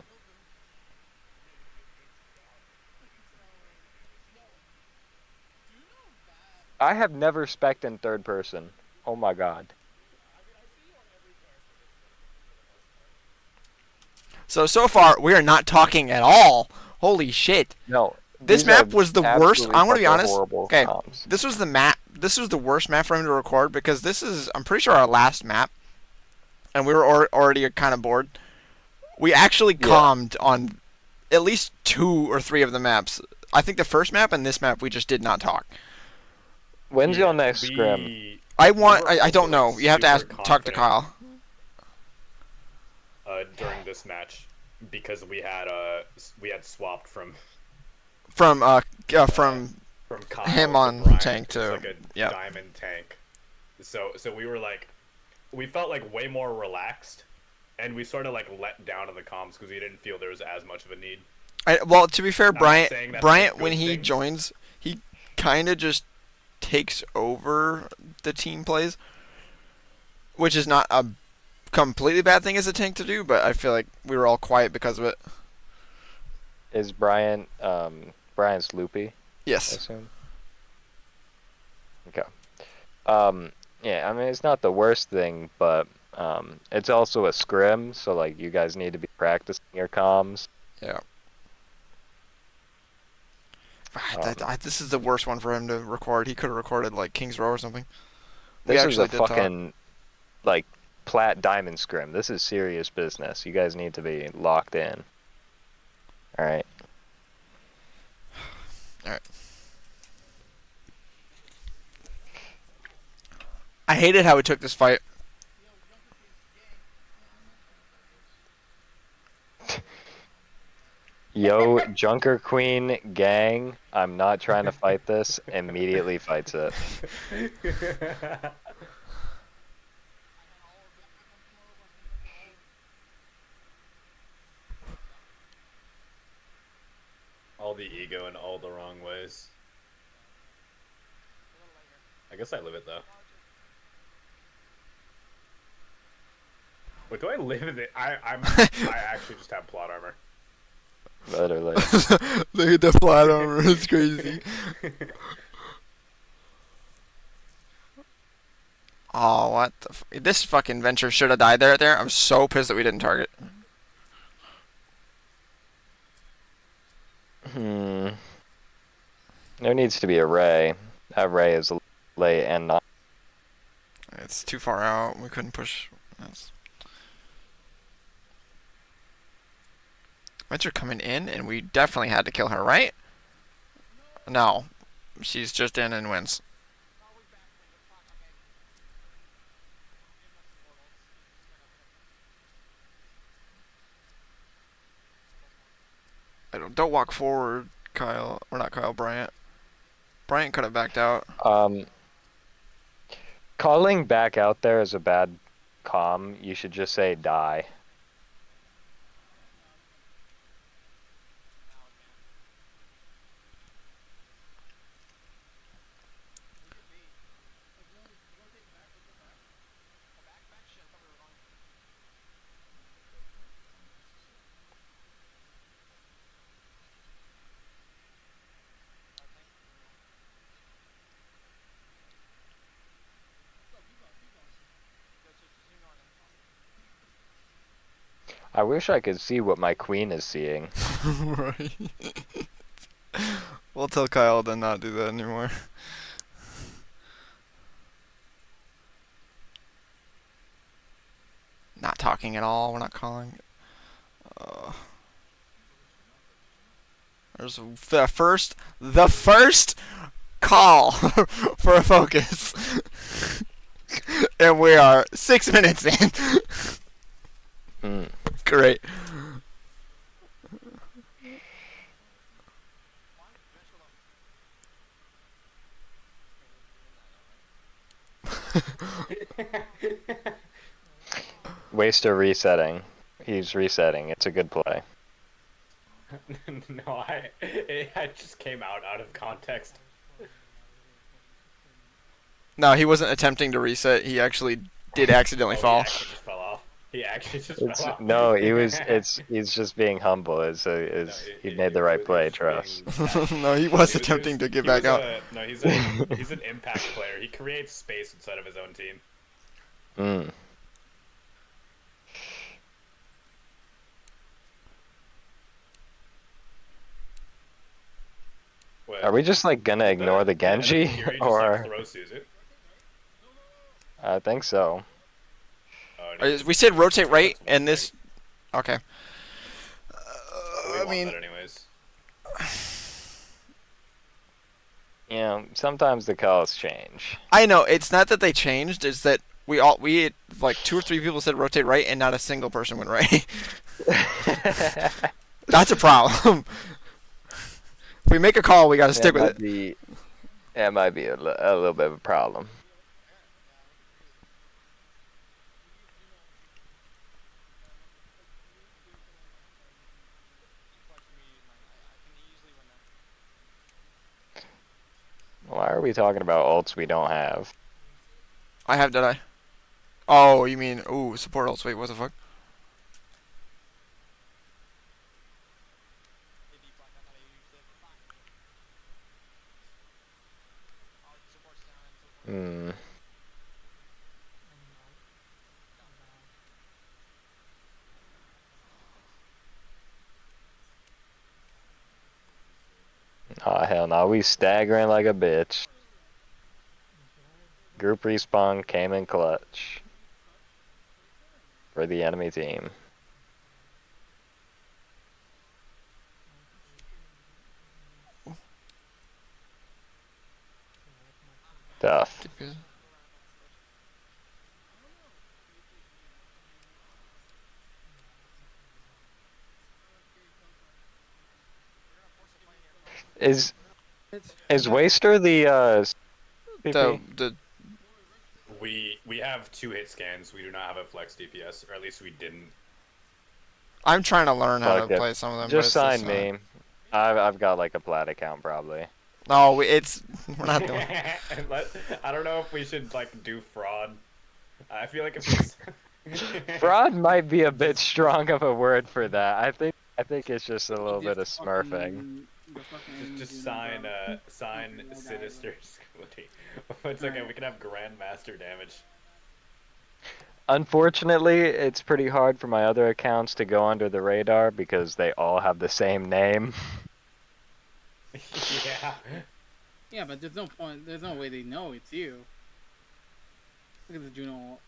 I have never specced in third person. Oh my god. So far, we are not talking at all. Holy shit. No. This these map are was the worst. absolutely I'm gonna be fucking honest. horrible Okay, comms. this was the map. This was the worst map for him to record because this is, I'm pretty sure, our last map, and we were already kind of bored. We actually Yeah. calmed on at least 2 or 3 of the maps. I think the first map and this map we just did not talk. When's Yeah, your next scrim? I we were don't also, know. like, You have to ask, super talk to confident, Kyle. during this match because we had swapped from From Kyle Kyle him to on Brian, tank who's to- like a yep. diamond tank. So we were like, we felt like way more relaxed, and we sort of like let down in the comms because we didn't feel there was as much of a need. Well, to be fair, Not Bryant, saying that's a Bryant, good when he thing. joins, he kind of just takes over the team plays, which is not a completely bad thing as a tank to do, but I feel like we were all quiet because of it. Is Brian, Brian's loopy, I Yes. assume? Okay. Yeah, I mean, it's not the worst thing, but, it's also a scrim, so, like, you guys need to be practicing your comms. Yeah. This is the worst one for him to record. He could have recorded like King's Row or something. We This is actually a did talk. fucking, like, plat diamond scrim. This is serious business. You guys need to be locked in. Alright. Alright. I hated how we took this fight. Yo, Junker Queen gang, I'm not trying to fight this. Immediately fights it. All the ego in all the wrong ways. I guess I live it though. Wait, do I live in it? I actually just have plot armor. Literally. Look at the flat armor. It's crazy. Oh, what the this fucking venture should have died there. I'm so pissed that we didn't target. There needs to be a Ray. That Ray is late and not. It's too far out. We couldn't push. That's... Venture coming in, and we definitely had to kill her, right? No. She's just in and wins. Don't walk forward, Kyle. Or not Kyle, Bryant. Bryant could have backed out. Calling back out there is a bad comm. You should just say die. I wish I could see what my queen is seeing. Right. We'll tell Kyle to not do that anymore. Not talking at all. We're not calling. There's the first call for a focus, and we are 6 minutes in. Great. Waster resetting. He's resetting. It's a good play. No, I just came out of context. No, he wasn't attempting to reset. He actually did accidentally fall. He actually just fell off. He actually just fell off. No, he's just being humble. He made the right play. Trust. No, he was attempting to get back out. No, he's an impact player. He creates space inside of his own team. What? Are we just like gonna ignore the Genji, or? I think so. We said rotate right, and this. Okay. I mean, anyways. Yeah, sometimes the calls change. I know it's not that they changed; it's that we like 2 or 3 people said rotate right, and not a single person went right. That's a problem. If we make a call, we gotta stick with it. That might be a little bit of a problem. Why are we talking about ults we don't have? I have, did I? Oh, you mean, ooh, support ults. Wait, what the fuck? Oh hell no, we staggering like a bitch. Group respawn came in clutch for the enemy team. Tough. Is Waster the PP? The We have 2-hit scans. We do not have a flex DPS, or at least we didn't. I'm trying to learn how Fuck to it. play some of them. Just but it's sign me. I've got like a plat account probably. No, we're not doing. I don't know if we should like do fraud. I feel like if Fraud might be a bit strong of a word for that. I think it's just a little bit of Just smurfing. just sign Sinister Squiddy. It's okay. We can have Grandmaster damage. Unfortunately, it's pretty hard for my other accounts to go under the radar because they all have the same name. Yeah. Yeah, but there's no point. There's no way they know it's you. Look at the Juno.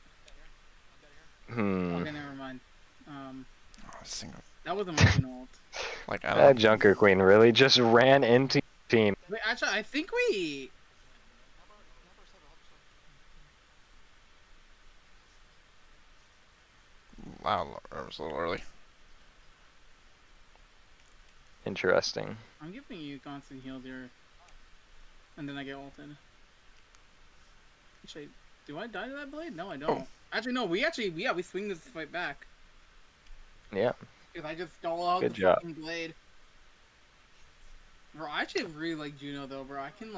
Okay, never mind. That wasn't my Juno ult. Like I That don't. Junker Queen really just ran into team. Wait, actually, I think we. Wow, that was a little early. Interesting. I'm giving you constant heals here, and then I get ulted. Actually, do I die to that blade? No, I don't. Actually, no. We swing this fight back. Yeah. If I just stall out Good the job. fucking blade. Bro, I actually really like Juno though, bro. I can.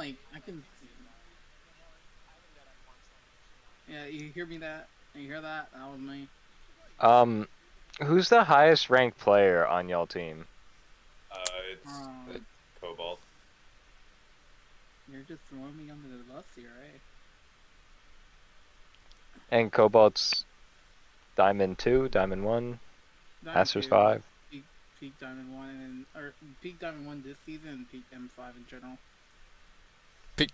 Yeah, you hear me that? You hear that? That was me. Who's the highest ranked player on y'all team? It's Cobalt. You're just throwing me under the bus here, eh? And Cobalt's Diamond 2, Diamond 1, Diamond Masters 2, 5. Peak Diamond 1, or Peak Diamond 1 this season, and Peak M5 in general.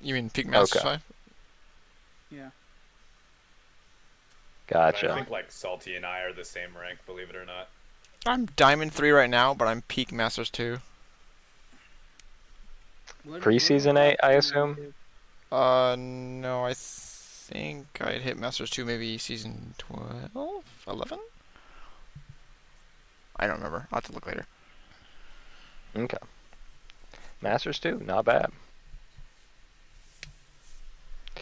You mean Peak Masters Okay. 5? Yeah. Gotcha. I think like Salty and I are the same rank, believe it or not. I'm Diamond 3 right now, but I'm Peak Masters 2. Preseason 8, I assume? No, I think I'd hit Masters 2 maybe season 12? 11? I don't remember. I'll have to look later. Okay. Masters 2, not bad.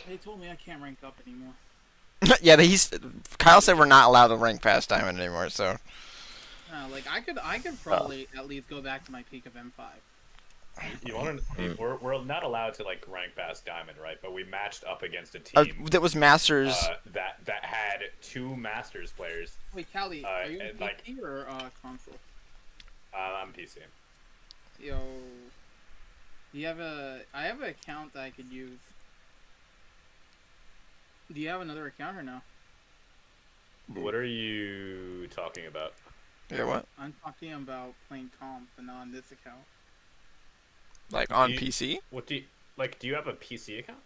They told me I can't rank up anymore. Yeah, Kyle said we're not allowed to rank past Diamond anymore, so. Like I could probably at least go back to my peak of M5. You want to? We're not allowed to like rank past Diamond, right? But we matched up against a team That was Masters. that had 2 Masters players. Wait, Callie, are you and, PC like- or console? I'm PC. Yo, I have an account that I could use. Do you have another account or no? What are you talking about? Yeah, what? I'm talking about playing comp, but not on this account. Like on You- PC? What do you like? Do you have a PC account?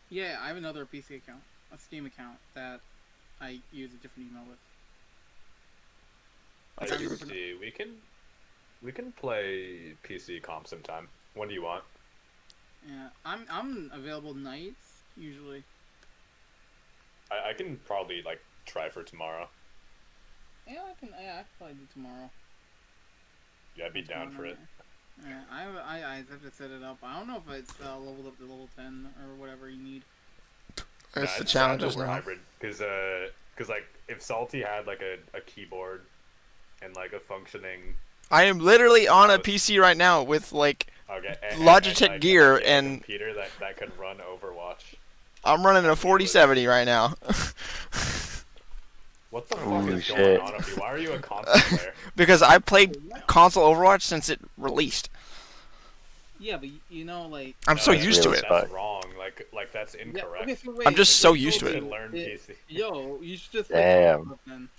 Yeah, I have another PC account, a Steam account that I use a different email with. I thought you were- See, we can play PC comp sometime. When do you want? Yeah, I'm available nights usually. I can probably like try for tomorrow. Yeah, I can probably do tomorrow. Yeah, I'd be down for it. Yeah, I have to set it up. I don't know if it's leveled up to level 10 or whatever you need. It's the sad challenges that we're now. hybrid because like if Salty had like a keyboard and like a functioning I am literally on a Mouse. PC right now with like Logitech Logitech gear like, a and- computer that could run Overwatch. I'm running a 4070 right now. What the fuck Holy is shit. going on with you? Why are you a console player? Because I played console Overwatch since it released. Yeah, but you know, like. I'm so that's used to really it. fun. That's wrong. Like that's Yeah, incorrect. okay, so I'm just so wait, used to You it. should learn PC. Yo, you should just Damn. play then.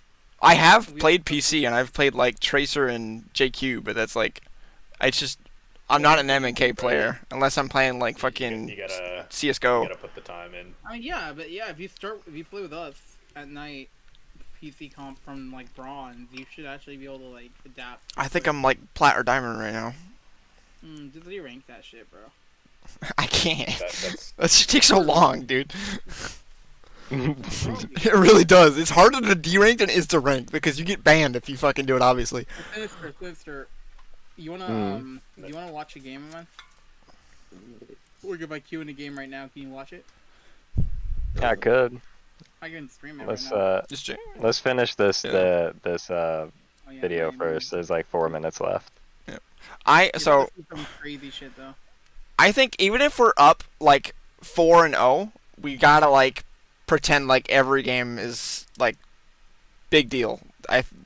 I have played PC and I've played like Tracer and JQ, but that's like, it's just, I'm not an M&K player unless I'm playing like fucking You gotta CS:GO. put the time in. I mean, yeah, but yeah, if you play with us at night, PC comp from like bronze, you should actually be able to like adapt. I think I'm like plat or diamond right now. Just re-rank that shit, bro. I can't. That's That shit takes so long, dude. What's wrong with It really does. It's harder to D-rank than it is to rank because you get banned if you fucking do it, obviously. you? Sinister, you wanna do you wanna watch a game of mine? Like if I queue in a game right now, can you watch it? I could. I can stream it Let's right now. Just check. let's finish this Yeah. Oh, yeah, video maybe. first. There's like 4 minutes left. So This is some crazy shit though. I think even if we're up like 4-0, we gotta like pretend like every game is like big deal.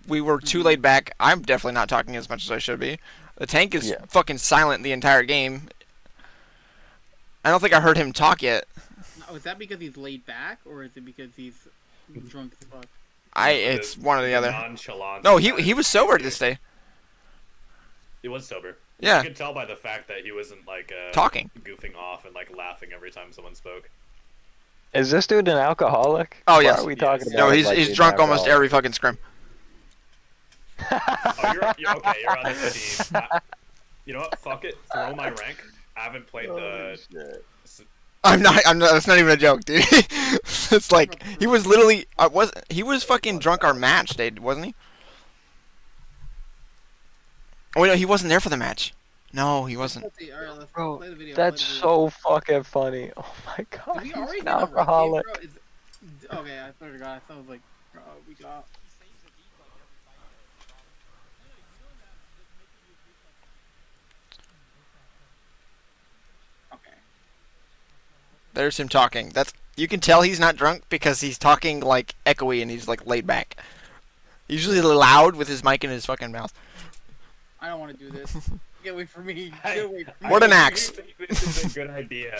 We were too laid back. I'm definitely not talking as much as I should be. The tank is Yeah. fucking silent the entire game. I don't think I heard him talk yet. Now, is that because he's laid back, or is it because he's drunk as fuck? It's one or the other. Nonchalant. No, he was sober this day. He was sober. Yeah. You could tell by the fact that he wasn't like Talking. goofing off and like laughing every time someone spoke. Is this dude an alcoholic? Oh, Why yes. are we talking Yes. about? No, it he's like he's an drunk almost alcoholic? every fucking scrim. Oh, you're okay. You're on this team. You know what? Fuck it. Throw my rank. I haven't played the. I'm not. That's not even a joke, dude. It's like he was literally. He was fucking drunk our match day, wasn't he? Oh wait, no, he wasn't there for the match. No, he wasn't. Let's see. All right, let's Bro, play the video. That's play the video. so fucking funny. Oh my god, Did we he's already an get a rookie, alcoholic. bro? Okay, I swear to God, I thought it was like, bro, we got. Okay. There's him talking. That's you can tell he's not drunk because he's talking like echoey and he's like laid back. Usually loud with his mic in his fucking mouth. I don't want to do this. Get away from me. Get away from me. What an I axe. think this is a good idea.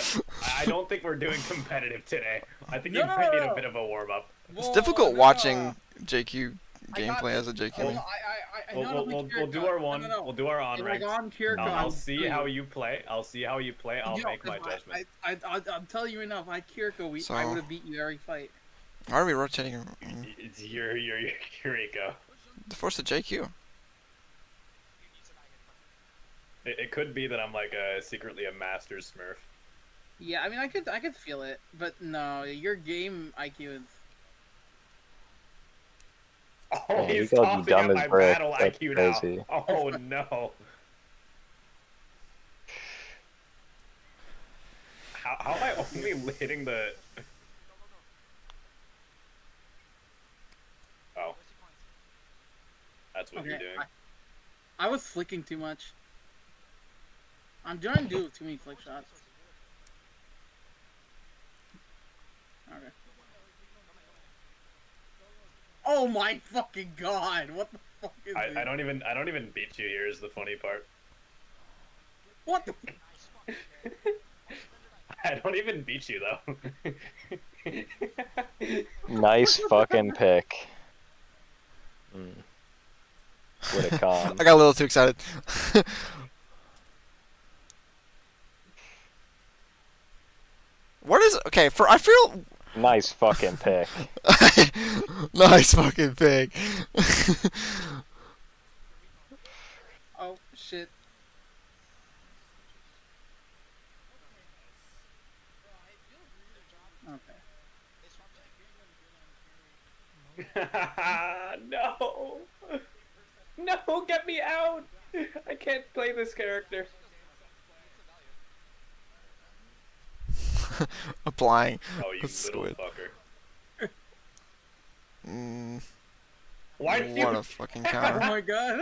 I don't think we're doing competitive today. I think you No, might need no. a bit of a warm up. It's Whoa, difficult no, watching JQ I got gameplay this. as a JQ. Oh, main. I We'll, know we'll, the we'll, we'll do Kiriko. our one. No, no, no. We'll do our on If, rank. like, on Kiriko, I'll see how you. you play. I'll see how you play. I'll Yo, make my 'cause judgment. I'm telling you right now, if I had Kiriko, I So- would have beat you every fight. Why are we rotating? It's your Eureka. Force the JQ. It could be that I'm like secretly a master smurf. Yeah, I mean, I could feel it, but no, your game IQ is. Oh, Yeah, he's he goes tossing dumb out as my brick. battle That's IQ crazy. now. Oh no. How am I only hitting the? Oh, that's what you're Okay, doing. I was flicking too much. I'm trying to do too many flick shots. Okay. Oh my fucking god! What the fuck is this? I don't even beat you here is the funny part. What the? I don't even beat you though. Nice fucking pick. What a con. I got a little too excited. What is okay for? I feel Nice fucking pick. nice fucking pig. Oh shit! Okay. No! No, get me out! I can't play this character. Applying. Oh, you That's little squid. fucker. Mm, Why did you... what a fucking Oh counter. my god!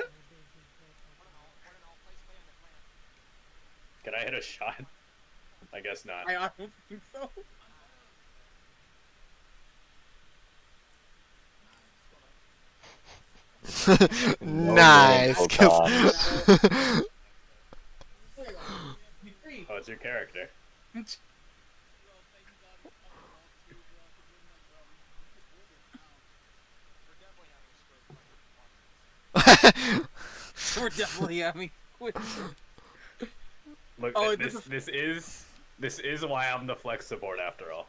Can I hit a shot? I guess not. I don't think so. Nice. Full Oh, it's your character. We're definitely having. Look, Oh, this is why I'm the flex support after all.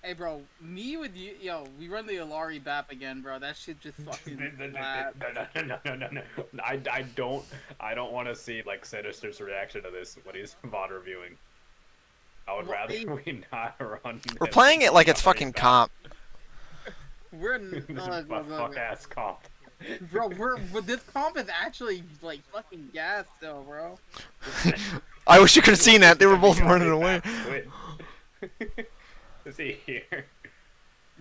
Hey, bro, me with you, yo, we run the Alari BAP again, bro. That shit just fucking slap. No. I don't want to see like Sinister's reaction to this when he's VOD reviewing. I would Well, rather hey- we not run. We're playing it like it's fucking comp. We're This is my fuck ass comp. bro. But this comp is actually like fucking gas, though, bro. I wish you could have seen that. They were both running away. Is he here?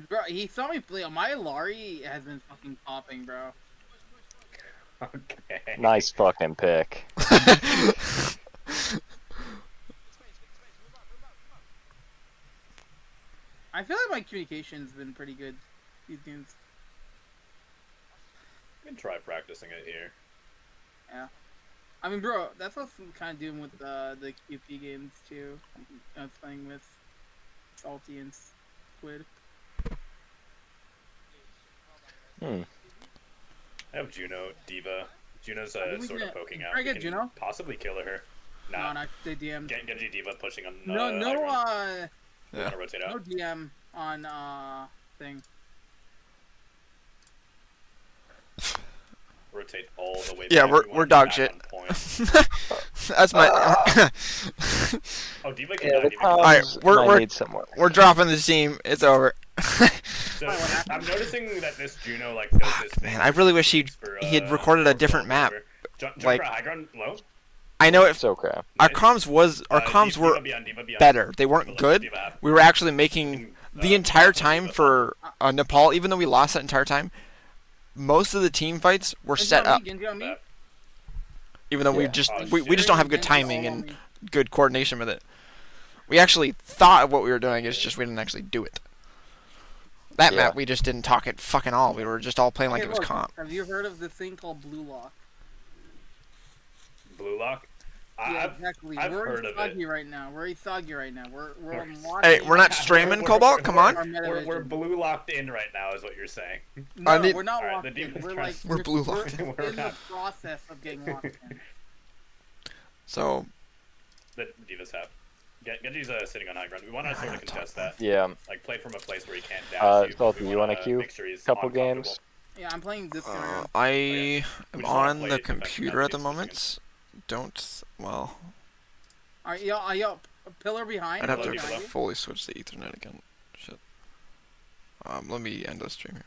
Bro, he saw me play. My Alari has been fucking popping, bro. Okay. Nice fucking pick. I feel like my communication's been pretty good these games. You can try practicing it here. I mean, bro, that's what I'm kind of doing with the QP games too. I was playing with Salty and Squid. Hmm. I have Juno, Diva. Juno's I think we sort of can- poking try out. to We get can Juno? possibly kill her. No, Nah. not the DM. Genji Diva pushing on. No, Iron. Yeah. Gonna rotate no out. DM on thing. Rotate all the way. Yeah, back. we're We wanna be dog back shit. on point. That's my. Oh, Diva can Yeah, die. the Diva can die. Alright, comms we're- might need some work. We're dropping the team. It's over. So I'm noticing that this Juno like does this thing. Man, I really wish he for, had recorded a for different map. Jump Like- for high ground low. I know if It's okay. our Nice. comms were Diva beyond, Diva beyond. better. They Diva weren't left, good. Diva half. We were actually making the entire time Diva for Nepal, even though we lost that entire time. Most of the team fights were set up, Genji on me. left. even though we Yeah. just Oh, we just don't have good Genji timing all on and me. good coordination with it. We actually thought of what we were doing. It's just we didn't actually do it. That Yeah. map we just didn't talk it fucking all. We were just all playing like Okay, it was look, comp. Have you heard of this thing called Blue Lock? Blue lock. Yeah, I've exactly. I've we're heard of Isagi it. right now. We're Isagi right now. We're on Hey, we're not streaming, Cobalt. Come on. Our meta We're vision. blue locked in right now, is what you're saying. No, I need- we're not Alright, locked the in. demon's We're trying- like We're blue locked. We're We're in the not. process of getting locked in. So The Divas have. Genji's sitting on high ground. We want to sort of contest that. Yeah. Like play from a place where he can't dash you. Salty, We you wanna queue? make sure he's Couple uncomfortable. games. Yeah, I'm playing this guy. I We am just wanna on play the defensive computer at the matches, moment. Don't well. Alright, yo, pillar behind. I'd have Hello, to people. fully switch the Ethernet again. Shit. Let me end the stream here.